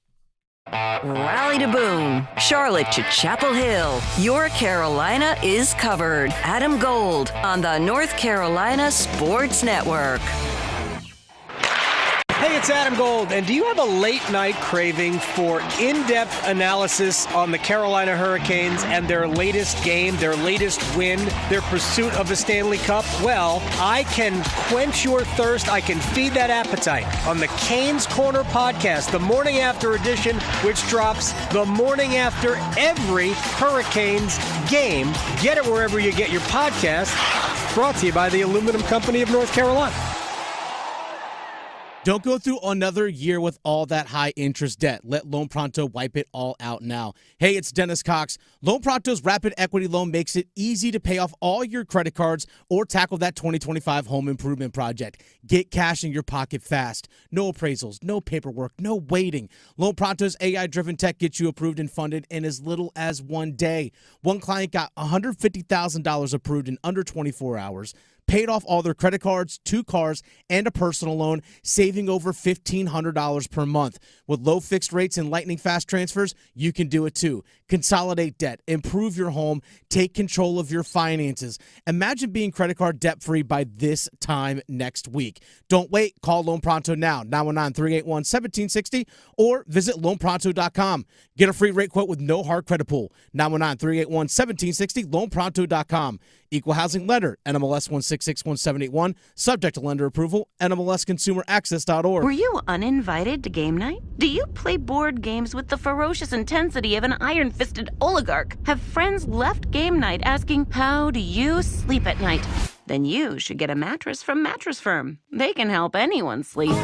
Speaker 8: Raleigh to Boone, Charlotte to Chapel Hill. Your Carolina is covered. Adam Gold on the North Carolina Sports Network.
Speaker 3: Hey, it's Adam Gold, and do you have a late-night craving for in-depth analysis on the Carolina Hurricanes and their latest game, their latest win, their pursuit of the Stanley Cup? Well, I can quench your thirst. I can feed that appetite on the Canes Corner podcast, the morning after edition, which drops the morning after every Hurricanes game. Get it wherever you get your podcast. Brought to you by the Aluminum Company of North Carolina.
Speaker 4: Don't go through another year with all that high interest debt. Let Loan Pronto wipe it all out now. Hey, it's Dennis Cox. Loan Pronto's Rapid Equity Loan makes it easy to pay off all your credit cards or tackle that 2025 home improvement project. Get cash in your pocket fast. No appraisals, no paperwork, no waiting. Loan Pronto's AI-driven tech gets you approved and funded in as little as 1 day. One client got $150,000 approved in under 24 hours. Paid off all their credit cards, 2 cars, and a personal loan, saving over $1,500 per month. With low fixed rates and lightning fast transfers, you can do it too. Consolidate debt, improve your home, take control of your finances. Imagine being credit card debt-free by this time next week. Don't wait. Call Loan Pronto now, 919-381-1760, or visit loanpronto.com. Get a free rate quote with no hard credit pull, 919-381-1760, loanpronto.com. Equal housing lender, NMLS 1661781, subject to lender approval, NMLSconsumeraccess.org.
Speaker 6: Were you uninvited to game night? Do you play board games with the ferocious intensity of an iron-fisted oligarch? Have friends left game night asking, how do you sleep at night? Then you should get a mattress from Mattress Firm. They can help anyone sleep.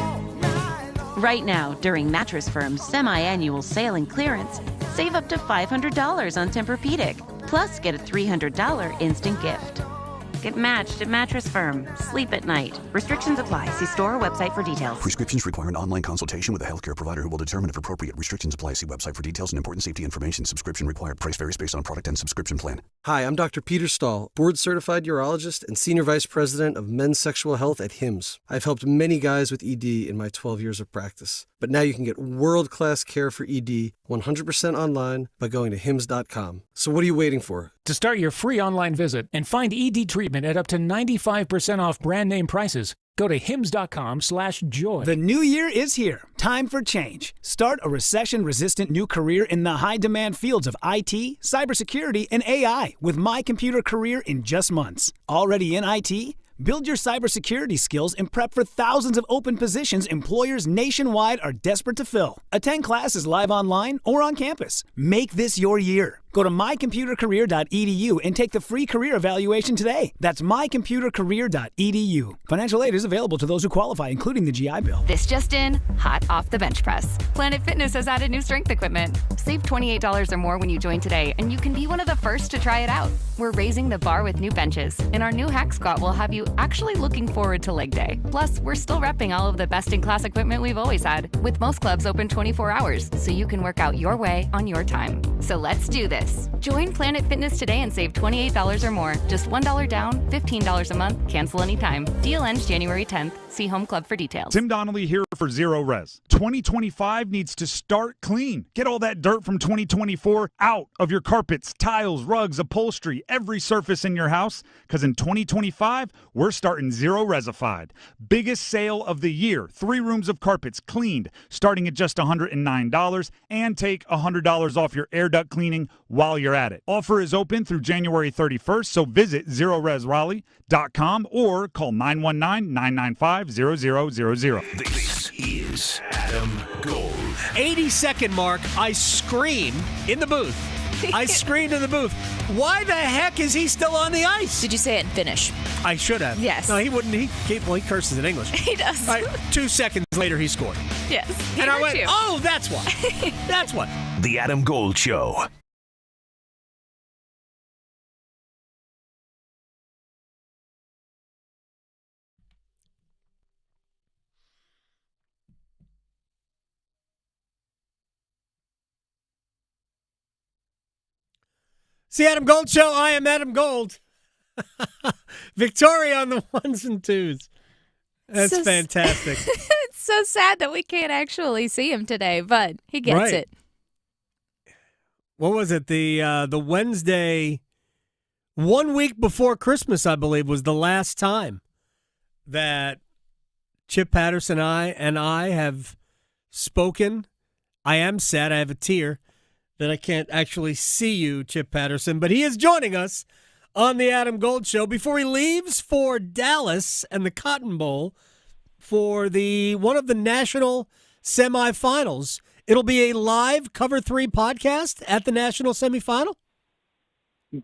Speaker 6: Right now, during Mattress Firm's semi-annual sale and clearance, save up to $500 on Tempur-Pedic, plus get a $300 instant gift. Get matched at Mattress Firm. Sleep at night. Restrictions apply. See store or website for details.
Speaker 22: Prescriptions require an online consultation with a healthcare provider who will determine if appropriate. Restrictions apply. See website for details and important safety information. Subscription required. Price varies based on product and subscription plan.
Speaker 23: Hi, I'm Dr. Peter Staal, board-certified urologist and senior vice president of men's sexual health at HIMSS. I've helped many guys with ED in my 12 years of practice. But now you can get world-class care for ED 100% online by going to hims.com. So what are you waiting for?
Speaker 24: To start your free online visit and find ED treatment at up to 95% off brand name prices, go to hims.com/joy.
Speaker 25: The new year is here. Time for change. Start a recession-resistant new career in the high-demand fields of IT, cybersecurity, and AI with My Computer Career in just months. Already in IT? Build your cybersecurity skills and prep for thousands of open positions employers nationwide are desperate to fill. Attend classes live online or on campus. Make this your year. Go to mycomputercareer.edu and take the free career evaluation today. That's mycomputercareer.edu. Financial aid is available to those who qualify, including the GI Bill.
Speaker 7: This just in, hot off the bench press. Planet Fitness has added new strength equipment. Save $28 or more when you join today, and you can be one of the first to try it out. We're raising the bar with new benches, and our new hack squat will have you actually looking forward to leg day. Plus, we're still repping all of the best-in-class equipment we've always had, with most clubs open 24 hours, so you can work out your way on your time. So let's do this. Join Planet Fitness today and save $28 or more. Just $1 down, $15 a month, cancel anytime. Deal ends January 10th. See Home Club for details.
Speaker 5: Tim Donnelly here for Zero Res. 2025 needs to start clean. Get all that dirt from 2024 out of your carpets, tiles, rugs, upholstery, every surface in your house, because in 2025, we're starting Zero Resified. Biggest sale of the year. 3 rooms of carpets cleaned, starting at just $109, and take $100 off your air duct cleaning while you're at it. Offer is open through January 31st, so visit ZeroResRaleigh.com or call 919-995-0000.
Speaker 21: This is Adam Gold.
Speaker 10: 80-second mark, I scream in the booth. I screamed in the booth. Why the heck is he still on the ice?
Speaker 11: Did you say it in Finnish?
Speaker 10: I should have.
Speaker 11: Yes.
Speaker 10: No, he wouldn't. He curses in English.
Speaker 11: He does.
Speaker 10: All right, 2 seconds later, he scored.
Speaker 11: Yes.
Speaker 10: And I went, oh, that's why. That's what.
Speaker 21: The Adam Gold Show.
Speaker 10: It's the Adam Gold Show. I am Adam Gold. Victoria on the 1s and 2s. That's fantastic.
Speaker 11: It's so sad that we can't actually see him today, but he gets it.
Speaker 10: What was it? The Wednesday, 1 week before Christmas, I believe, was the last time that Chip Patterson and I have spoken. I am sad. I have a tear that I can't actually see you, Chip Patterson, but he is joining us on the Adam Gold Show before he leaves for Dallas and the Cotton Bowl for one of the national semifinals. It'll be a live Cover 3 podcast at the national semifinal?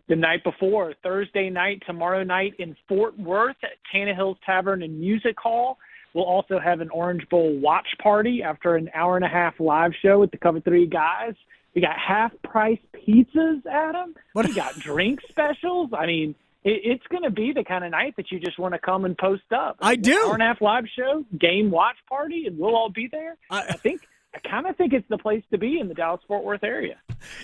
Speaker 9: The night before, Thursday night, tomorrow night in Fort Worth at Tannehill's Tavern and Music Hall. We'll also have an Orange Bowl watch party after an hour-and-a-half live show with the Cover 3 guys. We got half-price pizzas, Adam. We got drink specials. I mean, it's going to be the kind of night that you just want to come and post up.
Speaker 10: I do.
Speaker 9: Hour-and-a-half live show, game watch party, and we'll all be there. I kind of think it's the place to be in the Dallas-Fort Worth area.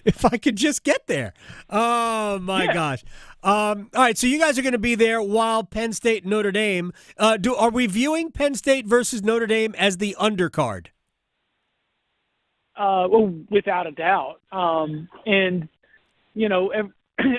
Speaker 10: If I could just get there. Oh, my gosh. All right, so you guys are going to be there while Penn State and Notre Dame. Are we viewing Penn State versus Notre Dame as the undercard?
Speaker 9: Well, without a doubt. And, you know,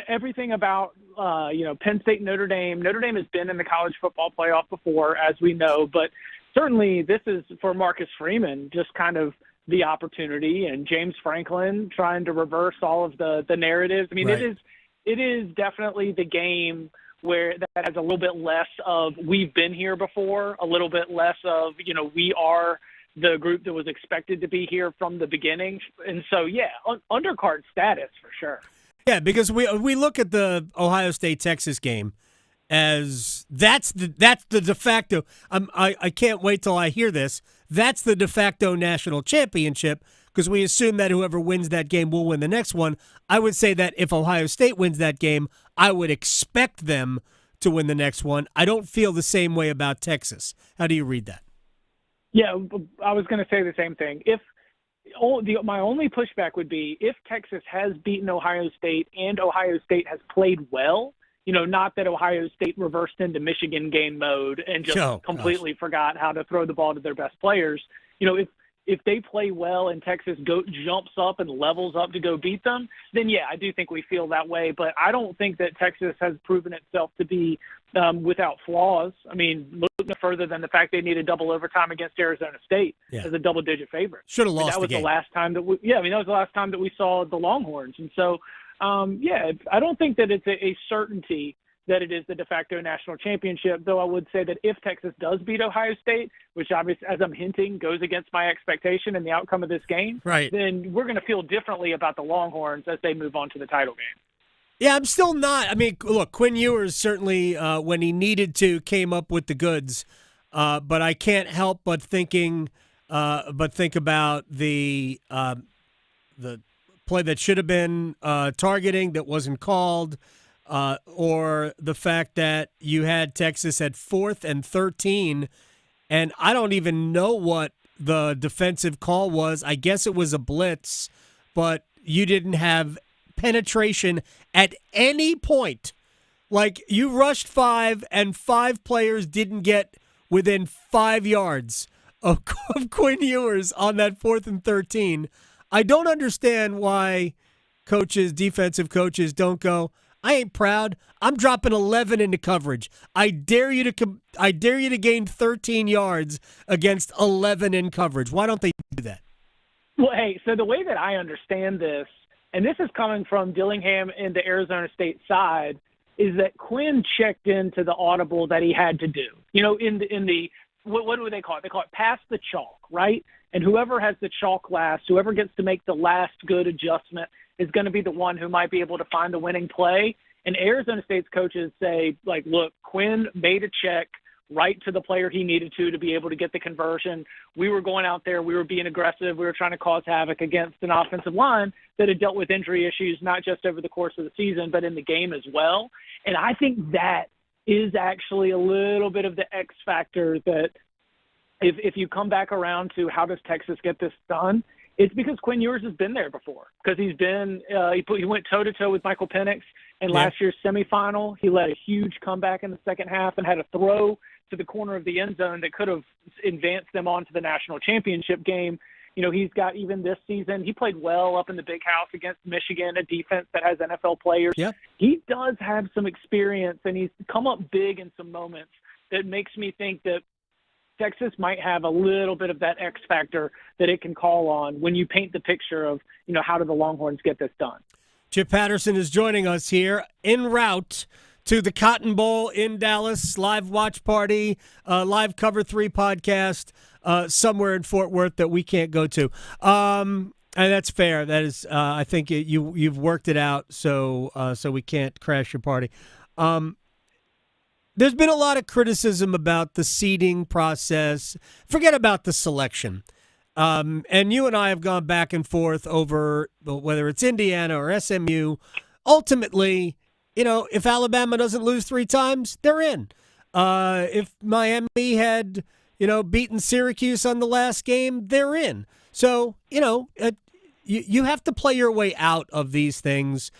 Speaker 9: everything about, Penn State and Notre Dame has been in the college football playoff before, as we know, but certainly this is for Marcus Freeman, just kind of the opportunity, and James Franklin trying to reverse all of the narratives. I mean, right. It is definitely the game where that has a little bit less of we've been here before, a little bit less of, we are the group that was expected to be here from the beginning. And so, undercard status for sure.
Speaker 10: Yeah, because we look at the Ohio State-Texas game as that's the de facto. I can't wait till I hear this. That's the de facto national championship because we assume that whoever wins that game will win the next one. I would say that if Ohio State wins that game, I would expect them to win the next one. I don't feel the same way about Texas. How do you read that?
Speaker 9: Yeah, I was going to say the same thing. My only pushback would be if Texas has beaten Ohio State and Ohio State has played well, not that Ohio State reversed into Michigan game mode and just completely forgot how to throw the ball to their best players. If they play well and Texas jumps up and levels up to go beat them, then I do think we feel that way. But I don't think that Texas has proven itself to be without flaws. I mean, look no further than the fact they needed double overtime against Arizona State as a double-digit favorite.
Speaker 10: Should have lost
Speaker 9: that was
Speaker 10: the game.
Speaker 9: The last time that that was the last time that we saw the Longhorns. And so, I don't think that it's a certainty that it is the de facto national championship, though I would say that if Texas does beat Ohio State, which obviously, as I'm hinting, goes against my expectation and the outcome of this game,
Speaker 10: right,
Speaker 9: then we're going to feel differently about the Longhorns as they move on to the title game.
Speaker 10: Yeah, I'm still not. I mean, look, Quinn Ewers certainly, when he needed to, came up with the goods. But I can't help but think about the play that should have been targeting that wasn't called, or the fact that you had Texas at 4th and 13, and I don't even know what the defensive call was. I guess it was a blitz, but you didn't have penetration at any point. Like, you rushed 5 and 5 players didn't get within 5 yards of Quinn Ewers on that 4th and 13. I don't understand why defensive coaches don't go, I ain't proud. I'm dropping 11 into coverage. I dare you to gain 13 yards against 11 in coverage. Why don't they do that?
Speaker 9: Well, hey, so the way that I understand this, and this is coming from Dillingham and the Arizona State side, is that Quinn checked into the audible that he had to do. You know, in the what do they call it? They call it pass the chalk, right? And whoever has the chalk last, whoever gets to make the last good adjustment is going to be the one who might be able to find the winning play. And Arizona State's coaches say, like, look, Quinn made a check right to the player he needed to be able to get the conversion. We were going out there. We were being aggressive. We were trying to cause havoc against an offensive line that had dealt with injury issues, not just over the course of the season, but in the game as well. And I think that is actually a little bit of the X factor that if you come back around to how does Texas get this done, it's because Quinn Ewers has been there before. Because he's been he went toe-to-toe with Michael Penix in last year's semifinal. He led a huge comeback in the second half and had a throw to the corner of the end zone that could have advanced them on to the national championship game. You know, he's got, even this season, he played well up in the big house against Michigan, a defense that has NFL players.
Speaker 10: Yep.
Speaker 9: He does have some experience, and he's come up big in some moments that makes me think that Texas might have a little bit of that X factor that it can call on when you paint the picture of, you know, how do the Longhorns get this done.
Speaker 10: Chip Patterson is joining us here en route to the Cotton Bowl in Dallas, live watch party, live Cover 3 podcast somewhere in Fort Worth that we can't go to. And that's fair. That is, I think you've worked it out, so we can't crash your party. There's been a lot of criticism about the seeding process. Forget about the selection. And you and I have gone back and forth over whether it's Indiana or SMU. Ultimately, you know, if Alabama doesn't lose 3 times, they're in. If Miami had, beaten Syracuse on the last game, they're in. So, you have to play your way out of these things.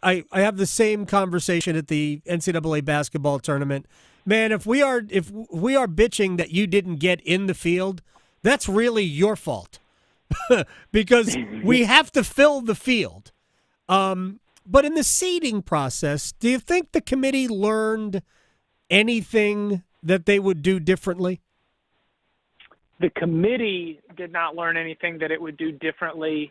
Speaker 10: I have the same conversation at the NCAA basketball tournament. Man, if we are bitching that you didn't get in the field, that's really your fault because we have to fill the field. But in the seeding process, do you think the committee learned anything that they would do differently?
Speaker 9: The committee did not learn anything that it would do differently.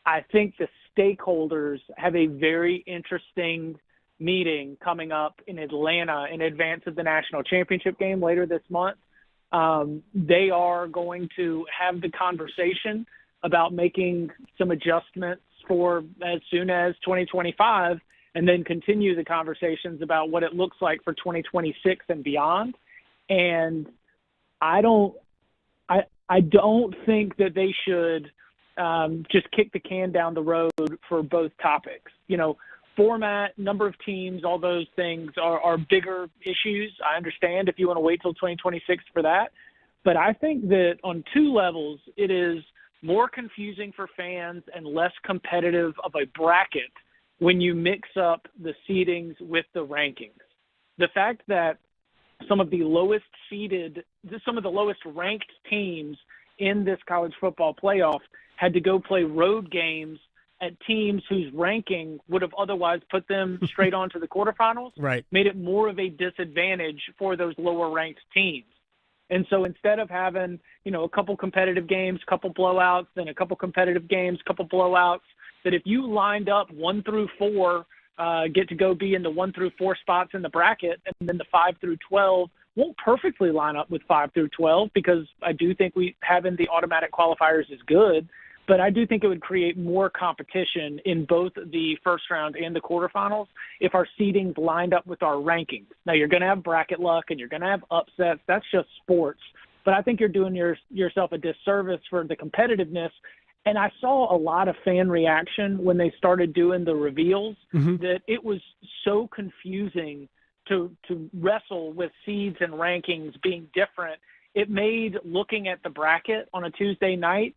Speaker 9: I think the stakeholders have a very interesting meeting coming up in Atlanta in advance of the national championship game later this month. They are going to have the conversation about making some adjustments for as soon as 2025 and then continue the conversations about what it looks like for 2026 and beyond. And I don't think that they should just kick the can down the road for both topics. Format, number of teams, all those things are bigger issues. I understand if you want to wait till 2026 for that. But I think that on 2 levels, it is more confusing for fans and less competitive of a bracket when you mix up the seedings with the rankings. The fact that some of the lowest ranked teams in this college football playoff had to go play road games at teams whose ranking would have otherwise put them straight on to the quarterfinals,
Speaker 10: right,
Speaker 9: made it more of a disadvantage for those lower ranked teams. And so instead of having, a couple competitive games, couple blowouts, then a couple competitive games, couple blowouts, that if you lined up 1 through 4 get to go be in the 1 through 4 spots in the bracket, and then the 5 through 12 won't perfectly line up with 5 through 12 because I do think having the automatic qualifiers is good, but I do think it would create more competition in both the first round and the quarterfinals if our seedings lined up with our rankings. Now, you're going to have bracket luck and you're going to have upsets. That's just sports. But I think you're doing yourself a disservice for the competitiveness. And I saw a lot of fan reaction when they started doing the reveals that it was so confusing to wrestle with seeds and rankings being different. It made looking at the bracket on a Tuesday night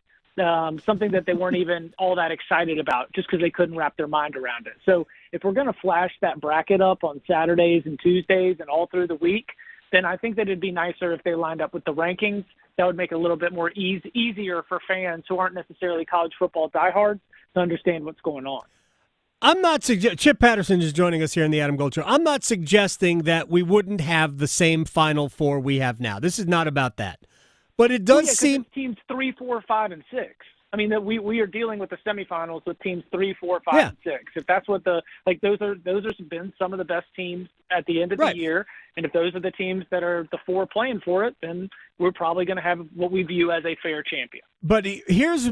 Speaker 9: something that they weren't even all that excited about just because they couldn't wrap their mind around it. So if we're going to flash that bracket up on Saturdays and Tuesdays and all through the week, then I think that it'd be nicer if they lined up with the rankings. That would make it a little bit more easier for fans who aren't necessarily college football diehards to understand what's going on.
Speaker 10: I'm not Chip Patterson is joining us here in the Adam Gold Show. I'm not suggesting that we wouldn't have the same Final Four we have now. This is not about that. But it does seem
Speaker 9: teams 3, 4, 5, and 6. I mean, that we are dealing with the semifinals with teams 3, 4, 5, and 6. If that's what those are been some of the best teams at the end of the year, and if those are the teams that are the 4 playing for it, then we're probably going to have what we view as a fair champion.
Speaker 10: But here's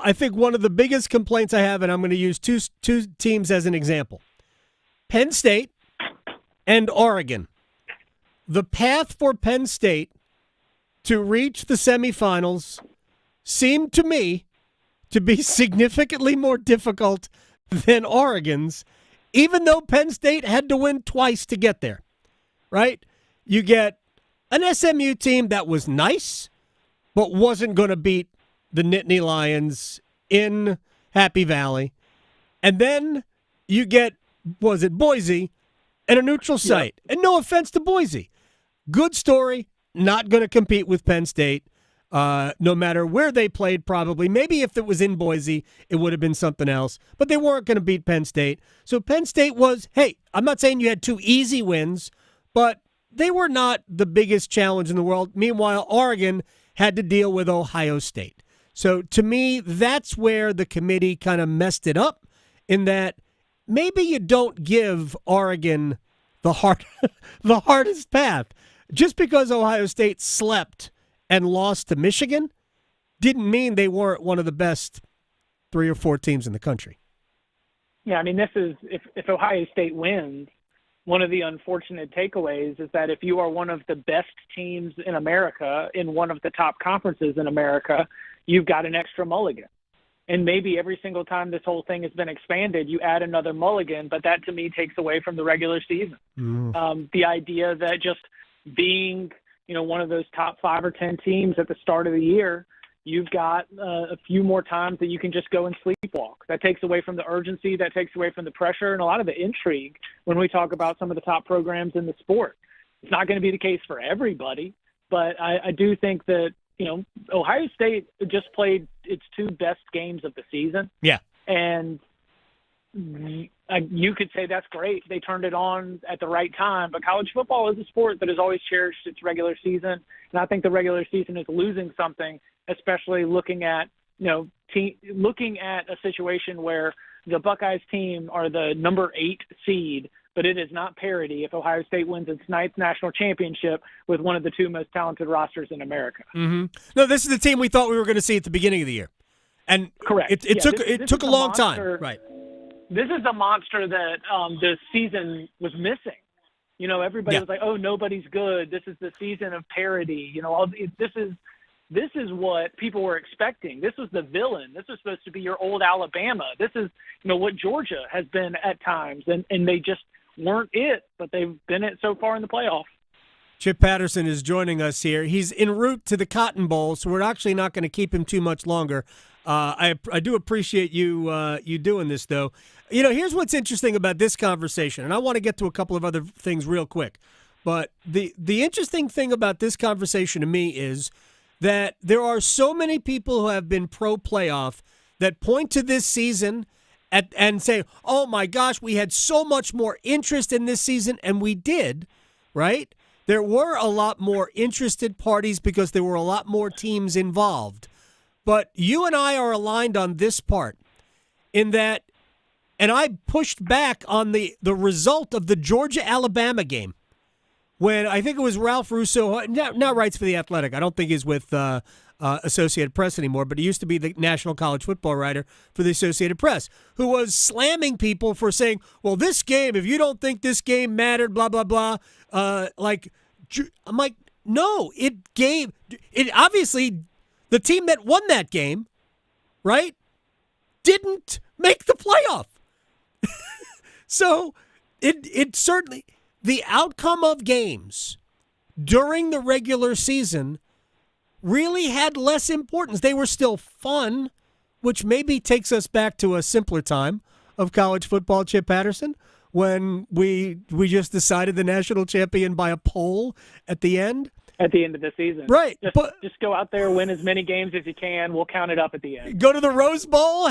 Speaker 10: I think one of the biggest complaints I have, and I'm going to use two teams as an example: Penn State and Oregon. The path for Penn State to reach the semifinals seemed to me to be significantly more difficult than Oregon's, even though Penn State had to win twice to get there, right? You get an SMU team that was nice, but wasn't going to beat the Nittany Lions in Happy Valley. And then you get, Boise, and a neutral site. And no offense to Boise. Good story, not going to compete with Penn State. No matter where they played, probably. Maybe if it was in Boise, it would have been something else. But they weren't going to beat Penn State. So Penn State was, hey, I'm not saying you had 2 easy wins, but they were not the biggest challenge in the world. Meanwhile, Oregon had to deal with Ohio State. So to me, that's where the committee kind of messed it up, in that maybe you don't give Oregon the hardest path. Just because Ohio State slept and lost to Michigan didn't mean they weren't one of the best 3 or 4 teams in the country.
Speaker 9: Yeah, I mean, this is if Ohio State wins, one of the unfortunate takeaways is that if you are one of the best teams in America in one of the top conferences in America, you've got an extra mulligan. And maybe every single time this whole thing has been expanded, you add another mulligan, but that to me takes away from the regular season. The idea that just being, one of those top 5 or 10 teams at the start of the year, you've got a few more times that you can just go and sleepwalk. That takes away from the urgency, that takes away from the pressure, and a lot of the intrigue when we talk about some of the top programs in the sport. It's not going to be the case for everybody, but I do think that, Ohio State just played its 2 best games of the season.
Speaker 10: Yeah.
Speaker 9: And you could say that's great. They turned it on at the right time, but college football is a sport that has always cherished its regular season. And I think the regular season is losing something, especially looking at, looking at a situation where the Buckeyes team are the number 8 seed, but it is not parity if Ohio State wins its 9th national championship with one of the 2 most talented rosters in America.
Speaker 10: Mm-hmm. No, this is the team we thought we were going to see at the beginning of the year. And
Speaker 9: correct.
Speaker 10: It took a long time. Right.
Speaker 9: This is the monster that the season was missing. Everybody was like, "Oh, nobody's good. This is the season of parity." This is what people were expecting. This was the villain. This was supposed to be your old Alabama. This is what Georgia has been at times, and they just weren't it. But they've been it so far in the playoff.
Speaker 10: Chip Patterson is joining us here. He's en route to the Cotton Bowl, so we're actually not going to keep him too much longer. I do appreciate you doing this, though. Here's what's interesting about this conversation, and I want to get to a couple of other things real quick. But the interesting thing about this conversation to me is that there are so many people who have been pro-playoff that point to this season and say, oh, my gosh, we had so much more interest in this season, and we did, right? There were a lot more interested parties because there were a lot more teams involved. But you and I are aligned on this part, in that And I pushed back on the result of the Georgia-Alabama game when I think it was Ralph Russo, now writes for The Athletic. I don't think he's with Associated Press anymore, but he used to be the national college football writer for the Associated Press, who was slamming people for saying, well, this game, if you don't think this game mattered, blah, blah, blah. I'm like, no, it obviously, the team that won that game, right, didn't make the playoff. So it certainly, the outcome of games during the regular season really had less importance. They were still fun, which maybe takes us back to a simpler time of college football, Chip Patterson, when we just decided the national champion by a poll at the end.
Speaker 9: At the end of the season.
Speaker 10: Right.
Speaker 9: Just go out there, win as many games as you can. We'll count it up at the end.
Speaker 10: Go to the Rose Bowl,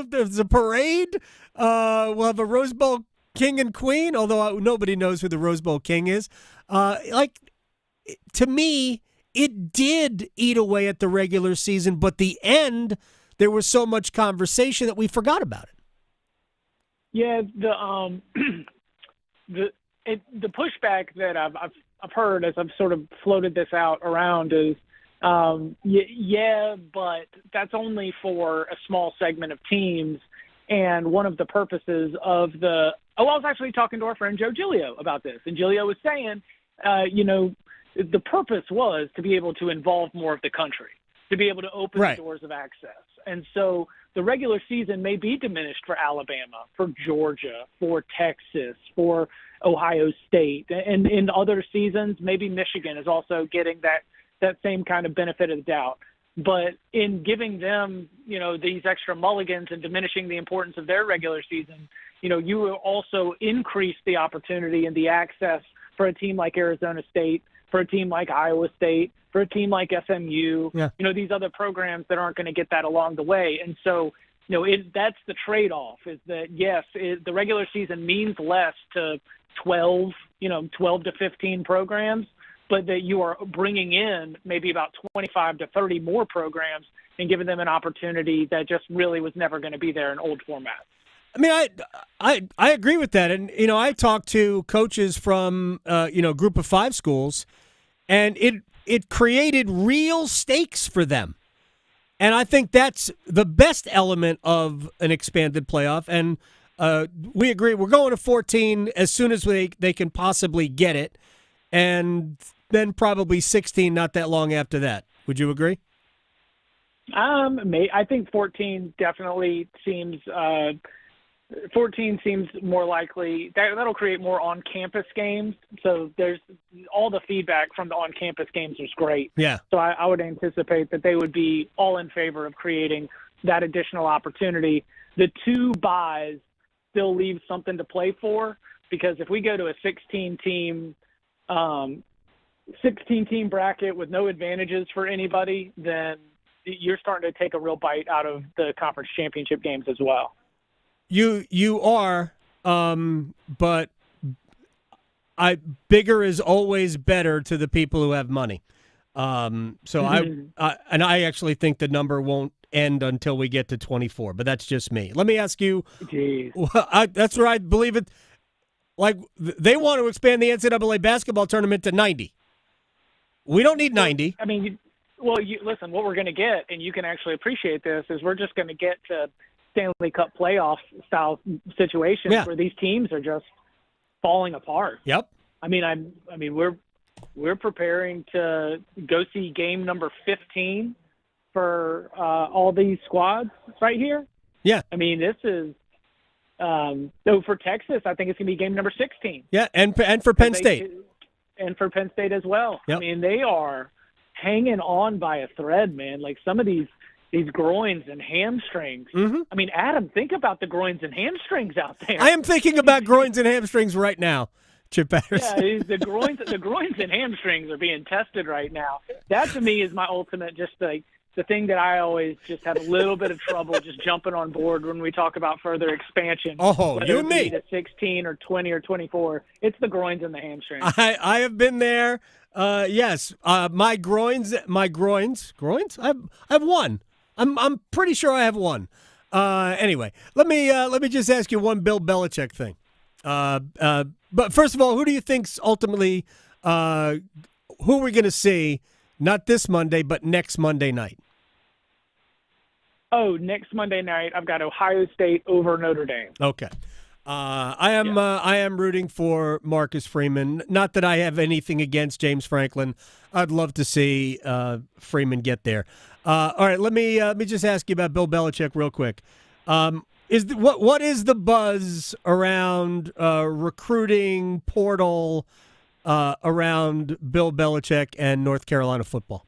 Speaker 10: there's a parade. We'll have a Rose Bowl king and queen, although nobody knows who the Rose Bowl king is. To me, it did eat away at the regular season, but the end, there was so much conversation that we forgot about it.
Speaker 9: Yeah, the pushback that I've heard as I've sort of floated this out around is, but that's only for a small segment of teams. And one of the purposes of I was actually talking to our friend Joe Giglio about this, and Giglio was saying, the purpose was to be able to involve more of the country, to be able to open the doors of access. And so the regular season may be diminished for Alabama, for Georgia, for Texas, for Ohio State. And in other seasons, maybe Michigan is also getting that same kind of benefit of the doubt. But in giving them, these extra mulligans and diminishing the importance of their regular season, you will also increase the opportunity and the access for a team like Arizona State, for a team like Iowa State, for a team like SMU, these other programs that aren't going to get that along the way. And so, that's the trade-off, is that, yes, the regular season means less to 12 to 15 programs, but that you are bringing in maybe about 25 to 30 more programs and giving them an opportunity that just really was never going to be there in old formats.
Speaker 10: I mean, I agree with that. And, I talked to coaches from, Group of 5 schools, and it created real stakes for them. And I think that's the best element of an expanded playoff. And we agree, we're going to 14 as soon as they can possibly get it, and then probably 16 not that long after that. Would you agree?
Speaker 9: I think 14 definitely seems 14 seems more likely. That'll create more on-campus games. So there's all the feedback from the on-campus games was great.
Speaker 10: Yeah.
Speaker 9: So I would anticipate that they would be all in favor of creating that additional opportunity. The 2 buys still leave something to play for, because if we go to a 16-team bracket with no advantages for anybody, then you're starting to take a real bite out of the conference championship games as well.
Speaker 10: You are, but bigger is always better to the people who have money. So I actually think the number won't end until we get to 24, but that's just me. Let me ask you. That's where I believe it. Like, they want to expand the NCAA basketball tournament to 90. We don't need 90.
Speaker 9: I mean, listen, what we're going to get, and you can actually appreciate this, is we're just going to get to Stanley Cup playoff style situations where these teams are just falling apart.
Speaker 10: Yep.
Speaker 9: I mean, we're preparing to go see game number 15 for all these squads right here.
Speaker 10: Yeah.
Speaker 9: I mean, this is so for Texas, I think it's going to be game number 16.
Speaker 10: Yeah, and for Penn State.
Speaker 9: And for Penn State as well.
Speaker 10: Yep.
Speaker 9: I mean, they are hanging on by a thread, man. Like some of these groins and hamstrings.
Speaker 10: Mm-hmm.
Speaker 9: I mean, Adam, think about the groins and hamstrings out there.
Speaker 10: I am thinking about groins and hamstrings right now, Chip Patterson.
Speaker 9: Yeah, the groins and hamstrings are being tested right now. That to me is my ultimate, just like the thing that I always just have a little bit of trouble just jumping on board when we talk about further expansion.
Speaker 10: Oh, you and me.
Speaker 9: To 16 or 20 or 24. It's the groins and the hamstrings.
Speaker 10: I have been there. Yes, my groins. I have one. I'm pretty sure I have one. Anyway, let me just ask you one Bill Belichick thing. But first of all, who do you think's ultimately who we're going to see? Not this Monday, but next Monday night.
Speaker 9: Oh, next Monday night, I've got Ohio State over Notre Dame.
Speaker 10: Okay. I am rooting for Marcus Freeman. Not that I have anything against James Franklin. I'd love to see Freeman get there. All right, let me just ask you about Bill Belichick real quick. What is the buzz around recruiting portal around Bill Belichick and North Carolina football?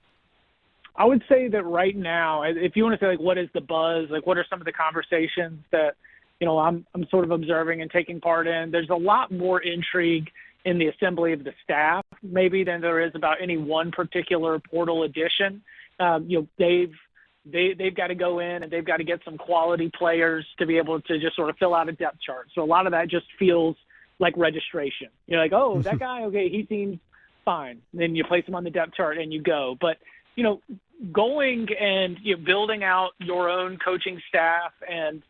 Speaker 9: I would say that right now, if you want to say, like, what is the buzz, like, what are some of the conversations that, I'm sort of observing and taking part in, there's a lot more intrigue in the assembly of the staff maybe than there is about any one particular portal addition. They've got to go in and they've got to get some quality players to be able to just sort of fill out a depth chart. So a lot of that just feels like registration. You're like, oh, that guy, okay, he seems fine. Then you place him on the depth chart and you go. But, going and building out your own coaching staff and,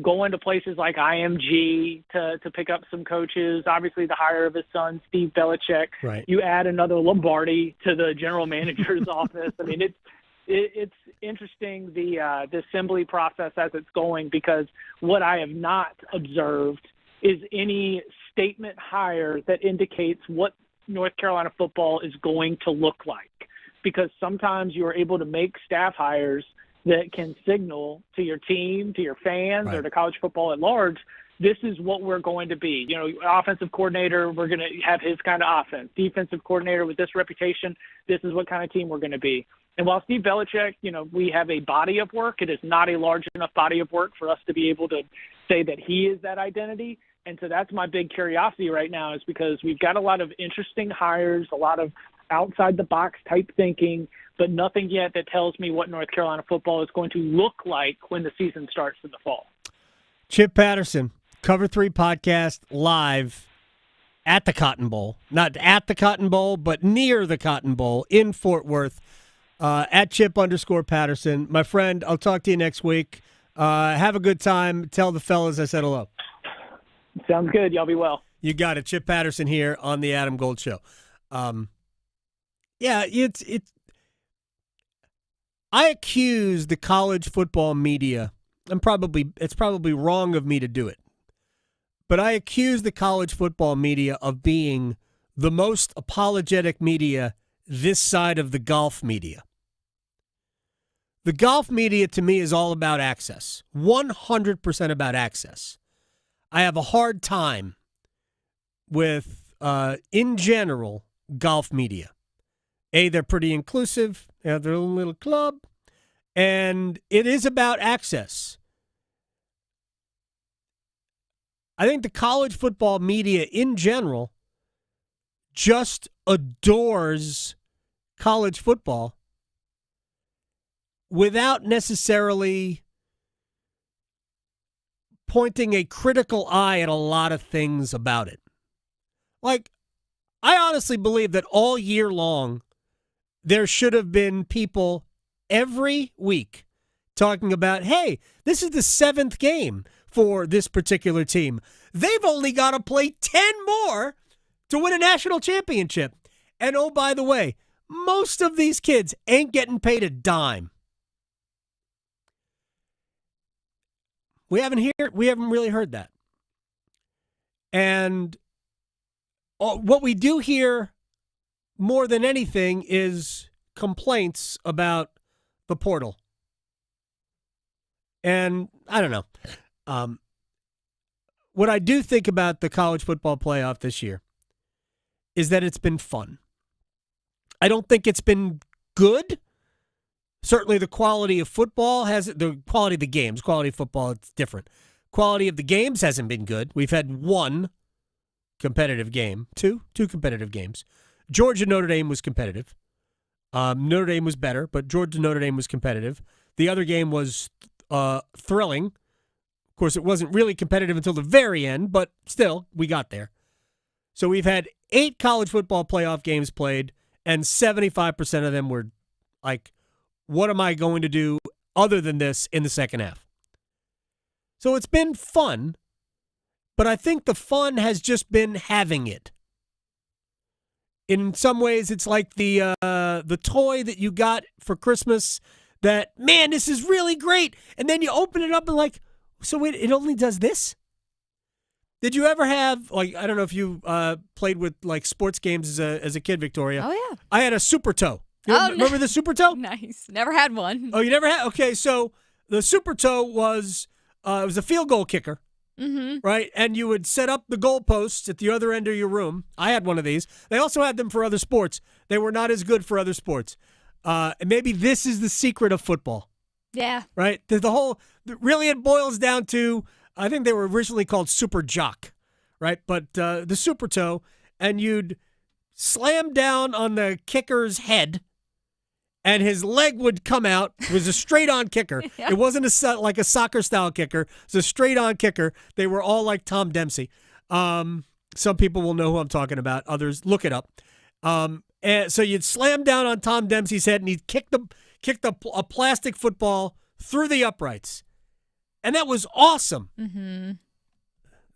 Speaker 9: going to places like IMG to pick up some coaches, obviously the hire of his son, Steve Belichick.
Speaker 10: Right.
Speaker 9: You add another Lombardi to the general manager's office. I mean, it's interesting, the assembly process as it's going, because what I have not observed is any statement hire that indicates what North Carolina football is going to look like. Because sometimes you are able to make staff hires that can signal to your team, to your fans,
Speaker 10: right,
Speaker 9: or to college football at large, this is what we're going to be. Offensive coordinator, we're going to have his kind of offense. Defensive coordinator with this reputation, this is what kind of team we're going to be. And while Steve Belichick, we have a body of work, it is not a large enough body of work for us to be able to say that he is that identity. And so that's my big curiosity right now, is because we've got a lot of interesting hires, a lot of outside-the-box type thinking, but nothing yet that tells me what North Carolina football is going to look like when the season starts in the fall.
Speaker 10: Chip Patterson, Cover 3 podcast, live at the Cotton Bowl. Not at the Cotton Bowl, but near the Cotton Bowl in Fort Worth, at Chip_Patterson. My friend, I'll talk to you next week. Have a good time. Tell the fellas I said hello.
Speaker 9: Sounds good. Y'all be well.
Speaker 10: You got it. Chip Patterson here on the Adam Gold Show. Yeah, it's. I accuse the college football media, and it's probably wrong of me to do it, but I accuse the college football media of being the most apologetic media this side of the golf media. The golf media, to me, is all about access. 100% about access. I have a hard time with, in general, golf media. They're pretty inclusive. They have their own little club. And it is about access. I think the college football media, in general, just adores college football without necessarily pointing a critical eye at a lot of things about it. Like, I honestly believe that all year long, there should have been people every week talking about, hey, this is the 7th game for this particular team. They've only got to play 10 more to win a national championship. And oh, by the way, most of these kids ain't getting paid a dime. We haven't really heard that. And what we do hear more than anything is complaints about the portal. And I don't know. What I do think about the college football playoff this year is that it's been fun. I don't think it's been good. Certainly the quality of football the quality of the games. Quality of football, it's different. Quality of the games hasn't been good. We've had one competitive game. Two competitive games. Georgia-Notre Dame was competitive. Notre Dame was better, but Georgia-Notre Dame was competitive. The other game was thrilling. Of course, it wasn't really competitive until the very end, but still, we got there. So we've had 8 college football playoff games played, and 75% of them were like, what am I going to do other than this in the second half? So it's been fun, but I think the fun has just been having it. In some ways, it's like the toy that you got for Christmas that, man, this is really great. And then you open it up and like, so wait, it only does this? Did you ever have, like, I don't know if you played with, like, sports games as a kid, Victoria.
Speaker 11: Oh, yeah.
Speaker 10: I had a Super Toe. Remember the Super Toe?
Speaker 11: Nice. Never had one.
Speaker 10: Oh, you never had? Okay, so the Super Toe was it was a field goal kicker, right? And you would set up the goalposts at the other end of your room. I had one of these. They also had them for other sports. They were not as good for other sports. And maybe this is the secret of football.
Speaker 11: Yeah.
Speaker 10: Right? Really it boils down to, I think they were originally called Super Jock, right? But the Super Toe, and you'd slam down on the kicker's head, and his leg would come out. It was a straight-on kicker.
Speaker 11: Yeah.
Speaker 10: It wasn't like a soccer-style kicker. It was a straight-on kicker. They were all like Tom Dempsey. Some people will know who I'm talking about. Others, look it up. And so you'd slam down on Tom Dempsey's head, and he'd kick a plastic football through the uprights. And that was awesome.
Speaker 11: Mm-hmm.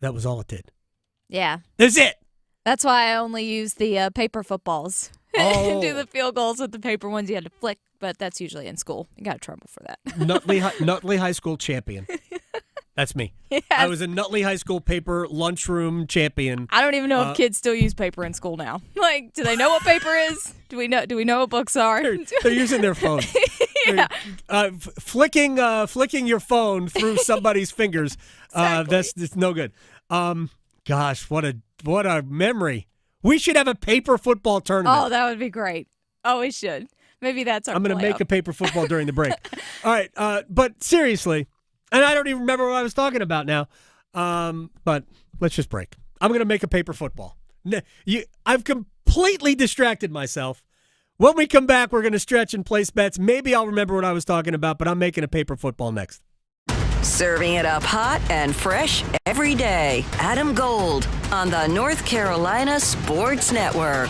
Speaker 10: That was all it did.
Speaker 11: Yeah.
Speaker 10: That's it.
Speaker 11: That's why I only use the paper footballs.
Speaker 10: Oh.
Speaker 11: Do the field goals with the paper ones you had to flick, but that's usually in school. You got in trouble for that.
Speaker 10: Nutley High School champion. That's me.
Speaker 11: Yes.
Speaker 10: I was a Nutley High School paper lunchroom champion.
Speaker 11: I don't even know if kids still use paper in school now. Like, do they know what paper is? Do we know what books are?
Speaker 10: They're using their phone.
Speaker 11: Yeah.
Speaker 10: Flicking your phone through somebody's fingers. That's no good. Gosh, what a memory. We should have a paper football tournament.
Speaker 11: Oh, that would be great. Oh, we should. Maybe that's our
Speaker 10: I'm going to make a paper football during the break. All right, but seriously, and I don't even remember what I was talking about now, but let's just break. I'm going to make a paper football. I've completely distracted myself. When we come back, we're going to stretch and place bets. Maybe I'll remember what I was talking about, but I'm making a paper football next.
Speaker 8: Serving it up hot and fresh every day. Adam Gold on the North Carolina Sports Network.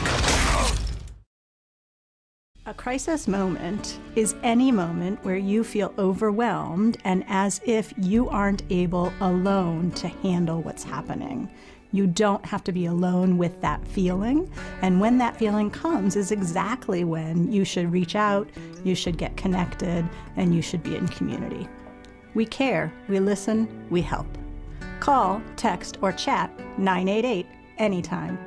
Speaker 12: A crisis moment is any moment where you feel overwhelmed and as if you aren't able alone to handle what's happening. You don't have to be alone with that feeling. And when that feeling comes is exactly when you should reach out, you should get connected, and you should be in community. We care, we listen, we help. Call, text, or chat 988 anytime.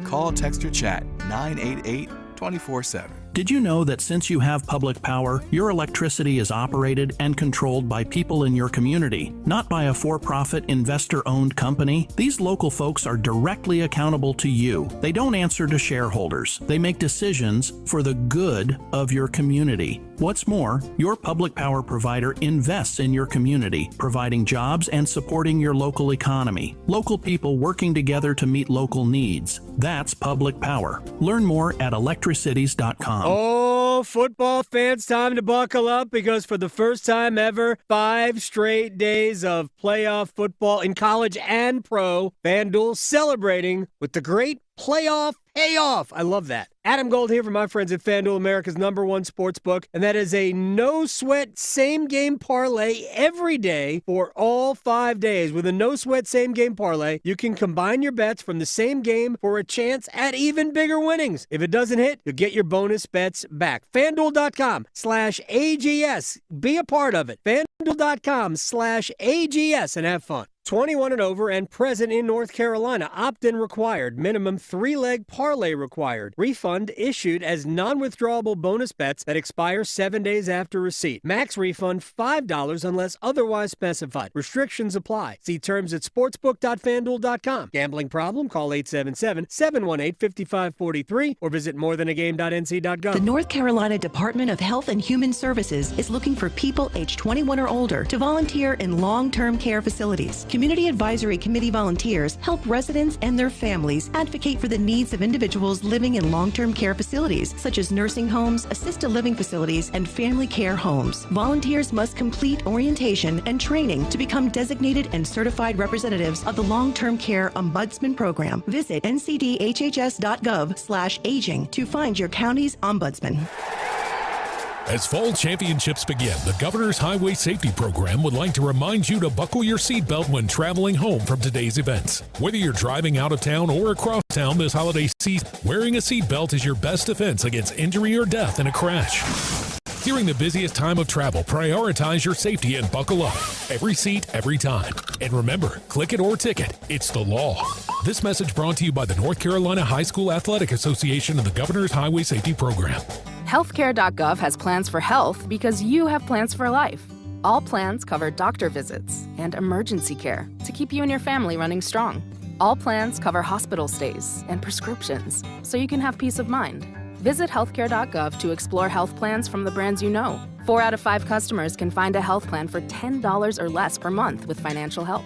Speaker 13: Call, text, or chat 988 24/7.
Speaker 14: Did you know that since you have public power, your electricity is operated and controlled by people in your community, not by a for-profit, investor-owned company? These local folks are directly accountable to you. They don't answer to shareholders. They make decisions for the good of your community. What's more, your public power provider invests in your community, providing jobs and supporting your local economy. Local people working together to meet local needs. That's public power. Learn more at electricities.com.
Speaker 10: Oh, football fans, time to buckle up because for the first time ever, 5 straight days of playoff football in college and pro, FanDuel celebrating with the great playoff payoff. I love that. Adam Gold here from my friends at FanDuel, America's #1 sports book, and that is a no-sweat same-game parlay every day for all 5 days. With a no-sweat same-game parlay, you can combine your bets from the same game for a chance at even bigger winnings. If it doesn't hit, you'll get your bonus bets back. FanDuel.com/AGS. Be a part of it. FanDuel.com/AGS and have fun. 21 and over and present in North Carolina. Opt-in required. Minimum 3-leg parlay required. Refund issued as non-withdrawable bonus bets that expire 7 days after receipt. Max refund $5 unless otherwise specified. Restrictions apply. See terms at sportsbook.fanduel.com. Gambling problem? Call 877-718-5543 or visit morethanagame.nc.gov.
Speaker 15: The North Carolina Department of Health and Human Services is looking for people age 21 or older to volunteer in long-term care facilities. Community Advisory Committee volunteers help residents and their families advocate for the needs of individuals living in long-term care facilities, such as nursing homes, assisted living facilities, and family care homes. Volunteers must complete orientation and training to become designated and certified representatives of the Long-Term Care Ombudsman Program. Visit ncdhhs.gov/aging to find your county's ombudsman.
Speaker 1: As fall championships begin, the Governor's Highway Safety Program would like to remind you to buckle your seatbelt when traveling home from today's events. Whether you're driving out of town or across town this holiday season, wearing a seatbelt is your best defense against injury or death in a crash. During the busiest time of travel, prioritize your safety and buckle up. Every seat, every time. And remember, click it or ticket. It's the law. This message brought to you by the North Carolina High School Athletic Association and the Governor's Highway Safety Program.
Speaker 16: Healthcare.gov has plans for health because you have plans for life. All plans cover doctor visits and emergency care to keep you and your family running strong. All plans cover hospital stays and prescriptions so you can have peace of mind. Visit healthcare.gov to explore health plans from the brands you know. 4 out of 5 customers can find a health plan for $10 or less per month with financial help.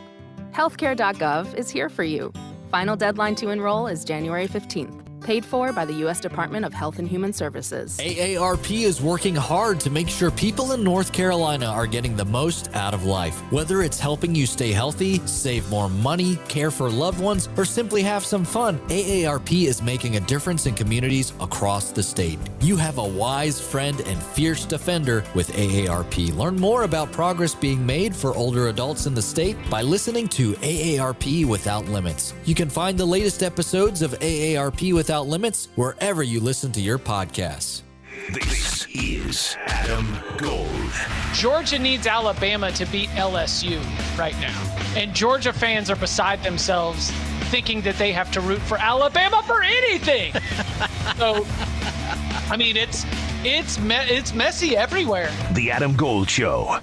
Speaker 16: Healthcare.gov is here for you. Final deadline to enroll is January 15th. Paid for by the U.S. Department of Health and Human Services.
Speaker 17: AARP is working hard to make sure people in North Carolina are getting the most out of life. Whether it's helping you stay healthy, save more money, care for loved ones, or simply have some fun, AARP is making a difference in communities across the state. You have a wise friend and fierce defender with AARP. Learn more about progress being made for older adults in the state by listening to AARP Without Limits. You can find the latest episodes of AARP Without Limits wherever you listen to your podcasts.
Speaker 21: This is Adam Gold.
Speaker 18: Georgia needs Alabama to beat LSU right now. And Georgia fans are beside themselves thinking that they have to root for Alabama for anything. So, I mean, it's messy everywhere.
Speaker 21: The Adam Gold Show.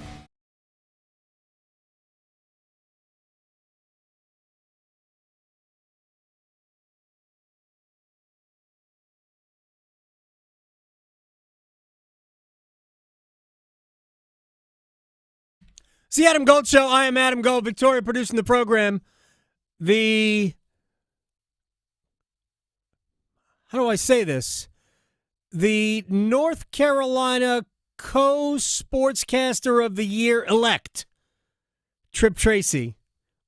Speaker 10: It's the Adam Gold Show. I am Adam Gold. Victoria producing the program. How do I say this? The North Carolina co-sportscaster of the year elect, Trip Tracy,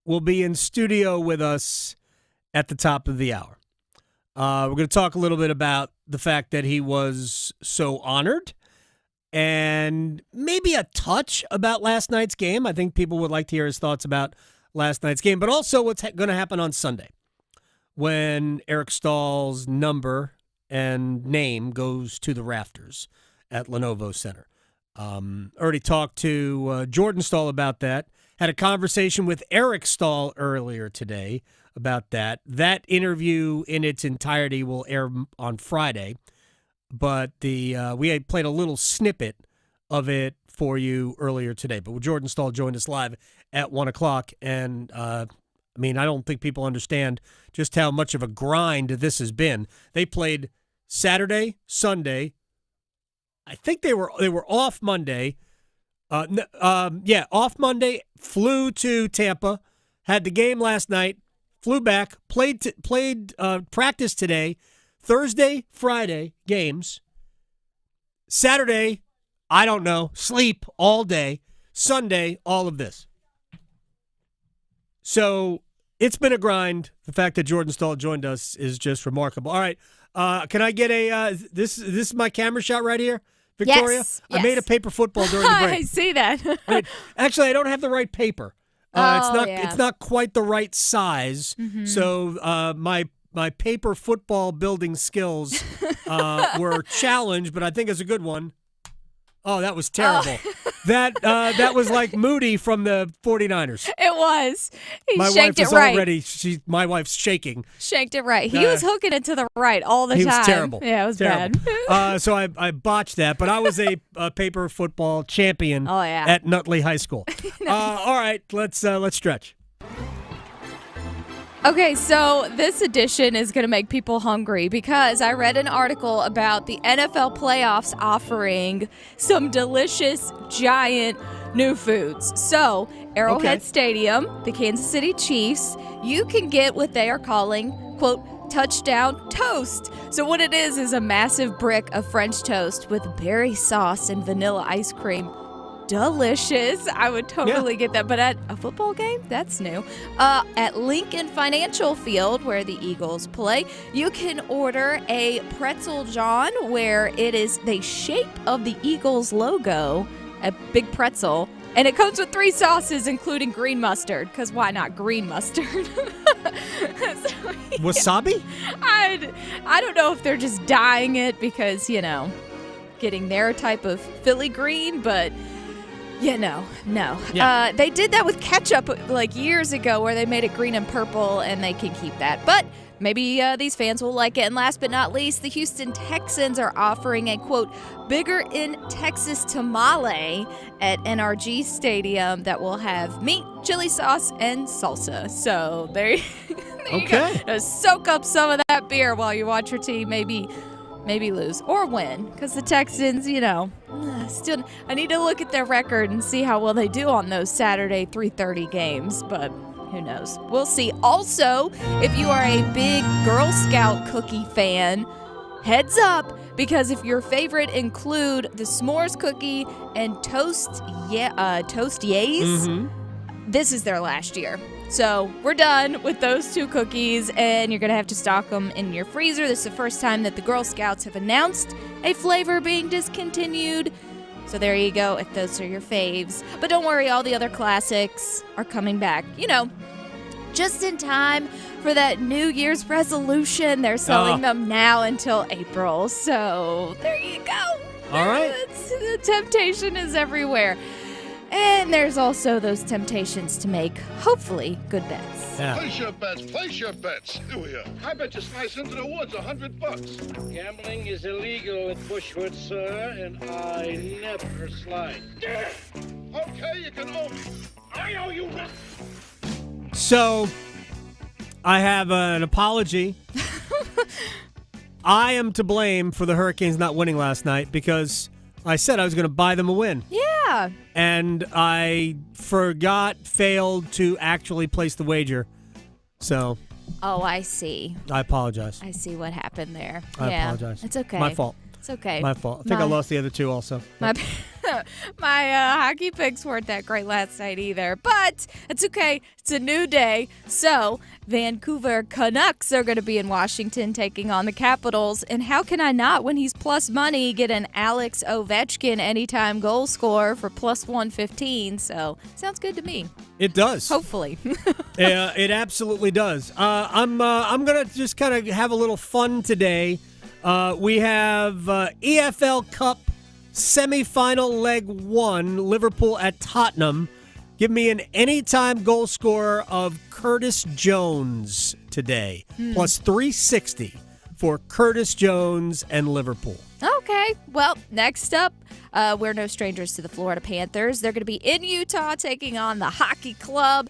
Speaker 10: will be in studio with us at the top of the hour. We're going to talk a little bit about the fact that he was so honored, and maybe a touch about last night's game. I think people would like to hear his thoughts about last night's game, but also what's going to happen on Sunday when Eric Staal's number and name goes to the rafters at Lenovo Center. Already talked to Jordan Staal about that. Had a conversation with Eric Staal earlier today about that. That interview in its entirety will air on Friday. But we had played a little snippet of it for you earlier today. But Jordan Staal joined us live at 1 o'clock. And, I don't think people understand just how much of a grind this has been. They played Saturday, Sunday. I think they were off Monday. Off Monday, flew to Tampa, had the game last night, flew back, played practice today. Thursday, Friday, games. Saturday, I don't know, sleep all day. Sunday, all of this. So it's been a grind. The fact that Jordan Staal joined us is just remarkable. All right, can I get this is my camera shot right here, Victoria?
Speaker 11: Yes.
Speaker 10: I made a paper football during the break.
Speaker 11: I see that.
Speaker 10: Actually, I don't have the right paper. It's not quite the right size.
Speaker 11: Mm-hmm.
Speaker 10: So my paper football building skills were challenged, but I think it's a good one. Oh, that was terrible. That was like Moody from the 49ers.
Speaker 11: It was. He
Speaker 10: my
Speaker 11: shanked
Speaker 10: wife is
Speaker 11: it right.
Speaker 10: already. My wife's shaking.
Speaker 11: Shanked it right. He was hooking it to the right all the time.
Speaker 10: He was terrible.
Speaker 11: Yeah, it was
Speaker 10: terrible.
Speaker 11: bad.
Speaker 10: So I botched that, but I was a paper football champion at Nutley High School. All right, let's stretch.
Speaker 11: Okay, so this edition is going to make people hungry because I read an article about the NFL playoffs offering some delicious, giant new foods. So, Arrowhead Stadium, the Kansas City Chiefs, you can get what they are calling, quote, touchdown toast. So what it is a massive brick of French toast with berry sauce and vanilla ice cream delicious. I would totally get that. But at a football game, that's new. At Lincoln Financial Field, where the Eagles play, you can order a pretzel John, where it is the shape of the Eagles logo, a big pretzel. And it comes with 3 sauces, including green mustard, because why not green mustard?
Speaker 10: Wasabi?
Speaker 11: I don't know if they're just dyeing it because, getting their type of Philly green, but, no.
Speaker 10: Yeah.
Speaker 11: They did that with ketchup like years ago where they made it green and purple, and they can keep that. But maybe these fans will like it. And last but not least, the Houston Texans are offering a, quote, bigger in Texas tamale at NRG Stadium that will have meat, chili sauce, and salsa. So there you go. Just soak up some of that beer while you watch your team maybe lose or win. Because the Texans, still, I need to look at their record and see how well they do on those Saturday 3:30 games. But who knows? We'll see. Also, if you are a big Girl Scout cookie fan, heads up, because if your favorite include the s'mores cookie and toast yays, this is their last year. So we're done with those 2 cookies, and you're going to have to stock them in your freezer. This is the first time that the Girl Scouts have announced a flavor being discontinued. So there you go, if those are your faves. But don't worry, all the other classics are coming back. Just in time for that New Year's resolution. They're selling them now until April. So there you go.
Speaker 10: All right.
Speaker 11: The temptation is everywhere. And there's also those temptations to make, hopefully, good bets.
Speaker 10: Yeah.
Speaker 2: Place your bets. Here we are. I bet you slice into the woods $100.
Speaker 3: Gambling is illegal at Bushwood, sir, and I never slide.
Speaker 2: Okay, you can owe me. I owe you nothing.
Speaker 10: So, I have an apology. I am to blame for the Hurricanes not winning last night because I said I was going to buy them a win.
Speaker 11: Yeah.
Speaker 10: And I failed to actually place the wager. So.
Speaker 11: Oh, I see.
Speaker 10: I apologize.
Speaker 11: I see what happened there.
Speaker 10: I apologize.
Speaker 11: It's okay.
Speaker 10: My fault.
Speaker 11: It's okay.
Speaker 10: My fault. I think I lost the other 2 also.
Speaker 11: My hockey picks weren't that great last night either, but it's okay. It's a new day. So, Vancouver Canucks are going to be in Washington taking on the Capitals, and how can I not, when he's plus money, get an Alex Ovechkin anytime goal scorer for plus 115? So, sounds good to me.
Speaker 10: It does.
Speaker 11: Hopefully.
Speaker 10: It absolutely does. I'm going to just kind of have a little fun today. We have EFL Cup semifinal leg 1, Liverpool at Tottenham. Give me an anytime goal scorer of Curtis Jones today. Plus 360 for Curtis Jones and Liverpool.
Speaker 11: Okay. Well, next up, we're no strangers to the Florida Panthers. They're going to be in Utah taking on the Hockey Club.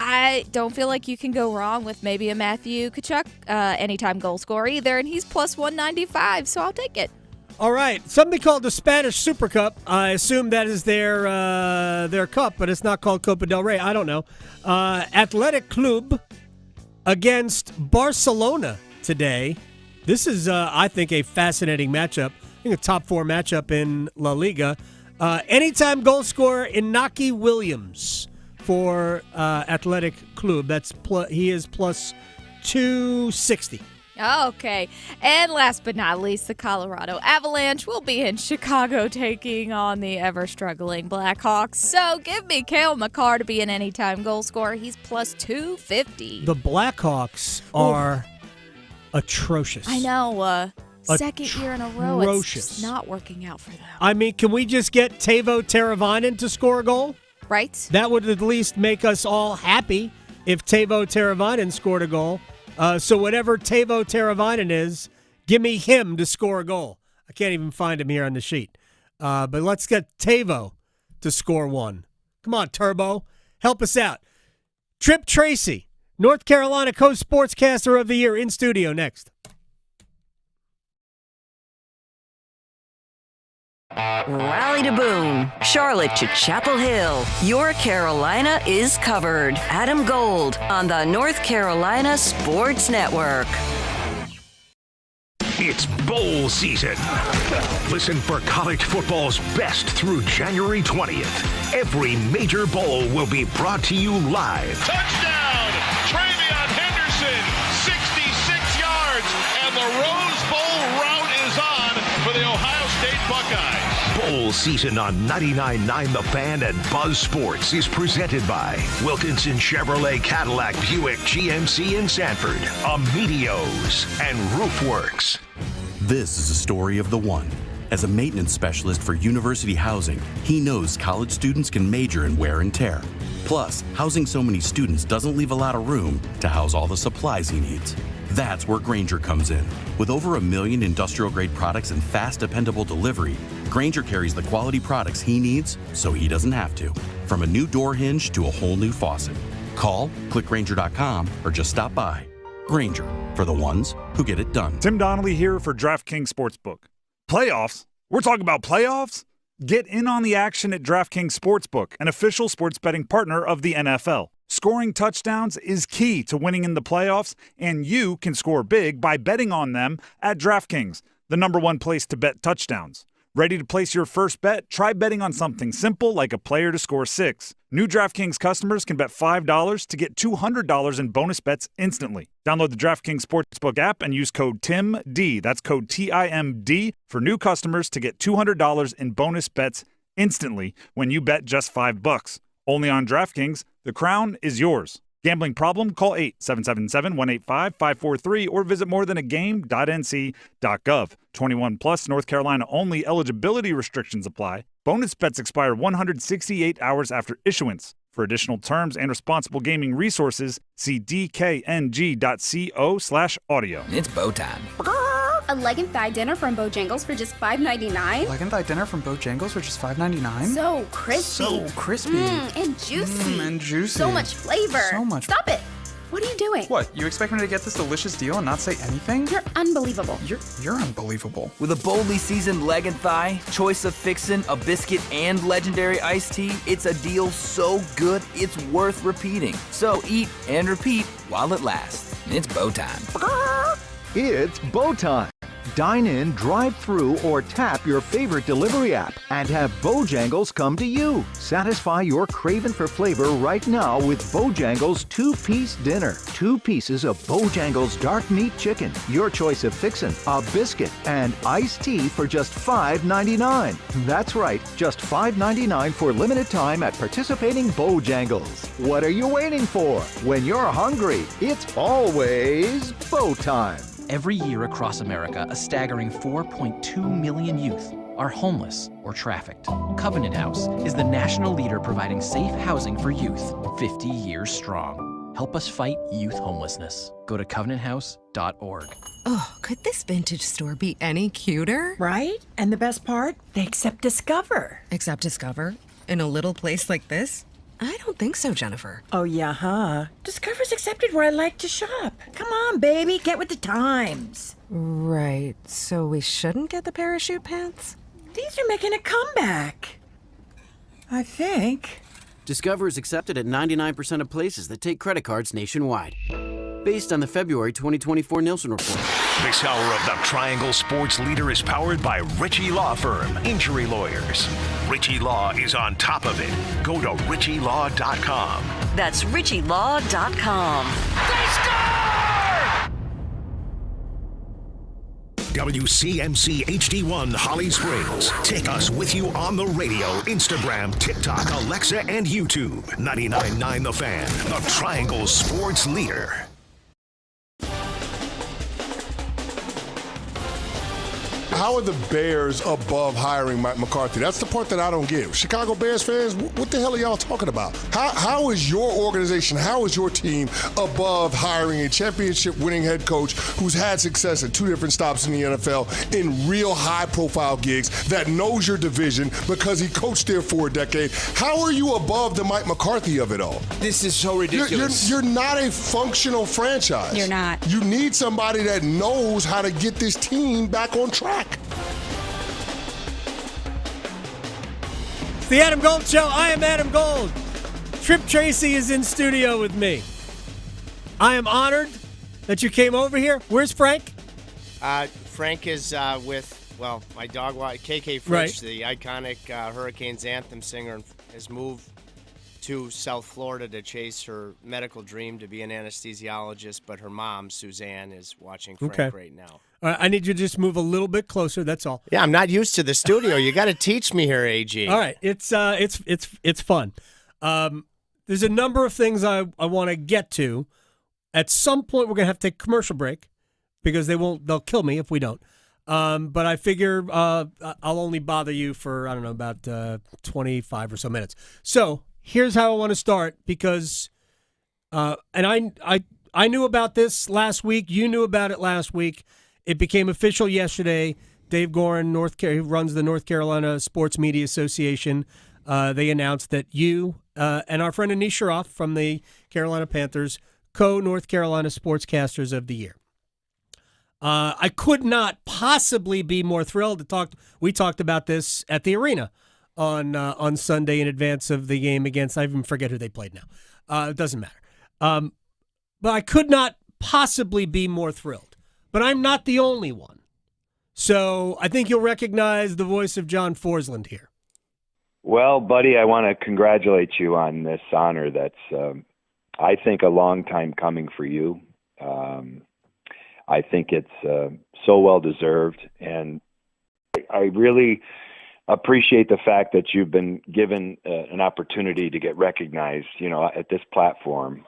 Speaker 11: I don't feel like you can go wrong with maybe a Matthew Tkachuk anytime goal scorer either, and he's plus 195, so I'll take it.
Speaker 10: All right, something called the Spanish Super Cup. I assume that is their cup, but it's not called Copa del Rey. I don't know. Athletic Club against Barcelona today. This is, I think, a fascinating matchup. I think a top 4 matchup in La Liga. Anytime goal scorer Inaki Williams for Athletic Club. He is plus 260.
Speaker 11: Okay. And last but not least, the Colorado Avalanche will be in Chicago taking on the ever-struggling Blackhawks. So give me Cale Makar to be an anytime goal scorer. He's plus 250.
Speaker 10: The Blackhawks are atrocious.
Speaker 11: I know. Second year in a row, it's just not working out for them.
Speaker 10: I mean, can we just get Teuvo Teravainen to score a goal?
Speaker 11: Right.
Speaker 10: That would at least make us all happy if Teuvo Teravainen scored a goal. So whatever Teuvo Teravainen is, give me him to score a goal. I can't even find him here on the sheet. But let's get Teuvo to score one. Come on, Turbo. Help us out. Trip Tracy, North Carolina Co-Sportscaster of the Year, in studio next.
Speaker 8: Raleigh to Boone, Charlotte to Chapel Hill. Your Carolina is covered. Adam Gold on the North Carolina Sports Network.
Speaker 21: It's bowl season. Listen for college football's best through January 20th. Every major bowl will be brought to you live.
Speaker 2: Touchdown! Travion Henderson, 66 yards, and the Rose Bowl route is on for the Ohio State Buckeyes.
Speaker 21: Bowl season on 99.9 The Fan and Buzz Sports is presented by Wilkinson Chevrolet Cadillac Buick GMC in Sanford, Amedios, and Roofworks.
Speaker 4: This is a story of the one. As a maintenance specialist for university housing, he knows college students can major in wear and tear. Plus, housing so many students doesn't leave a lot of room to house all the supplies he needs. That's where Grainger comes in. With over 1 million industrial-grade products and fast, dependable delivery, Grainger carries the quality products he needs so he doesn't have to. From a new door hinge to a whole new faucet. Call, click Grainger.com, or just stop by. Grainger, for the ones who get it done.
Speaker 5: Tim Donnelly here for DraftKings Sportsbook. Playoffs? We're talking about playoffs? Get in on the action at DraftKings Sportsbook, an official sports betting partner of the NFL. Scoring touchdowns is key to winning in the playoffs, and you can score big by betting on them at DraftKings, the #1 place to bet touchdowns. Ready to place your first bet? Try betting on something simple like a player to score 6. New DraftKings customers can bet $5 to get $200 in bonus bets instantly. Download the DraftKings Sportsbook app and use code TIMD. That's code TIMD for new customers to get $200 in bonus bets instantly when you bet just $5. Only on DraftKings. The crown is yours. Gambling problem? Call 877-185-543 or visit morethanagame.nc.gov. 21 plus, North Carolina only. Eligibility restrictions apply. Bonus bets expire 168 hours after issuance. For additional terms and responsible gaming resources, see dkng.co/audio.
Speaker 6: It's bow time.
Speaker 19: A leg and thigh dinner from Bojangles for just $5.99.
Speaker 20: Leg and thigh dinner from Bojangles for just $5.99.
Speaker 19: So crispy.
Speaker 20: So crispy.
Speaker 19: And juicy.
Speaker 20: And juicy.
Speaker 19: So much flavor.
Speaker 20: So much.
Speaker 19: Stop it. What are you doing?
Speaker 20: What, you expect me to get this delicious deal and not say anything?
Speaker 19: You're unbelievable.
Speaker 20: You're unbelievable.
Speaker 6: With a boldly seasoned leg and thigh, choice of fixin', a biscuit, and legendary iced tea, it's a deal so good it's worth repeating. So eat and repeat while it lasts. It's bow time.
Speaker 22: It's bow time. Dine in, drive through, or tap your favorite delivery app and have Bojangles come to you. Satisfy your craving for flavor right now with Bojangles 2-piece dinner. 2 pieces of Bojangles dark meat chicken, your choice of fixin', a biscuit, and iced tea for just $5.99. That's right, just $5.99 for limited time at participating Bojangles. What are you waiting for? When you're hungry, it's always bow time.
Speaker 26: Every year across America, a staggering 4.2 million youth are homeless or trafficked. Covenant House is the national leader providing safe housing for youth, 50 years strong. Help us fight youth homelessness. Go to covenanthouse.org.
Speaker 27: Oh, could this vintage store be any cuter?
Speaker 28: Right? And the best part? They accept Discover.
Speaker 27: Accept Discover? In a little place like this? I don't think so, Jennifer.
Speaker 28: Oh, yeah, huh? Discover's accepted where I like to shop. Come on, baby, get with the times.
Speaker 27: Right, so we shouldn't get the parachute pants?
Speaker 28: These are making a comeback. I think.
Speaker 29: Discover is accepted at 99% of places that take credit cards nationwide. Based on the February 2024 Nielsen report.
Speaker 21: This hour of the Triangle Sports Leader is powered by Ritchie Law Firm, injury lawyers. Ritchie Law is on top of it. Go to ritchielaw.com.
Speaker 8: That's ritchielaw.com.
Speaker 21: They score! WCMC HD1 Holly Springs. Take us with you on the radio, Instagram, TikTok, Alexa, and YouTube. 99.9 The Fan, the Triangle Sports Leader.
Speaker 30: How are the Bears above hiring Mike McCarthy? That's the part that I don't get. Chicago Bears fans, what the hell are y'all talking about? How is your organization, how is your team above hiring a championship-winning head coach who's had success at 2 different stops in the NFL in real high-profile gigs, that knows your division because he coached there for a decade? How are you above the Mike McCarthy of it all?
Speaker 31: This is so ridiculous.
Speaker 30: You're not a functional franchise.
Speaker 31: You're not.
Speaker 30: You need somebody that knows how to get this team back on track.
Speaker 10: It's the Adam Gold Show. I am Adam Gold. Trip Tracy is in studio with me. I am honored that you came over here. Where's Frank?
Speaker 1: Frank is with, my dog, KK Fritsch,
Speaker 10: Right.
Speaker 1: the iconic Hurricanes anthem singer, has moved to South Florida to chase her medical dream to be an anesthesiologist, but her mom, Suzanne, is watching Frank right now.
Speaker 10: I need you to just move a little bit closer. That's all.
Speaker 1: Yeah, I'm not used to the studio. You got to teach me here, AG.
Speaker 10: All right, it's fun. There's a number of things I want to get to. At some point, we're gonna have to take a commercial break because they'll kill me if we don't. But I figure I'll only bother you for about 25 or so minutes. So here's how I want to start because, and I knew about this last week. You knew about it last week. It became official yesterday. Dave Gorin, who runs the North Carolina Sports Media Association, they announced that you and our friend Anish Shroff from the Carolina Panthers, co-North Carolina Sportscasters of the Year. I could not possibly be more thrilled to talk. We talked about this at the arena on Sunday in advance of the game against, I even forget who they played now. It doesn't matter. But I could not possibly be more thrilled. But I'm not the only one. So I think you'll recognize the voice of John Forsland here.
Speaker 7: Well, buddy, I want to congratulate you on this honor that's, I think, a long time coming for you. I think it's so well-deserved, and I really appreciate the fact that you've been given an opportunity to get recognized, at this platform,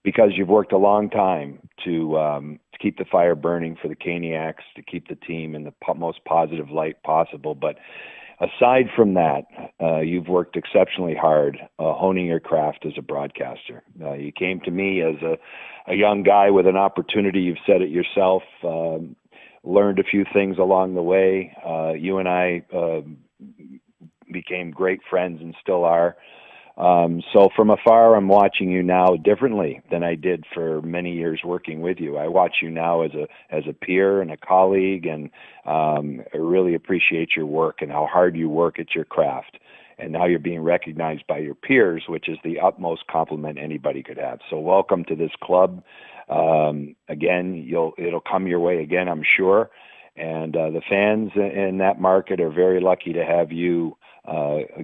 Speaker 7: because you've worked a long time to keep the fire burning for the Caniacs, to keep the team in the most positive light possible. But aside from that, you've worked exceptionally hard honing your craft as a broadcaster. You came to me as a young guy with an opportunity. You've said it yourself, learned a few things along the way. You and I became great friends and still are. So from afar, I'm watching you now differently than I did for many years working with you. I watch you now as a peer and a colleague, and I really appreciate your work and how hard you work at your craft. And now you're being recognized by your peers, which is the utmost compliment anybody could have. So welcome to this club. Again, it'll come your way again, I'm sure. And the fans in that market are very lucky to have you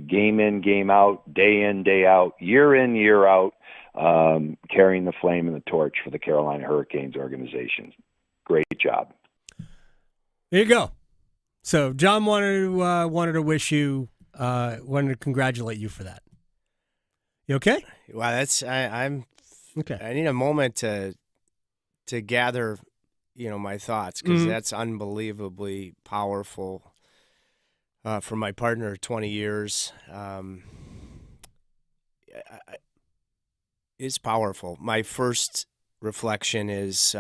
Speaker 7: game in, game out, day in, day out, year in, year out, carrying the flame and the torch for the Carolina Hurricanes organization. Great job.
Speaker 10: There you go. So John wanted to wish you, wanted to congratulate you for that. You okay?
Speaker 1: Wow, I'm
Speaker 10: okay.
Speaker 1: I need a moment to gather, my thoughts, because that's unbelievably powerful. For my partner, 20 years, is powerful. My first reflection is,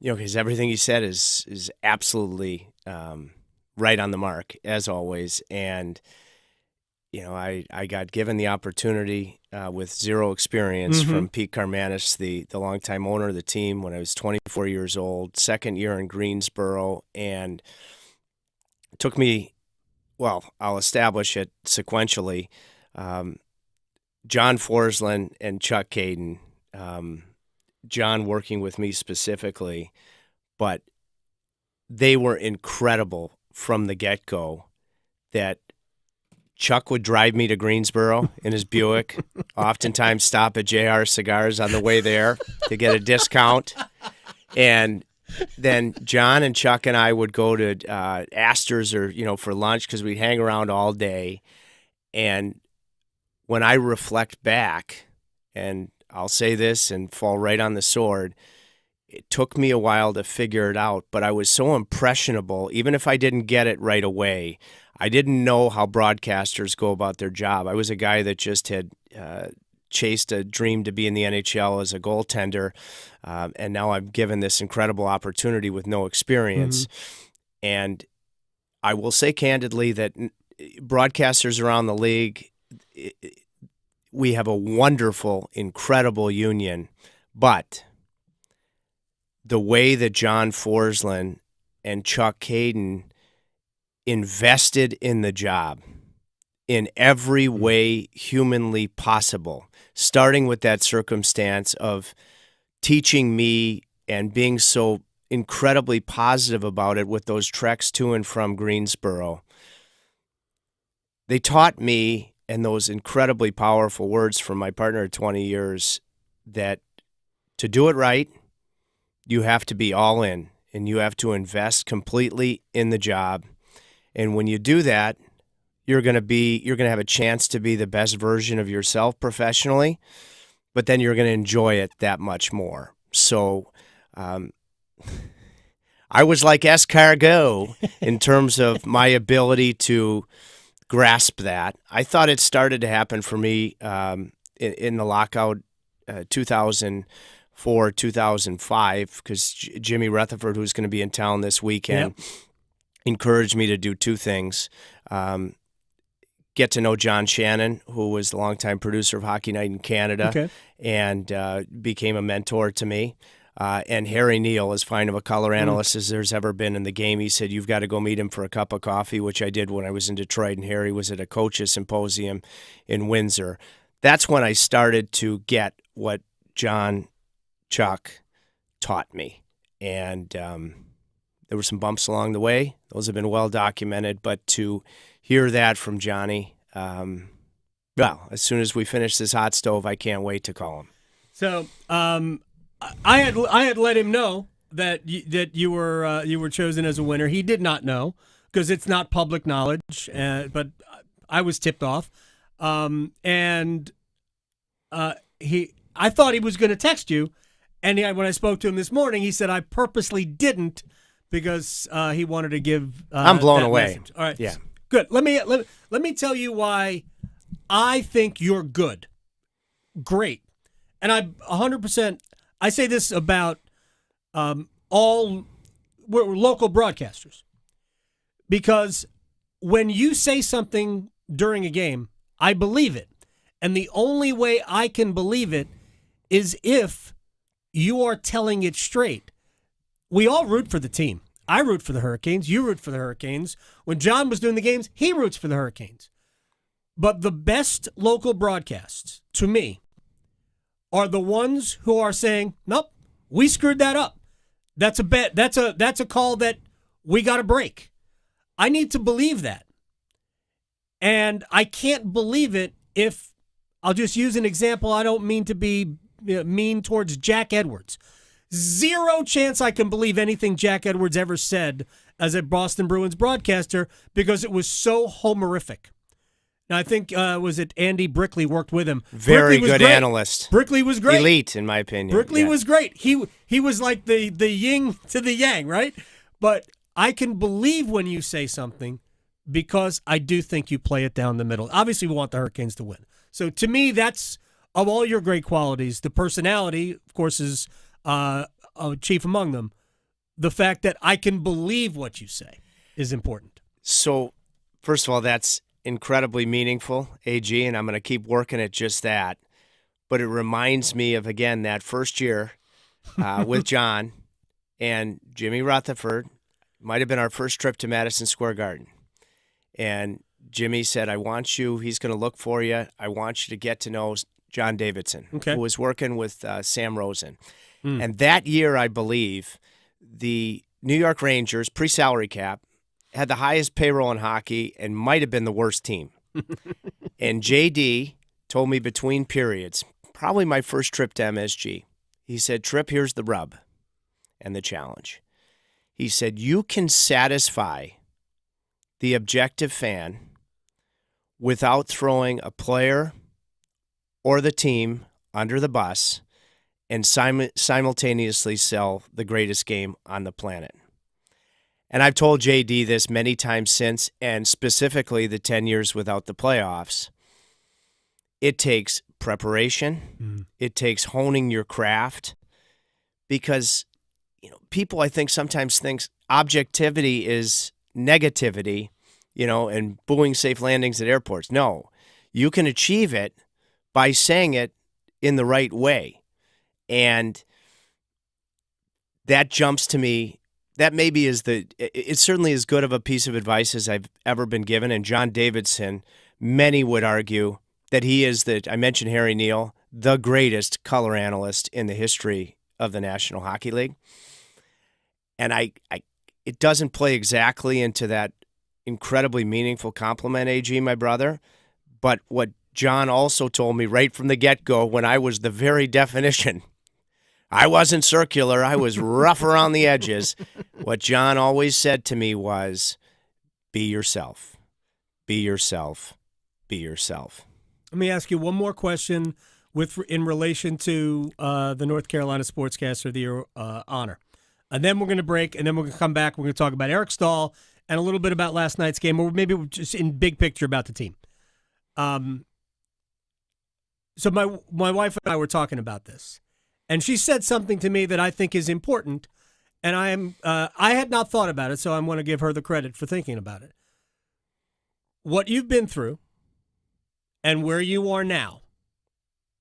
Speaker 1: because everything you said is absolutely right on the mark, as always. And, I got given the opportunity with zero experience from Pete Carmanis, the longtime owner of the team, when I was 24 years old, second year in Greensboro, and took me, I'll establish it sequentially. John Forsland and Chuck Caden, John working with me specifically, but they were incredible from the get-go. That Chuck would drive me to Greensboro in his Buick, oftentimes stop at JR Cigars on the way there to get a discount. And then John and Chuck and I would go to Astor's or, for lunch because we'd hang around all day. And when I reflect back, and I'll say this and fall right on the sword, it took me a while to figure it out, but I was so impressionable, even if I didn't get it right away. I didn't know how broadcasters go about their job. I was a guy that just had chased a dream to be in the NHL as a goaltender, and now I'm given this incredible opportunity with no experience. And I will say candidly that broadcasters around the league, we have a wonderful, incredible union, but the way that John Forsland and Chuck Caden invested in the job in every way humanly possible, starting with that circumstance of teaching me and being so incredibly positive about it with those treks to and from Greensboro. They taught me, and those incredibly powerful words from my partner of 20 years, that to do it right, you have to be all in, and you have to invest completely in the job. And when you do that, you're going to have a chance to be the best version of yourself professionally, but then you're going to enjoy it that much more. So I was like escargot in terms of my ability to grasp that. I thought it started to happen for me in the lockout 2004, 2005, because Jimmy Rutherford, who's going to be in town this weekend, encouraged me to do two things. Get to know John Shannon, who was the longtime producer of Hockey Night in Canada, and became a mentor to me. And Harry Neal, as fine of a color analyst as there's ever been in the game, he said, you've got to go meet him for a cup of coffee, which I did when I was in Detroit, and Harry was at a coaches symposium in Windsor. That's when I started to get what John Chuck taught me. And there were some bumps along the way. Those have been well documented, but to hear that from Johnny, well, as soon as we finish this hot stove, I can't wait to call him.
Speaker 10: So, I had let him know that you were chosen as a winner. He did not know because it's not public knowledge, but I was tipped off. I thought he was going to text you, and when I spoke to him this morning, he said I purposely didn't because he wanted to give.
Speaker 1: I'm blown
Speaker 10: that
Speaker 1: away.
Speaker 10: Message. All right,
Speaker 1: yeah,
Speaker 10: good. Let me tell you why I think you're good. Great, and I 100%. I say this about all we're local broadcasters, because when you say something during a game, I believe it. And the only way I can believe it is if you are telling it straight. We all root for the team. I root for the Hurricanes. You root for the Hurricanes. When John was doing the games, he roots for the Hurricanes. But the best local broadcasts, to me, are the ones who are saying, nope, we screwed that up. That's a bet. That's a call that we got to break. I need to believe that. And I can't believe it if, I'll just use an example. I don't mean to be mean towards Jack Edwards. Zero chance I can believe anything Jack Edwards ever said as a Boston Bruins broadcaster because it was so homerific. Now, I think, was it Andy Brickley worked with him.
Speaker 1: Very good analyst.
Speaker 10: Brickley was great.
Speaker 1: Elite, in my opinion.
Speaker 10: Brickley was great. He was like the yin to the yang, right? But I can believe when you say something because I do think you play it down the middle. Obviously, we want the Hurricanes to win. So, to me, that's, of all your great qualities, the personality, of course, is chief among them. The fact that I can believe what you say is important.
Speaker 1: So, first of all, that's incredibly meaningful, AG, and I'm going to keep working at just that. But it reminds me of, again, that first year with John and Jimmy Rutherford. Might have been our first trip to Madison Square Garden. And Jimmy said, I want you, he's going to look for you. I want you to get to know John Davidson, who was working with Sam Rosen. And that year, I believe, the New York Rangers, pre-salary cap, had the highest payroll in hockey and might have been the worst team. And JD told me between periods, probably my first trip to MSG, he said, Tripp, here's the rub and the challenge. He said, you can satisfy the objective fan without throwing a player or the team under the bus and simultaneously sell the greatest game on the planet. And I've told JD this many times since, and specifically the 10 years without the playoffs. It takes preparation. It takes honing your craft, because people, I think, sometimes think objectivity is negativity, and booing safe landings at airports. No, you can achieve it by saying it in the right way. And that jumps to me. That maybe it's certainly as good of a piece of advice as I've ever been given. And John Davidson, many would argue that he is I mentioned Harry Neal, the greatest color analyst in the history of the National Hockey League. And it doesn't play exactly into that incredibly meaningful compliment, AG, my brother. But what John also told me right from the get-go, when I was the very definition, I wasn't circular, I was rough around the edges. What John always said to me was, be yourself. Be yourself. Be yourself.
Speaker 10: Let me ask you one more question in relation to the North Carolina Sportscaster of the Year honor. And then we're going to break, and then we're going to come back. We're going to talk about Eric Staal and a little bit about last night's game, or maybe just in big picture about the team. So my wife and I were talking about this, and she said something to me that I think is important, and I had not thought about it, so I want to give her the credit for thinking about it. What you've been through and where you are now,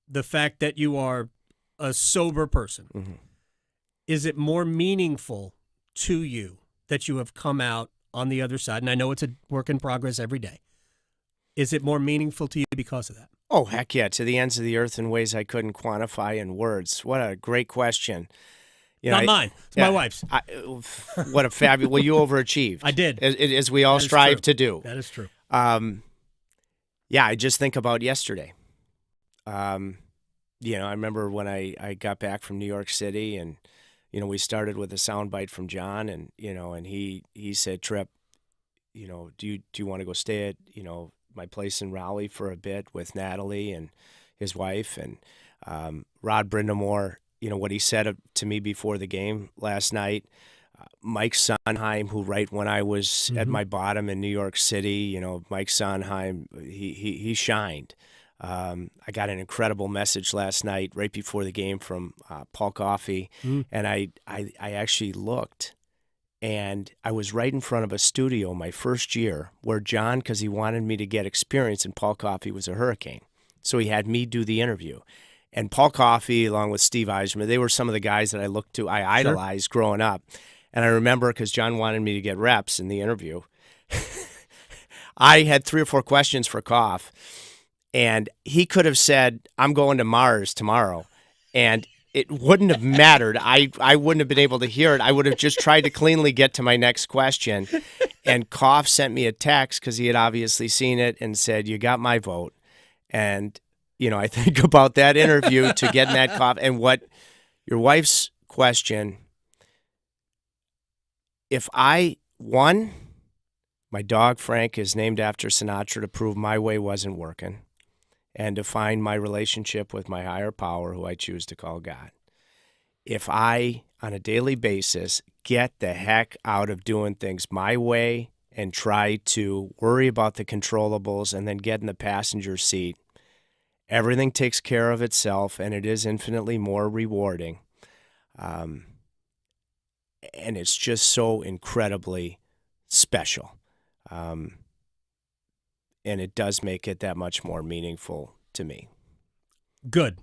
Speaker 10: the fact that you are a sober person,
Speaker 1: mm-hmm.
Speaker 10: Is it more meaningful to you that you have come out on the other side? And I know it's a work in progress every day. Is it more meaningful to you because of that?
Speaker 1: Oh, heck yeah, to the ends of the earth in ways I couldn't quantify in words. What a great question.
Speaker 10: Not mine. It's my wife's.
Speaker 1: What a fabulous. Well, you overachieved.
Speaker 10: I did.
Speaker 1: As we all strive to do.
Speaker 10: That is true.
Speaker 1: Yeah, I just think about yesterday. I remember when I got back from New York City, and we started with a soundbite from John, and and he said, Tripp, do you want to go stay at my place in Raleigh for a bit with Natalie and his wife, and Rod Brindamore, what he said to me before the game last night. Mike Sondheim, who right when I was at my bottom in New York City, Mike Sondheim, he shined. I got an incredible message last night right before the game from Paul Coffey, and I actually looked, and I was right in front of a studio my first year where John, because he wanted me to get experience, and Paul Coffey was a Hurricane, so he had me do the interview. And Paul Coffey, along with Steve Eisner, they were some of the guys that I idolized growing up. And I remember, because John wanted me to get reps in the interview, I had 3 or 4 questions for Koff, and he could have said, I'm going to Mars tomorrow, and it wouldn't have mattered. I wouldn't have been able to hear it. I would have just tried to cleanly get to my next question. And Koff sent me a text, because he had obviously seen it, and said, you got my vote. And, I think about that interview to getting that Koff, and what your wife's question, if I won, my dog Frank is named after Sinatra to prove my way wasn't working, and to find my relationship with my higher power, who I choose to call God. If I, on a daily basis, get the heck out of doing things my way and try to worry about the controllables and then get in the passenger seat, everything takes care of itself, and it is infinitely more rewarding. And it's just so incredibly special. And it does make it that much more meaningful to me.
Speaker 10: Good.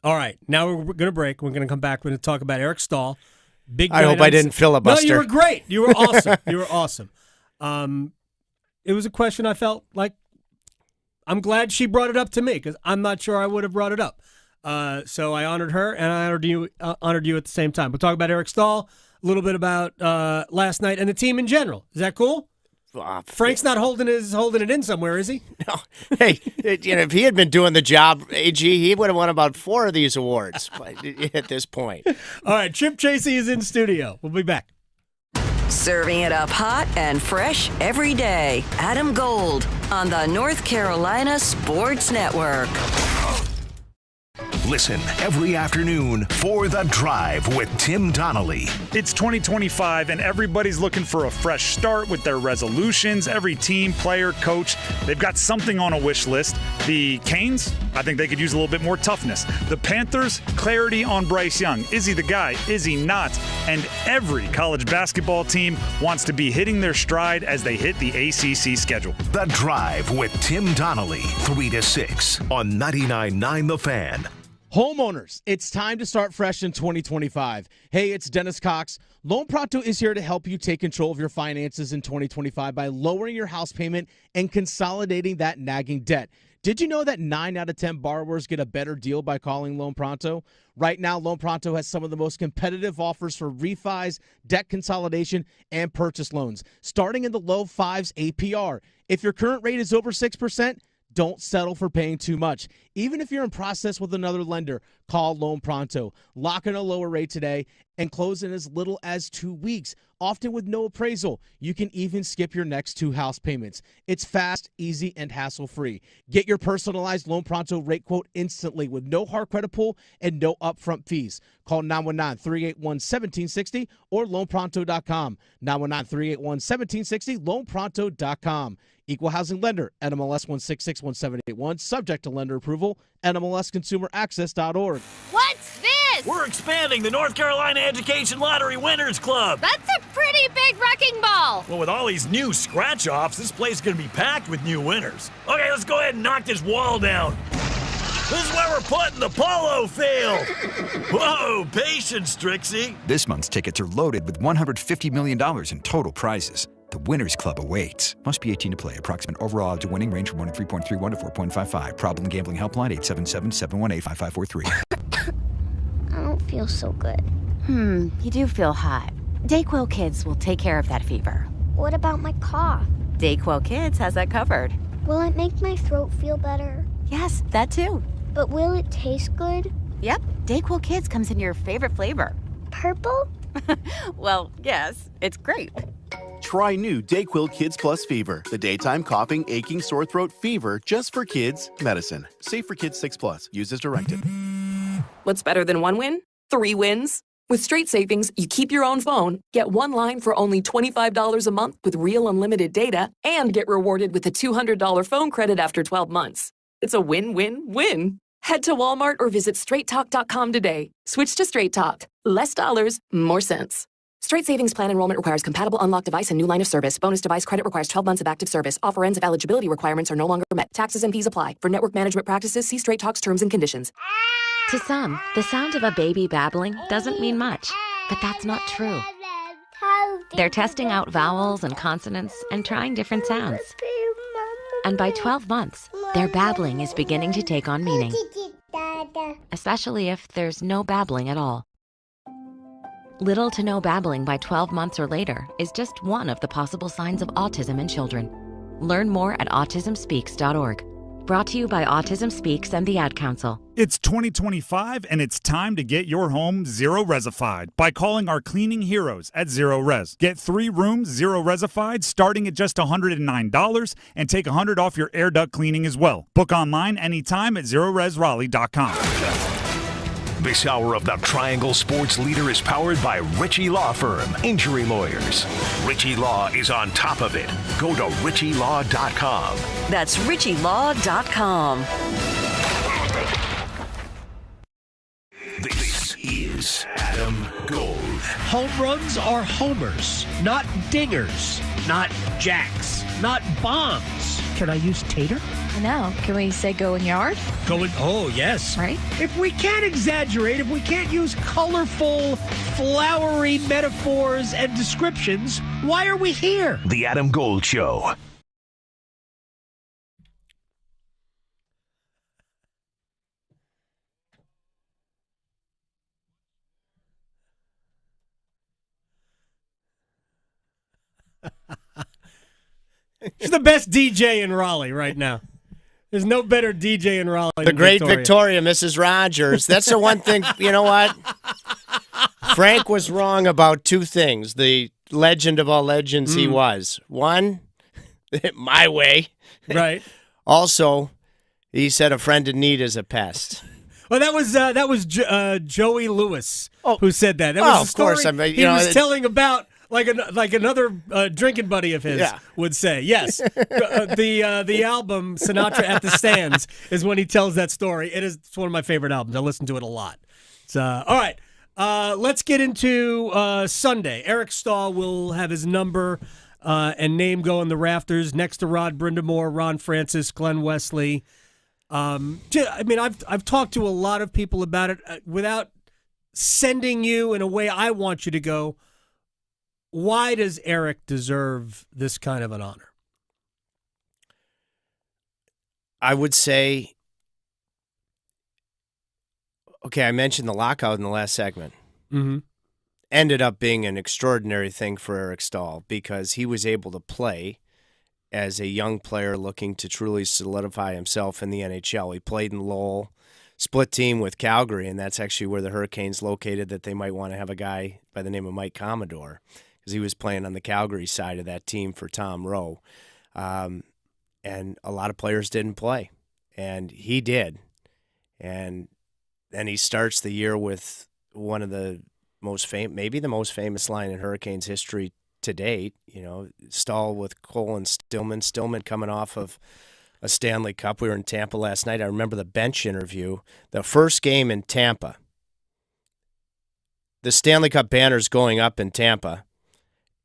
Speaker 10: All right. Now we're going to break. We're going to come back. We're going to talk about Eric Staal.
Speaker 1: I hope I didn't filibuster.
Speaker 10: No, you were great. You were awesome. You were awesome. It was a question I felt like I'm glad she brought it up to me, because I'm not sure I would have brought it up. So I honored her, and I honored you at the same time. We'll talk about Eric Staal, a little bit about last night and the team in general. Is that cool? Frank's not holding it in somewhere, is he?
Speaker 1: No. Hey, if he had been doing the job, AG, he would have won about 4 of these awards at this point.
Speaker 10: All right, Trip Tracy is in studio. We'll be back.
Speaker 8: Serving it up hot and fresh every day. Adam Gold on the North Carolina Sports Network.
Speaker 21: Listen every afternoon for The Drive with Tim Donnelly.
Speaker 5: It's 2025, and everybody's looking for a fresh start with their resolutions. Every team, player, coach, they've got something on a wish list. The Canes, I think they could use a little bit more toughness. The Panthers, clarity on Bryce Young. Is he the guy? Is he not? And every college basketball team wants to be hitting their stride as they hit the ACC schedule.
Speaker 21: The Drive with Tim Donnelly, 3 to 6 on 99.9 The Fan.
Speaker 9: Homeowners, it's time to start fresh in 2025. Hey, it's Dennis Cox. Loan Pronto is here to help you take control of your finances in 2025 by lowering your house payment and consolidating that nagging debt. Did you know that 9 out of 10 borrowers get a better deal by calling Loan Pronto? Right now, Loan Pronto has some of the most competitive offers for refis, debt consolidation, and purchase loans, starting in the low 5s APR. If your current rate is over 6%, don't settle for paying too much. Even if you're in process with another lender, call Loan Pronto. Lock in a lower rate today and close in as little as 2 weeks, often with no appraisal. You can even skip your next 2 house payments. It's fast, easy, and hassle-free. Get your personalized Loan Pronto rate quote instantly with no hard credit pull and no upfront fees. Call 919-381-1760 or loanpronto.com. 919-381-1760, loanpronto.com. Equal housing lender, NMLS 1661781, subject to lender approval, NMLSconsumeraccess.org.
Speaker 3: What's this?
Speaker 12: We're expanding the North Carolina Education Lottery Winners Club.
Speaker 3: That's a pretty big wrecking ball.
Speaker 12: Well, with all these new scratch-offs, this place is going to be packed with new winners. Okay, let's go ahead and knock this wall down. This is where we're putting the polo field. Whoa, patience, Trixie.
Speaker 13: This month's tickets are loaded with $150 million in total prizes. The Winners Club awaits. Must be 18 to play. Approximate overall odds of winning range from 3.31 to 4.55. Problem gambling helpline 877-718-5543.
Speaker 14: I don't feel so good.
Speaker 15: You do feel hot. Dayquil Kids will take care of that fever.
Speaker 14: What about my cough?
Speaker 15: Dayquil Kids has that covered.
Speaker 14: Will it make my throat feel better?
Speaker 15: Yes, that too.
Speaker 14: But will it taste good?
Speaker 15: Yep, Dayquil Kids comes in your favorite flavor.
Speaker 14: Purple?
Speaker 15: Well, yes, it's grape.
Speaker 16: Try new Dayquil Kids Plus Fever, the daytime coughing, aching, sore throat fever just for kids medicine. Safe for kids 6+. Use as directed.
Speaker 17: What's better than one win? 3 wins. With Straight Savings, you keep your own phone, get one line for only $25 a month with real unlimited data, and get rewarded with a $200 phone credit after 12 months. It's a win-win-win. Head to Walmart or visit straighttalk.com today. Switch to Straight Talk. Less dollars, more sense. Straight Savings Plan enrollment requires compatible unlocked device and new line of service. Bonus device credit requires 12 months of active service. Offer ends if eligibility requirements are no longer met. Taxes and fees apply. For network management practices, see Straight Talk's terms and conditions.
Speaker 15: To some, the sound of a baby babbling doesn't mean much, but that's not true. They're testing out vowels and consonants and trying different sounds. And by 12 months, their babbling is beginning to take on meaning, especially if there's no babbling at all. Little to no babbling by 12 months or later is just one of the possible signs of autism in children. Learn more at autismspeaks.org. Brought to you by Autism Speaks and the Ad Council.
Speaker 5: It's 2025, and it's time to get your home zero-resified by calling our cleaning heroes at Zero Res. Get 3 rooms zero-resified starting at just $109 and take $100 off your air duct cleaning as well. Book online anytime at ZeroResRaleigh.com.
Speaker 21: This hour of the Triangle Sports Leader is powered by Ritchie Law Firm, injury lawyers. Ritchie Law is on top of it. Go to RitchieLaw.com.
Speaker 8: That's RitchieLaw.com.
Speaker 21: This is Adam Gold.
Speaker 10: Home runs are homers, not dingers, not jacks, not bombs. Can I use tater?
Speaker 11: I know. Can we say going yard?
Speaker 10: Oh, yes.
Speaker 11: Right?
Speaker 10: If we can't exaggerate, if we can't use colorful, flowery metaphors and descriptions, why are we here?
Speaker 21: The Adam Gold Show.
Speaker 10: She's the best DJ in Raleigh right now. There's no better DJ in Raleigh
Speaker 1: The
Speaker 10: than
Speaker 1: great Victoria, Mrs. Rogers. That's the one thing, you know what? Frank was wrong about 2 things. The legend of all legends he was. One, my way.
Speaker 10: Right.
Speaker 1: Also, he said a friend in need is a pest.
Speaker 10: Well, that was Joey Lewis who said that. That was a story
Speaker 1: of course. I mean,
Speaker 10: he was telling about like another drinking buddy of his would say. Yes, the album Sinatra at the Sands is when he tells that story. It's one of my favorite albums. I listen to it a lot. All right. Let's get into Sunday. Eric Staal will have his number and name go in the rafters next to Rod Brindamore, Ron Francis, Glenn Wesley. I mean, I've talked to a lot of people about it without sending you in a way I want you to go. Why does Eric deserve this kind of an honor?
Speaker 1: I would say, okay, I mentioned the lockout in the last segment.
Speaker 10: Mm-hmm.
Speaker 1: Ended up being an extraordinary thing for Eric Staal because he was able to play as a young player looking to truly solidify himself in the NHL. He played in Lowell, split team with Calgary, and that's actually where the Hurricanes located that they might want to have a guy by the name of Mike Commodore because he was playing on the Calgary side of that team for Tom Rowe. And a lot of players didn't play, and he did. And then he starts the year with one of the maybe the most famous line in Hurricanes history to date. Staal with Cole and Stillman coming off of a Stanley Cup. We were in Tampa last night. I remember the bench interview. The first game in Tampa, the Stanley Cup banners going up in Tampa,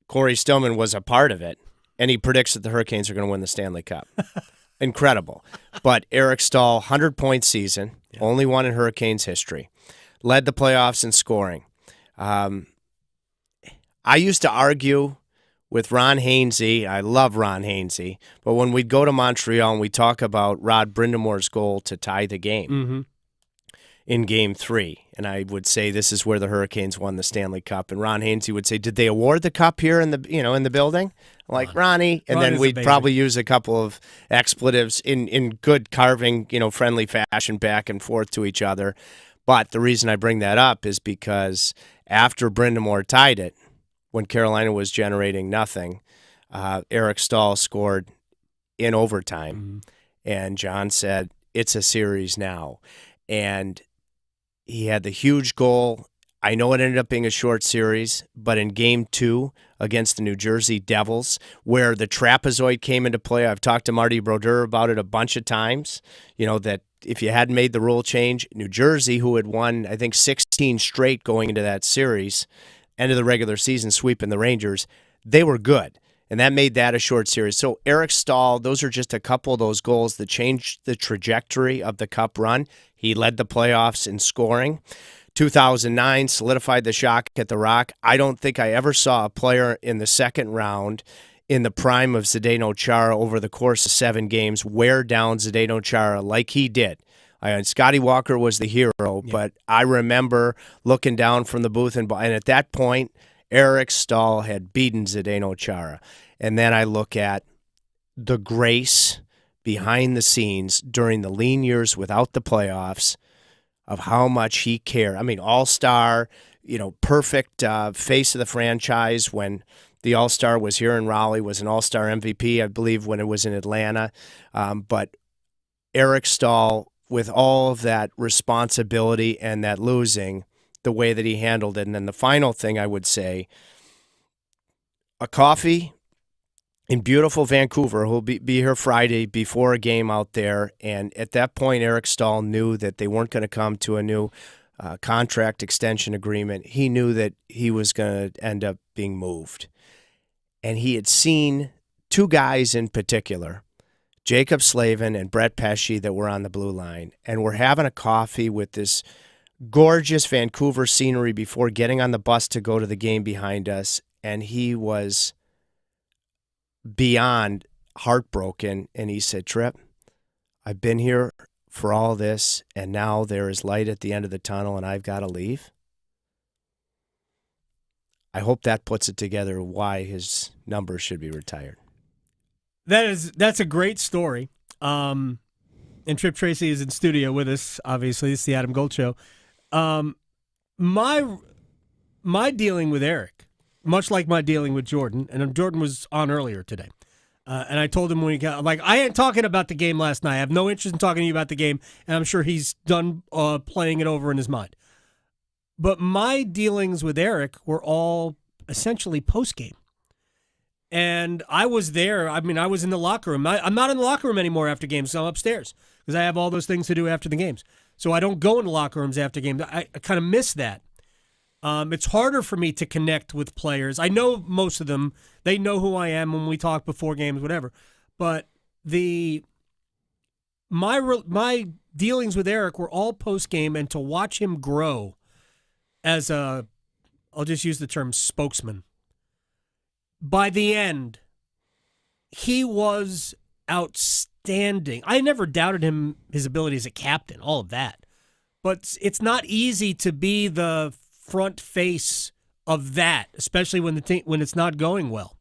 Speaker 1: Corey Stillman was a part of it, and he predicts that the Hurricanes are going to win the Stanley Cup. Incredible. But Eric Staal, 100-point season, only one in Hurricanes history, led the playoffs in scoring. I used to argue with Ron Hainsey. I love Ron Hainsey. But when we'd go to Montreal and we talk about Rod Brindamore's goal to tie the game in Game 3, and I would say this is where the Hurricanes won the Stanley Cup, and Ron Hainsey would say, did they award the cup here in the building? Like, Ronnie. And then we'd probably use a couple of expletives in good carving, friendly fashion back and forth to each other. But the reason I bring that up is because after Brindamore tied it, when Carolina was generating nothing, Eric Staal scored in overtime. And John said, it's a series now. And he had the huge goal. I know it ended up being a short series, but in Game 2 against the New Jersey Devils, where the trapezoid came into play, I've talked to Marty Brodeur about it a bunch of times, that if you hadn't made the rule change, New Jersey, who had won, I think, 16 straight going into that series, end of the regular season sweeping the Rangers, they were good. And that made that a short series. So Eric Staal, those are just a couple of those goals that changed the trajectory of the Cup run. He led the playoffs in scoring. 2009 solidified the shock at the Rock. I don't think I ever saw a player in the second round in the prime of Zdeno Chara over the course of 7 games wear down Zdeno Chara like he did. Scotty Walker was the hero, but I remember looking down from the booth, and at that point, Eric Staal had beaten Zdeno Chara. And then I look at the grace behind the scenes during the lean years without the playoffs of how much he cared. I mean, all-star, perfect face of the franchise when the all-star was here in Raleigh, was an all-star MVP, I believe, when it was in Atlanta. But Eric Staal, with all of that responsibility and that losing, the way that he handled it. And then the final thing I would say, a coffee in beautiful Vancouver. He'll be here Friday before a game out there. And at that point, Eric Staal knew that they weren't going to come to a new contract extension agreement. He knew that he was going to end up being moved. And he had seen 2 guys in particular, Jacob Slavin and Brett Pesce, that were on the blue line. And we're having a coffee with this gorgeous Vancouver scenery before getting on the bus to go to the game behind us. And he was beyond heartbroken. And he said, Tripp, I've been here for all this, and now there is light at the end of the tunnel, and I've got to leave. I hope that puts it together why his number should be retired.
Speaker 10: That's a great story. And Trip Tracy is in studio with us, obviously. It's the Adam Gold Show. My dealing with Eric, much like my dealing with Jordan, and Jordan was on earlier today, and I told him when he got, I ain't talking about the game last night. I have no interest in talking to you about the game, and I'm sure he's done playing it over in his mind. But my dealings with Eric were all essentially post-game. And I was there. I mean, I was in the locker room. I'm not in the locker room anymore after games, so I'm upstairs because I have all those things to do after the games. So I don't go into locker rooms after games. I kind of miss that. It's harder for me to connect with players. I know most of them. They know who I am when we talk before games, whatever. But my dealings with Eric were all post-game, and to watch him grow as I'll just use the term spokesman. By the end, he was outstanding. outstanding. I never doubted his ability as a captain, all of that. But it's not easy to be the front face of that, especially when when it's not going well.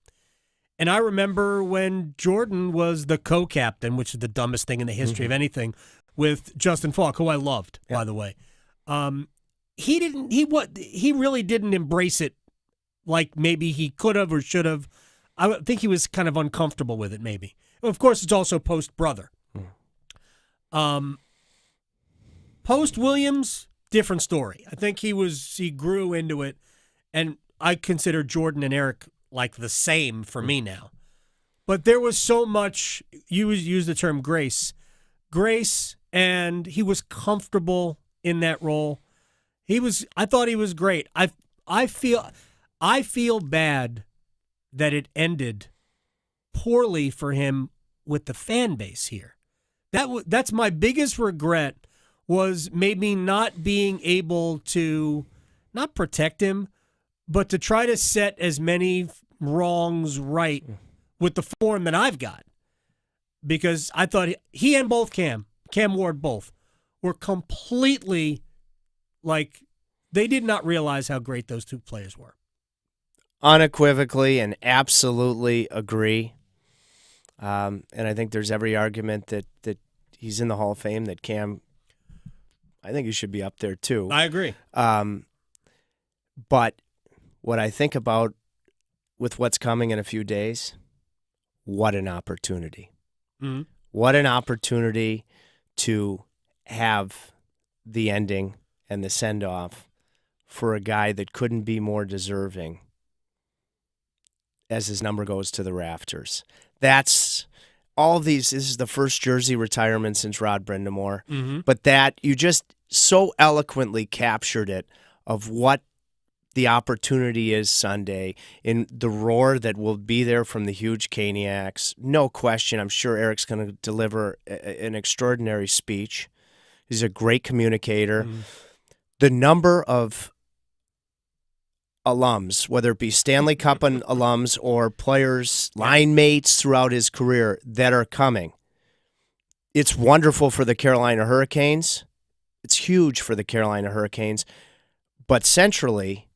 Speaker 10: And I remember when Jordan was the co-captain, which is the dumbest thing in the history of anything, with Justin Falk, who I loved, by the way. He really didn't embrace it like maybe he could have or should have. I think he was kind of uncomfortable with it, maybe. Of course, it's also post-brother. Post-Williams, different story. I think he grew into it, and I consider Jordan and Eric like the same for me now. But there was so much, you use the term grace, and he was comfortable in that role. I thought he was great. I feel bad that it ended poorly for him with the fan base here. That's my biggest regret, was maybe not being able to not protect him, but to try to set as many wrongs right with the form that I've got. Because I thought he and both Cam Ward both, were completely they did not realize how great those two players were.
Speaker 1: Unequivocally and absolutely agree. And I think there's every argument that he's in the Hall of Fame, that Cam, I think he should be up there too.
Speaker 10: I agree.
Speaker 1: But what I think about with what's coming in a few days, what an opportunity.
Speaker 10: Mm-hmm.
Speaker 1: What an opportunity to have the ending and the send-off for a guy that couldn't be more deserving as his number goes to the rafters. That's all of these. This is the first jersey retirement since Rod Brindamore.
Speaker 10: Mm-hmm.
Speaker 1: But that, you just so eloquently captured it, of what the opportunity is Sunday, in the roar that will be there from the huge Caniacs. No question. I'm sure Eric's going to deliver an extraordinary speech. He's a great communicator.
Speaker 10: Mm-hmm.
Speaker 1: The number of alums, whether it be Stanley Cup alums or players, line mates throughout his career that are coming. It's wonderful for the Carolina Hurricanes. It's huge for the Carolina Hurricanes. But centrally,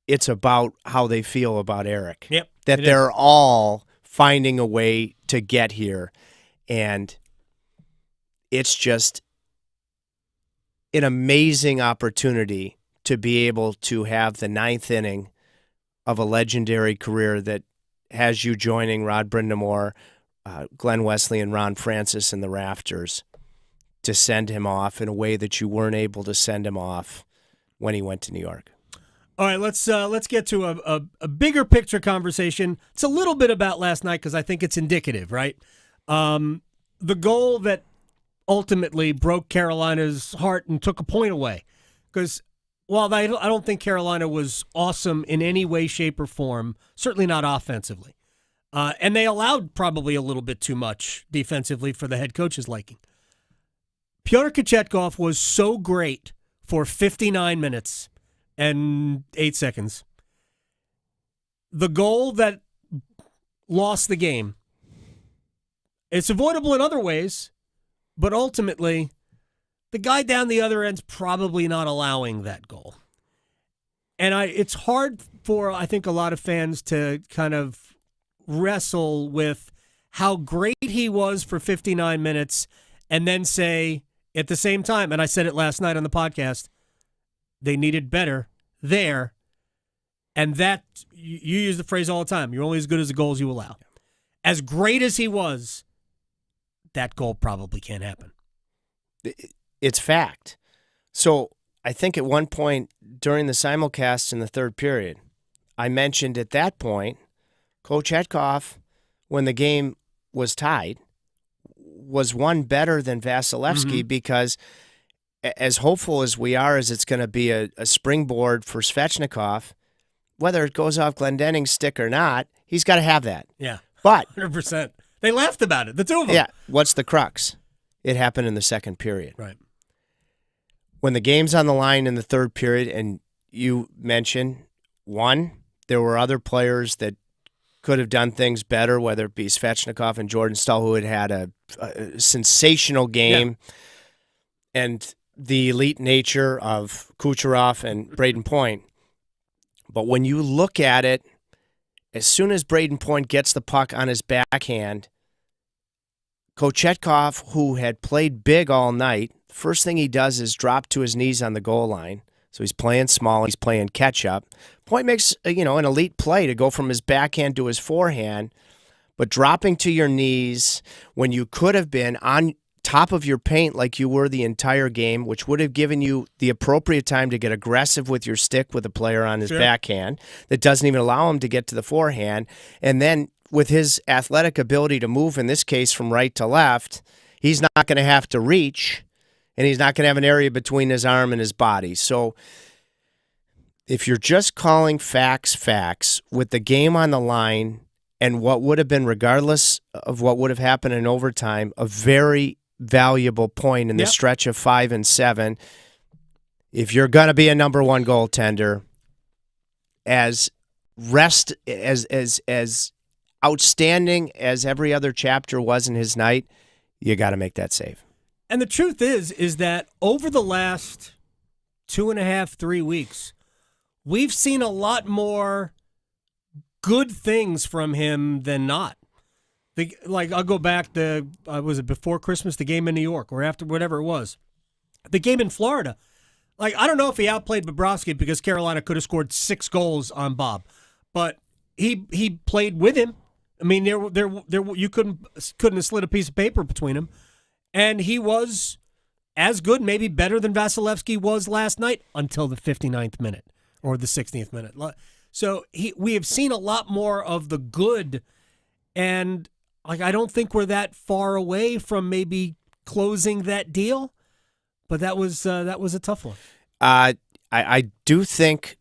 Speaker 1: it's about how they feel about Eric.
Speaker 10: Yep,
Speaker 1: that they're all finding a way to get here. And it's just an amazing opportunity to be able to have the ninth inning of a legendary career that has you joining Rod Brindamore, Glenn Wesley, and Ron Francis in the rafters, to send him off in a way that you weren't able to send him off when he went to New York.
Speaker 10: All right, let's get to a bigger picture conversation. It's a little bit about last night because I think it's indicative, right? The goal that ultimately broke Carolina's heart and took a point away. Because while I don't think Carolina was awesome in any way, shape, or form, certainly not offensively, and they allowed probably a little bit too much defensively for the head coach's liking. Pyotr Kochetkov was so great for 59 minutes and 8 seconds. The goal that lost the game, it's avoidable in other ways, but ultimately, the guy down the other end's probably not allowing that goal. And it's hard for, I think, a lot of fans to kind of wrestle with how great he was for 59 minutes and then say at the same time, and I said it last night on the podcast, they needed better there. And that, you use the phrase all the time, you're only as good as the goals you allow. As great as he was, that goal probably can't happen.
Speaker 1: It's fact. So I think at one point during the simulcast in the third period, I mentioned at that point, Kochetkov, when the game was tied, was one better than Vasilevsky because as hopeful as we are as it's going to be a springboard for Svechnikov, whether it goes off Glendenning's stick or not, he's got to have that.
Speaker 10: Yeah,
Speaker 1: but
Speaker 10: 100%. They laughed about it, the two of them.
Speaker 1: Yeah, what's the crux? It happened in the second period.
Speaker 10: Right.
Speaker 1: When the game's on the line in the third period, and you mentioned, one, there were other players that could have done things better, whether it be Svechnikov and Jordan Staal, who had a sensational game, and the elite nature of Kucherov and Braden Point. But when you look at it, as soon as Braden Point gets the puck on his backhand, Kochetkov, who had played big all night, first thing he does is drop to his knees on the goal line. So he's playing small, he's playing catch-up. Point makes an elite play to go from his backhand to his forehand, but dropping to your knees when you could have been on top of your paint like you were the entire game, which would have given you the appropriate time to get aggressive with your stick with a player on his backhand that doesn't even allow him to get to the forehand. And then with his athletic ability to move, in this case from right to left, he's not going to have to reach, and he's not going to have an area between his arm and his body. So if you're just calling facts with the game on the line and what would have been, regardless of what would have happened in overtime, a very valuable point in the stretch of 5 and 7. If you're going to be a number one goaltender, as outstanding as every other chapter was in his night, you got to make that save.
Speaker 10: And the truth is that over the last 2.5, 3 weeks, we've seen a lot more good things from him than not. I'll go back to, was it before Christmas, the game in New York, or after, whatever it was. The game in Florida. I don't know if he outplayed Bobrovsky because Carolina could have scored 6 goals on Bob, but he played with him. I mean, there you couldn't have slid a piece of paper between them, and he was as good, maybe better than Vasilevsky was last night until the 59th minute or the 60th minute. So we have seen a lot more of the good, and I don't think we're that far away from maybe closing that deal, but that was a tough one.
Speaker 1: I do think,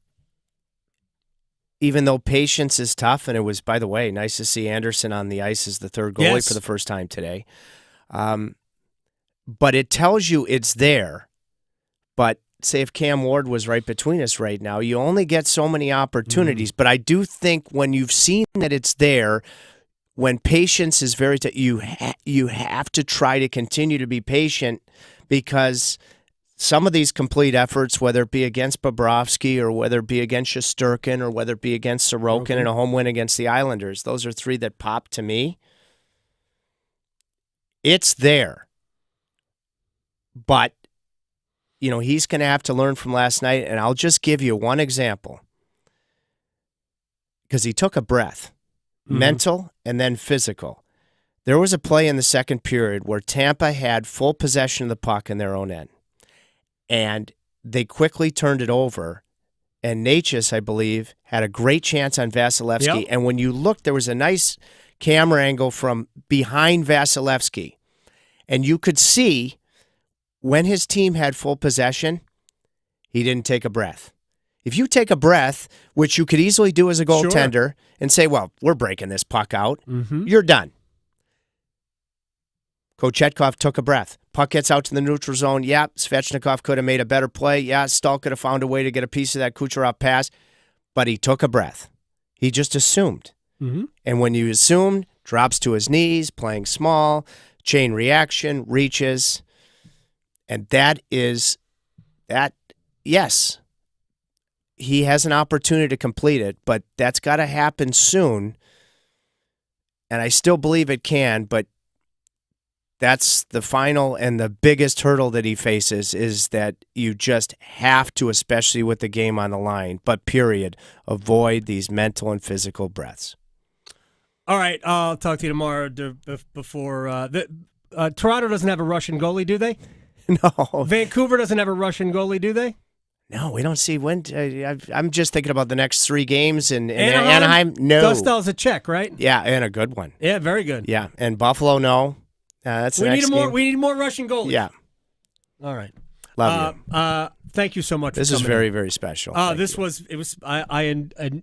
Speaker 1: even though patience is tough, and it was, by the way, nice to see Anderson on the ice as the third goalie for the first time today. But it tells you it's there. But say if Cam Ward was right between us right now, you only get so many opportunities. But I do think when you've seen that it's there, when patience is very you have to try to continue to be patient, because some of these complete efforts, whether it be against Bobrovsky or whether it be against Shesterkin or whether it be against Sorokin in a home win against the Islanders, those are 3 that pop to me. It's there. But, he's going to have to learn from last night, and I'll just give you one example. Because he took a breath. Mental and then physical. There was a play in the second period where Tampa had full possession of the puck in their own end. And they quickly turned it over. And Natchez, I believe, had a great chance on Vasilevsky. Yep. And when you look, there was a nice camera angle from behind Vasilevsky. And you could see when his team had full possession, he didn't take a breath. If you take a breath, which you could easily do as a goaltender, and say, well, we're breaking this puck out, you're done. Kochetkov took a breath. Puck gets out to the neutral zone. Yeah, Svechnikov could have made a better play. Yeah, Staal could have found a way to get a piece of that Kucherov pass, but he took a breath. He just assumed. And when you assume, drops to his knees, playing small, chain reaction, reaches, and yes, he has an opportunity to complete it, but that's got to happen soon. And I still believe it can, but that's the final and the biggest hurdle that he faces, is that you just have to, especially with the game on the line, but period, avoid these mental and physical breaths.
Speaker 10: All right, I'll talk to you tomorrow before Toronto doesn't have a Russian goalie, do they?
Speaker 1: No.
Speaker 10: Vancouver doesn't have a Russian goalie, do they?
Speaker 1: No, we don't see when. I'm just thinking about the next 3 games in Anaheim. No.
Speaker 10: Dustal's a check, right?
Speaker 1: Yeah, and a good one.
Speaker 10: Yeah, very good.
Speaker 1: Yeah, and Buffalo, no. That's the next game.
Speaker 10: We need more Russian goalies.
Speaker 1: Yeah.
Speaker 10: All right.
Speaker 1: Love you.
Speaker 10: Thank you so much.
Speaker 1: This is very, very special.
Speaker 10: I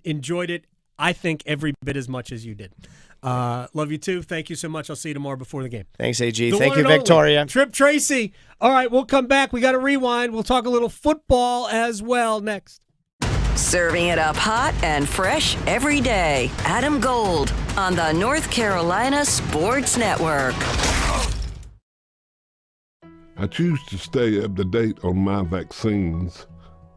Speaker 10: enjoyed it, I think, every bit as much as you did. Love you too. Thank you so much. I'll see you tomorrow before the game.
Speaker 1: Thanks, AG. Thank you, Victoria.
Speaker 10: Trip Tracy. All right, we'll come back. We got to rewind. We'll talk a little football as well next.
Speaker 8: Serving it up hot and fresh every day. Adam Gold on the North Carolina Sports Network.
Speaker 2: I choose to stay up to date on my vaccines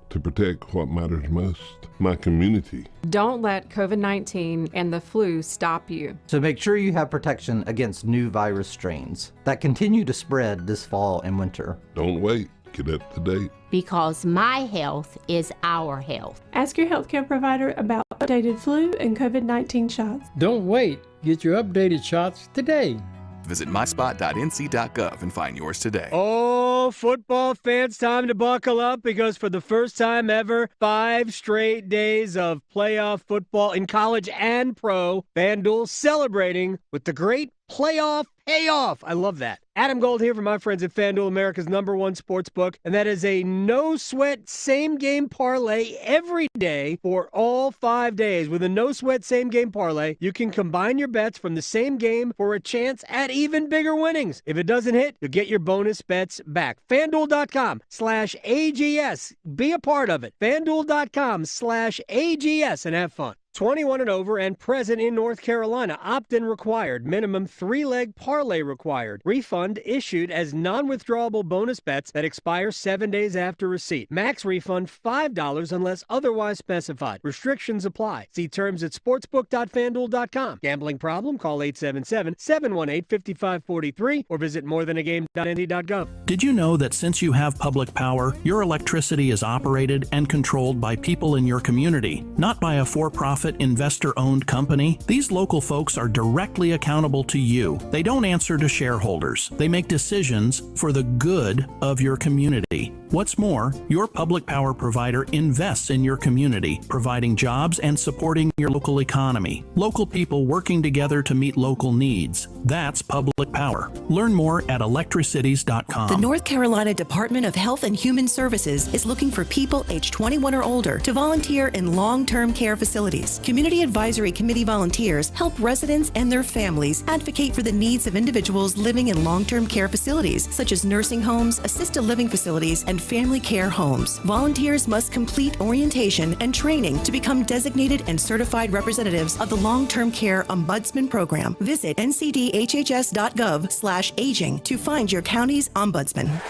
Speaker 2: to protect what matters most, my community.
Speaker 4: Don't let COVID-19 and the flu stop you.
Speaker 6: So make sure you have protection against new virus strains that continue to spread this fall and winter.
Speaker 2: Don't wait. Get up to date.
Speaker 18: Because my health is our health.
Speaker 19: Ask your healthcare provider about updated flu and COVID-19 shots.
Speaker 20: Don't wait. Get your updated shots today.
Speaker 22: Visit myspot.nc.gov and find yours today.
Speaker 10: Oh, football fans, time to buckle up because for the first time ever, 5 straight days of playoff football in college and pro, FanDuel celebrating with the great playoff payoff. I love that. Adam Gold here from my friends at FanDuel, America's #1 sports book, and that is a no-sweat same-game parlay every day for all 5 days. With a no-sweat same-game parlay, you can combine your bets from the same game for a chance at even bigger winnings. If it doesn't hit, you'll get your bonus bets back. FanDuel.com/AGS. Be a part of it. FanDuel.com/AGS and have fun. 21 and over and present in North Carolina. Opt-in required. Minimum 3-leg parlay required. Refund issued as non-withdrawable bonus bets that expire 7 days after receipt. Max refund $5 unless otherwise specified. Restrictions apply. See terms at sportsbook.fanduel.com. Gambling problem? Call 877-718-5543 or visit morethanagame.nd.gov.
Speaker 23: Did you know that since you have public power, your electricity is operated and controlled by people in your community, not by a for-profit investor-owned company? These local folks are directly accountable to you. They don't answer to shareholders. They make decisions for the good of your community. What's more, your public power provider invests in your community, providing jobs and supporting your local economy. Local people working together to meet local needs. That's public power. Learn more at electricities.com.
Speaker 24: The North Carolina Department of Health and Human Services is looking for people age 21 or older to volunteer in long-term care facilities. Community Advisory Committee volunteers help residents and their families advocate for the needs of individuals living in long-term care facilities, such as nursing homes, assisted living facilities, and family care homes. Volunteers must complete orientation and training to become designated and certified representatives of the Long-Term Care Ombudsman Program. Visit ncdhhs.gov/aging to find your county's ombudsman.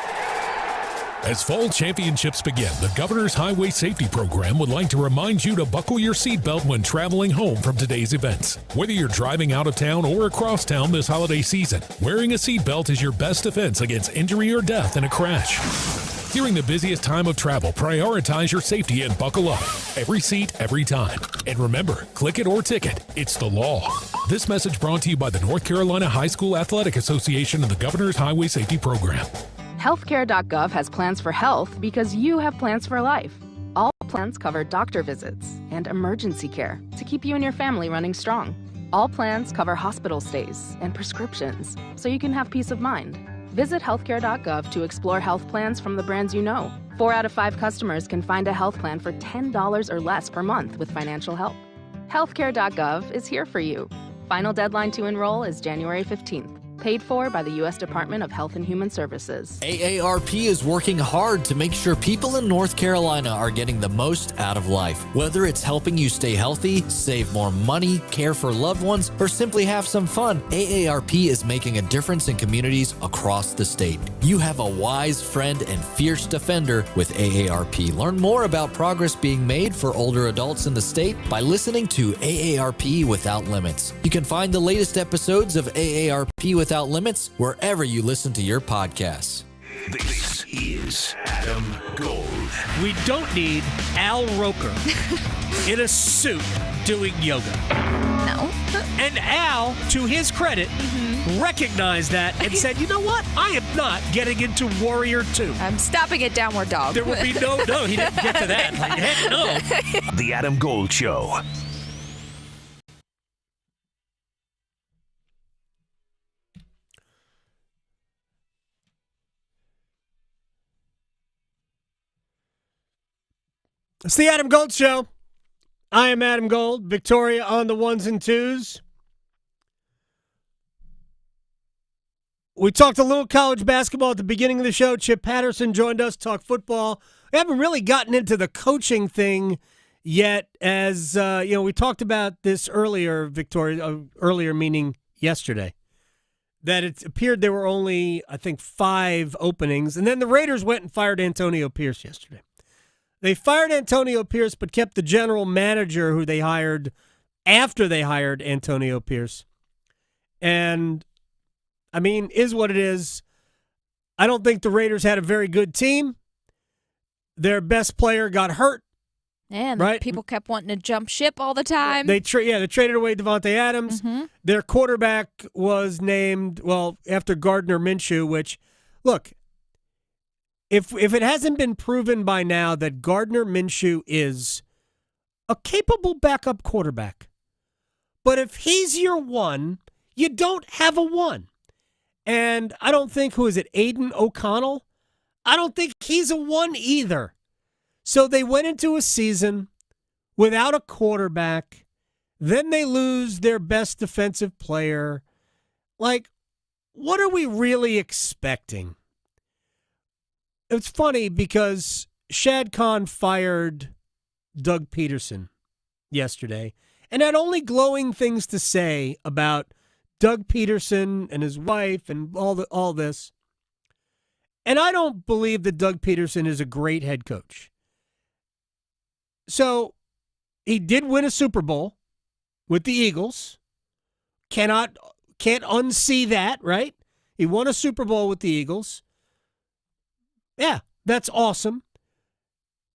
Speaker 25: As fall championships begin, the Governor's Highway Safety Program would like to remind you to buckle your seatbelt when traveling home from today's events. Whether you're driving out of town or across town this holiday season, wearing a seatbelt is your best defense against injury or death in a crash. During the busiest time of travel, prioritize your safety and buckle up. Every seat, every time. And remember, click it or ticket. It's the law. This message brought to you by the North Carolina High School Athletic Association and the Governor's Highway Safety Program.
Speaker 26: Healthcare.gov has plans for health because you have plans for life. All plans cover doctor visits and emergency care to keep you and your family running strong. All plans cover hospital stays and prescriptions so you can have peace of mind. Visit healthcare.gov to explore health plans from the brands you know. 4 out of 5 customers can find a health plan for $10 or less per month with financial help. Healthcare.gov is here for you. Final deadline to enroll is January 15th. Paid for by the U.S. Department of Health and Human Services.
Speaker 32: AARP is working hard to make sure people in North Carolina are getting the most out of life. Whether it's helping you stay healthy, save more money, care for loved ones, or simply have some fun, AARP is making a difference in communities across the state. You have a wise friend and fierce defender with AARP. Learn more about progress being made for older adults in the state by listening to AARP Without Limits. You can find the latest episodes of AARP Without Limits wherever you listen to your podcasts.
Speaker 21: This is Adam Gold.
Speaker 10: We don't need Al Roker in a suit doing yoga.
Speaker 11: No.
Speaker 10: And Al, to his credit, recognized that and said, you know what? I am not getting into Warrior 2.
Speaker 11: I'm stopping at Downward Dog.
Speaker 10: There will be no, he didn't get to that. Like, heck no.
Speaker 21: The Adam Gold Show.
Speaker 10: It's the Adam Gold Show. I am Adam Gold. Victoria on the 1s and 2s. We talked a little college basketball at the beginning of the show. Chip Patterson joined us, talk football. We haven't really gotten into the coaching thing Yet, as we talked about this earlier, Victoria, earlier meaning yesterday, that it appeared there were only, I think, 5 openings. And then the Raiders went and fired Antonio Pierce yesterday. They fired Antonio Pierce but kept the general manager who they hired after they hired Antonio Pierce. And, I mean, is what it is. I don't think the Raiders had a very good team. Their best player got hurt.
Speaker 11: And
Speaker 10: right?
Speaker 11: People kept wanting to jump ship all the time.
Speaker 10: They traded away Devontae Adams.
Speaker 11: Mm-hmm.
Speaker 10: Their quarterback was named, after Gardner Minshew, which, look, if it hasn't been proven by now that Gardner Minshew is a capable backup quarterback, but if he's your one, you don't have a one. And I don't think, who is it, Aiden O'Connell? I don't think he's a one either. So they went into a season without a quarterback. Then they lose their best defensive player. Like, what are we really expecting? It's funny because Shad Khan fired Doug Peterson yesterday and had only glowing things to say about Doug Peterson and his wife and all this. And I don't believe that Doug Peterson is a great head coach. So he did win a Super Bowl with the Eagles. Can't unsee that, right? He won a Super Bowl with the Eagles. Yeah, that's awesome.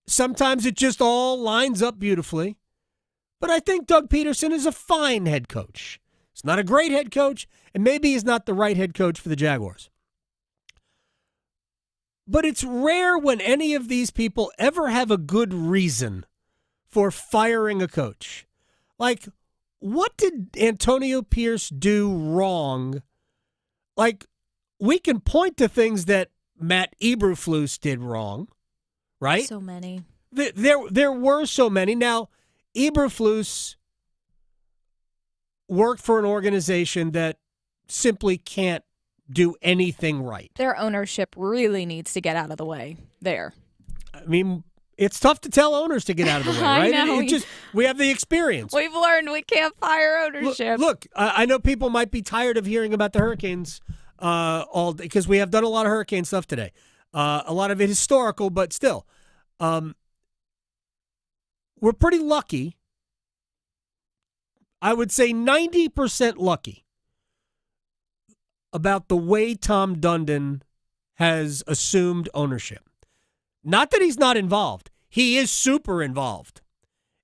Speaker 10: Sometimes it just all lines up beautifully. But I think Doug Peterson is a fine head coach. He's not a great head coach, and maybe he's not the right head coach for the Jaguars. But it's rare when any of these people ever have a good reason for firing a coach. Like, what did Antonio Pierce do wrong? Like, we can point to things that Matt Eberflus did wrong, right?
Speaker 11: So many.
Speaker 10: There were so many. Now, Eberflus worked for an organization that simply can't do anything right.
Speaker 11: Their ownership really needs to get out of the way there.
Speaker 10: I mean, it's tough to tell owners to get out of the way, right?
Speaker 11: I know.
Speaker 10: We have the experience.
Speaker 11: We've learned we can't fire ownership.
Speaker 10: Look, I know people might be tired of hearing about the Hurricanes all day because we have done a lot of Hurricane stuff today. A lot of it historical, but still. We're pretty lucky. I would say 90% lucky about the way Tom Dundon has assumed ownership. Not that he's not involved. He is super involved.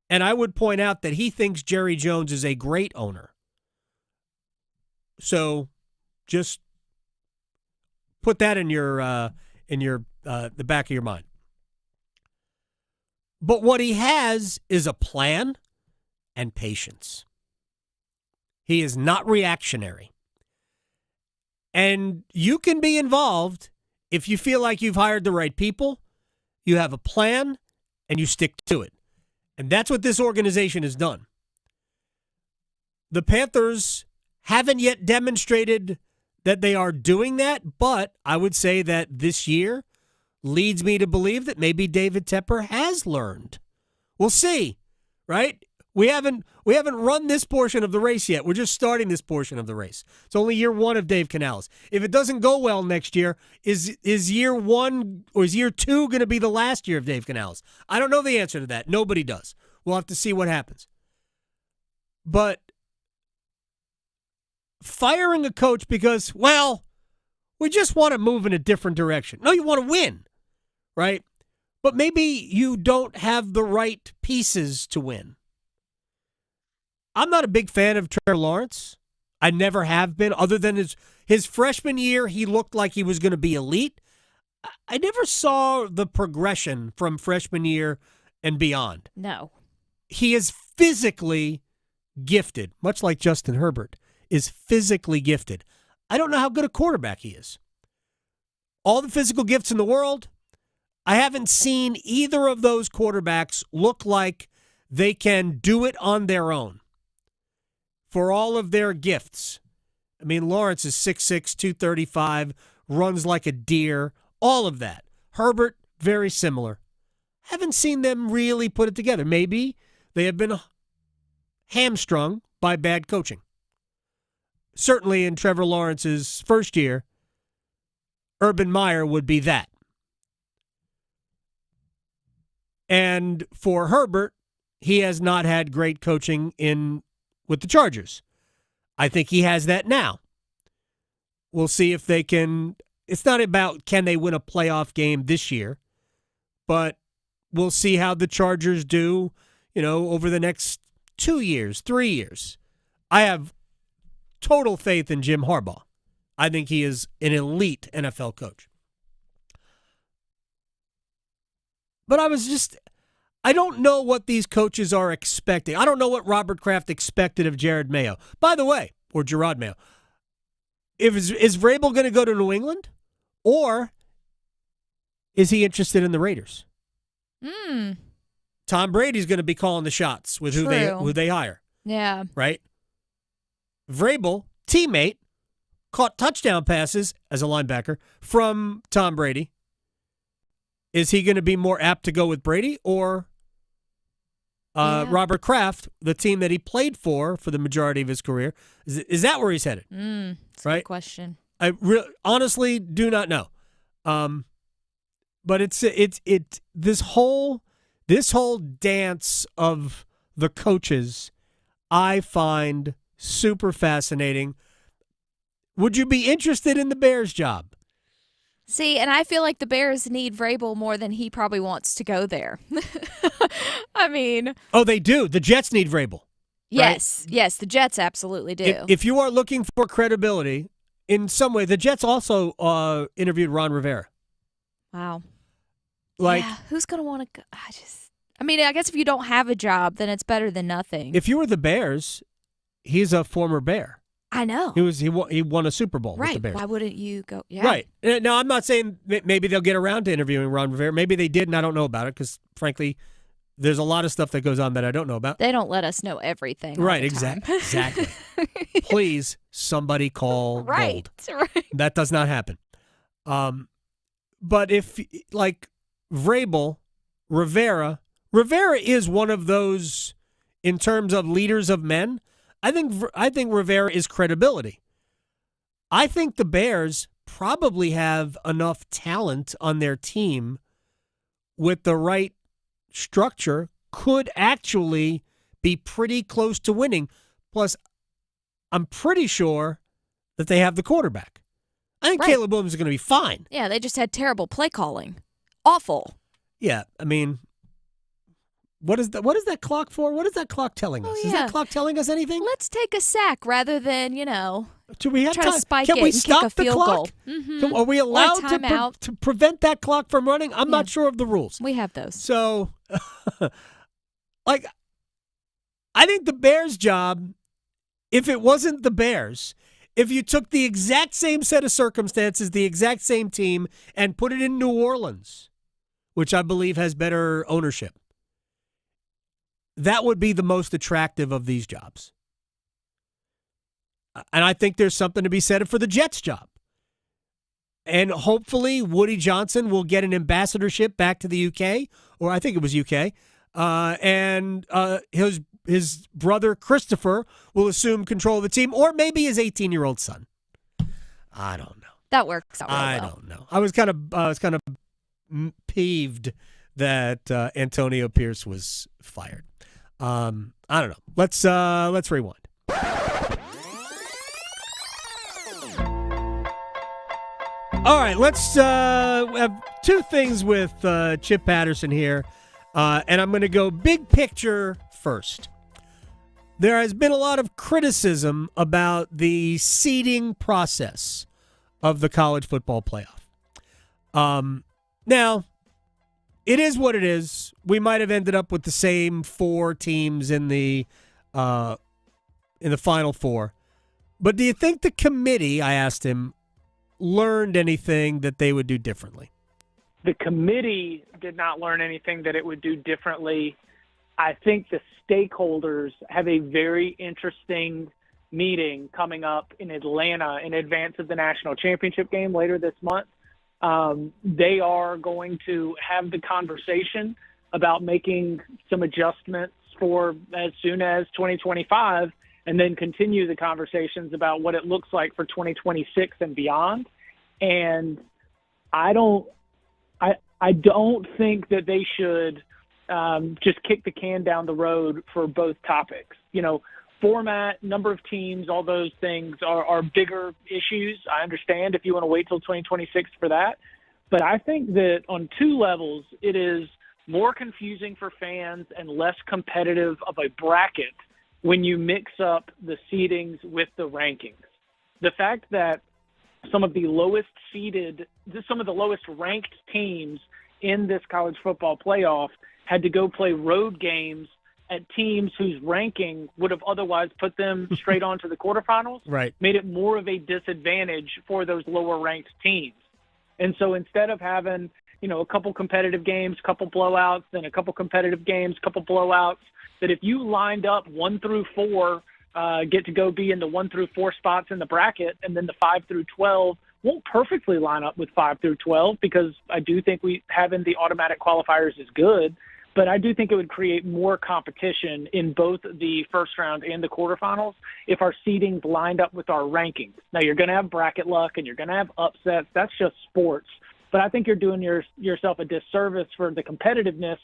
Speaker 10: And I would point out that he thinks Jerry Jones is a great owner. So just put that in your the back of your mind. But what he has is a plan and patience. He is not reactionary. And you can be involved if you feel like you've hired the right people, you have a plan, and you stick to it. And that's what this organization has done. The Panthers haven't yet demonstrated that they are doing that, but I would say that this year leads me to believe that maybe David Tepper has learned. We'll see, right? We haven't run this portion of the race yet. We're just starting this portion of the race. It's only year one of Dave Canales. If it doesn't go well next year, is year one or is year two going to be the last year of Dave Canales? I don't know the answer to that. Nobody does. We'll have to see what happens. But firing a coach because, well, we just want to move in a different direction. No, you want to win, right? But maybe you don't have the right pieces to win. I'm not a big fan of Trevor Lawrence. I never have been. Other than his freshman year, he looked like he was going to be elite. I never saw the progression from freshman year and beyond.
Speaker 11: No.
Speaker 10: He is physically gifted, much like Justin Herbert is physically gifted. I don't know how good a quarterback he is. All the physical gifts in the world, I haven't seen either of those quarterbacks look like they can do it on their own. For all of their gifts. I mean, Lawrence is 6'6", 235, runs like a deer, all of that. Herbert, very similar. haven't seen them really put it together. Maybe they have been hamstrung by bad coaching. Certainly in Trevor Lawrence's first year, Urban Meyer would be that. And for Herbert, he has not had great coaching with the Chargers. I think he has that now. We'll see if they can. It's not about can they win a playoff game this year, but we'll see how the Chargers do, over the next 2 years, 3 years. I have total faith in Jim Harbaugh. I think he is an elite NFL coach. But I don't know what these coaches are expecting. I don't know what Robert Kraft expected of Jared Mayo. By the way, or Gerard Mayo. Is Vrabel going to go to New England? Or is he interested in the Raiders? Tom Brady's going to be calling the shots with who they hire.
Speaker 11: Yeah.
Speaker 10: Right? Vrabel, teammate, caught touchdown passes as a linebacker from Tom Brady. Is he going to be more apt to go with Brady or Robert Kraft, the team that he played for the majority of his career? Is that where he's headed?
Speaker 11: That's
Speaker 10: right?
Speaker 11: a good question.
Speaker 10: I honestly do not know. But it's this whole dance of the coaches I find super fascinating. Would you be interested in the Bears job?
Speaker 11: See, and I feel like the Bears need Vrabel more than he probably wants to go there. I mean...
Speaker 10: Oh, they do. The Jets need Vrabel.
Speaker 11: Yes,
Speaker 10: right?
Speaker 11: Yes, the Jets absolutely do.
Speaker 10: If you are looking for credibility, in some way, the Jets also interviewed Ron Rivera.
Speaker 11: Wow.
Speaker 10: Like,
Speaker 11: who's going to want to go? I guess if you don't have a job, then it's better than nothing.
Speaker 10: If you were the Bears, he's a former Bear.
Speaker 11: I know.
Speaker 10: He won a Super Bowl with the Bears.
Speaker 11: Why wouldn't you go? Yeah.
Speaker 10: Right. Now, I'm not saying maybe they'll get around to interviewing Ron Rivera. Maybe they did, and I don't know about it because, frankly, there's a lot of stuff that goes on that I don't know about.
Speaker 11: They don't let us know everything.
Speaker 10: Right,
Speaker 11: all the time.
Speaker 10: exactly. Please, somebody call Gold.
Speaker 11: Right.
Speaker 10: That does not happen. But if, like, Vrabel, Rivera is one of those, in terms of leaders of men, I think Rivera is credibility. I think the Bears probably have enough talent on their team with the right structure, could actually be pretty close to winning. Plus, I'm pretty sure that they have the quarterback. I think Caleb Williams is going to be fine.
Speaker 11: Yeah, they just had terrible play calling. Awful.
Speaker 10: Yeah, I mean... What is that clock for? What is that clock telling us? Is that clock telling us anything?
Speaker 11: Let's take a sack rather than,
Speaker 10: do we have
Speaker 11: try
Speaker 10: time?
Speaker 11: to spike
Speaker 10: Can
Speaker 11: it
Speaker 10: we
Speaker 11: and
Speaker 10: stop
Speaker 11: kick a
Speaker 10: the
Speaker 11: field
Speaker 10: clock?
Speaker 11: goal. Mm-hmm.
Speaker 10: Are we allowed to prevent that clock from running? I'm not sure of the rules.
Speaker 11: We have those.
Speaker 10: So, I think the Bears' job, if it wasn't the Bears, if you took the exact same set of circumstances, the exact same team, and put it in New Orleans, which I believe has better ownership, that would be the most attractive of these jobs. And I think there's something to be said for the Jets job. And hopefully Woody Johnson will get an ambassadorship back to the UK, or I think it was UK, and his brother Christopher will assume control of the team, or maybe his 18-year-old son. I don't know.
Speaker 11: That works out well.
Speaker 10: I don't know. I was kind of peeved that Antonio Pierce was fired. I don't know. Let's rewind. All right, let's have two things with Chip Patterson here, and I'm going to go big picture first. There has been a lot of criticism about the seeding process of the college football playoff. Now, it is what it is. We might have ended up with the same four teams in the Final Four. But do you think the committee, I asked him, learned anything that they would do differently?
Speaker 3: The committee did not learn anything that it would do differently. I think the stakeholders have a very interesting meeting coming up in Atlanta in advance of the national championship game later this month. They are going to have the conversation about making some adjustments for as soon as 2025, and then continue the conversations about what it looks like for 2026 and beyond. And I don't think that they should just kick the can down the road for both topics. Format, number of teams, all those things are bigger issues. I understand if you want to wait till 2026 for that. But I think that on two levels, it is more confusing for fans and less competitive of a bracket when you mix up the seedings with the rankings. The fact that some of the lowest ranked teams in this college football playoff had to go play road games at teams whose ranking would have otherwise put them straight on to the quarterfinals,
Speaker 10: right,
Speaker 3: made it more of a disadvantage for those lower ranked teams. And so instead of having, a couple competitive games, couple blowouts, then a couple competitive games, couple blowouts, that if you lined up 1 through 4, get to go be in the 1 through 4 spots in the bracket, and then the 5 through 12 won't perfectly line up with 5 through 12, because I do think having the automatic qualifiers is good. But I do think it would create more competition in both the first round and the quarterfinals if our seedings lined up with our rankings. Now, you're going to have bracket luck and you're going to have upsets. That's just sports. But I think you're doing yourself a disservice for the competitiveness.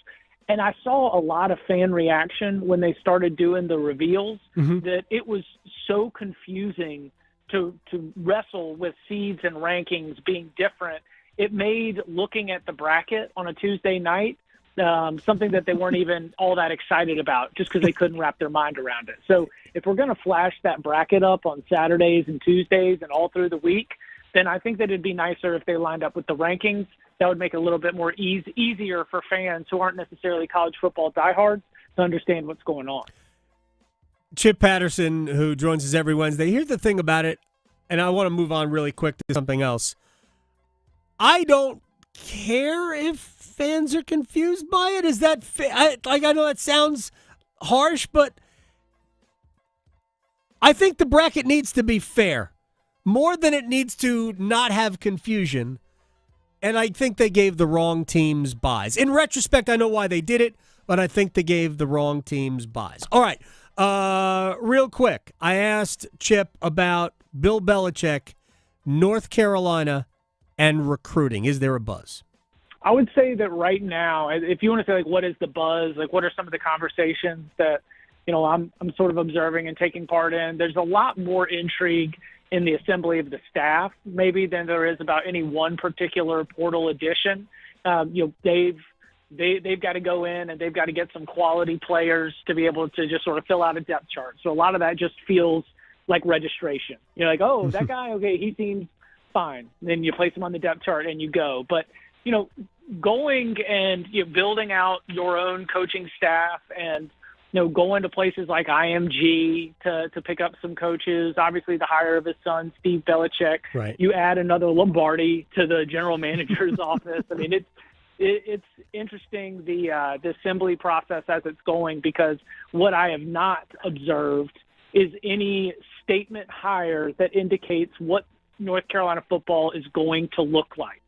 Speaker 3: And I saw a lot of fan reaction when they started doing the reveals, that it was so confusing to wrestle with seeds and rankings being different. It made looking at the bracket on a Tuesday night something that they weren't even all that excited about, just because they couldn't wrap their mind around it. So if we're going to flash that bracket up on Saturdays and Tuesdays and all through the week, then I think that it'd be nicer if they lined up with the rankings. That would make it a little bit more easier for fans who aren't necessarily college football diehards to understand what's going on.
Speaker 10: Chip Patterson, who joins us every Wednesday. Here's the thing about it, and I want to move on really quick to something else. I don't care if fans are confused by it. Is that I know that sounds harsh, but I think the bracket needs to be fair more than it needs to not have confusion. And I think they gave the wrong teams buys. In retrospect, I know why they did it, but I think they gave the wrong teams buys. All right, real quick, I asked Chip about Bill Belichick, North Carolina, and recruiting. Is there a buzz?
Speaker 3: I would say that right now, if you want to say, what is the buzz, what are some of the conversations that, I'm sort of observing and taking part in, there's a lot more intrigue in the assembly of the staff maybe than there is about any one particular portal addition. They've got to go in and they've got to get some quality players to be able to just sort of fill out a depth chart. So a lot of that just feels like registration. You're like, oh, that guy, okay, he seems fine. Then you place him on the depth chart and you go. But, going and building out your own coaching staff and, going to places like IMG to pick up some coaches, obviously the hire of his son, Steve Belichick.
Speaker 10: Right.
Speaker 3: You add another Lombardi to the general manager's office. I mean, it's interesting, the assembly process as it's going, because what I have not observed is any statement hire that indicates what North Carolina football is going to look like.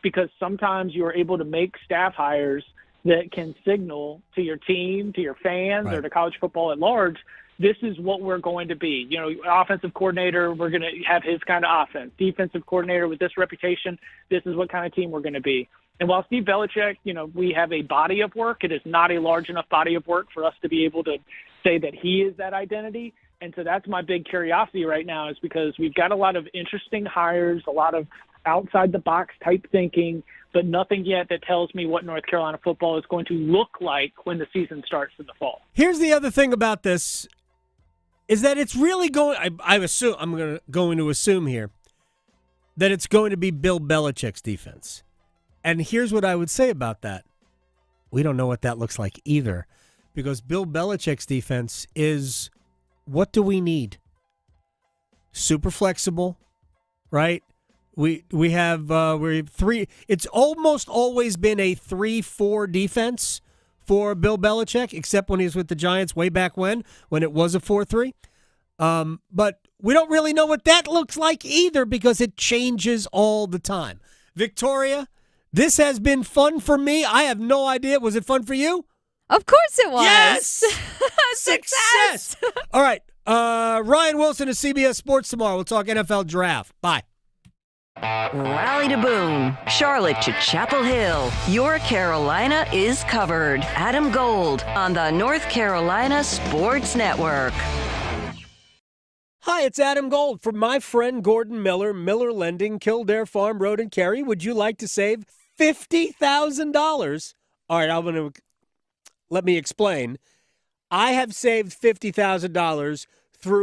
Speaker 3: Because sometimes you're able to make staff hires that can signal to your team, to your fans, or to college football at large, this is what we're going to be. Offensive coordinator, we're going to have his kind of offense. Defensive coordinator with this reputation, this is what kind of team we're going to be. And while Steve Belichick, we have a body of work, it is not a large enough body of work for us to be able to say that he is that identity. And so that's my big curiosity right now, is because we've got a lot of interesting hires, a lot of outside-the-box type thinking, but nothing yet that tells me what North Carolina football is going to look like when the season starts in the fall.
Speaker 10: Here's the other thing about this, is that it's really going, I'm going to assume here, that it's going to be Bill Belichick's defense. And here's what I would say about that. We don't know what that looks like either, because Bill Belichick's defense is, what do we need? Super flexible, right? We have three. It's almost always been a 3-4 defense for Bill Belichick, except when he was with the Giants way back when it was a 4-3. But we don't really know what that looks like either, because it changes all the time. Victoria, This has been fun for me. I have no idea. Was it fun for you?
Speaker 11: Of course it was.
Speaker 10: Yes!
Speaker 11: Success!
Speaker 10: All right. Ryan Wilson of CBS Sports tomorrow. We'll talk NFL draft. Bye.
Speaker 8: Raleigh to Boone, Charlotte to Chapel Hill. Your Carolina is covered. Adam Gold on the North Carolina Sports Network.
Speaker 10: Hi, it's Adam Gold from my friend Gordon Miller, Miller Lending, Kildare Farm Road and Cary. Would you like to save $50,000? All right, let me explain. I have saved $50,000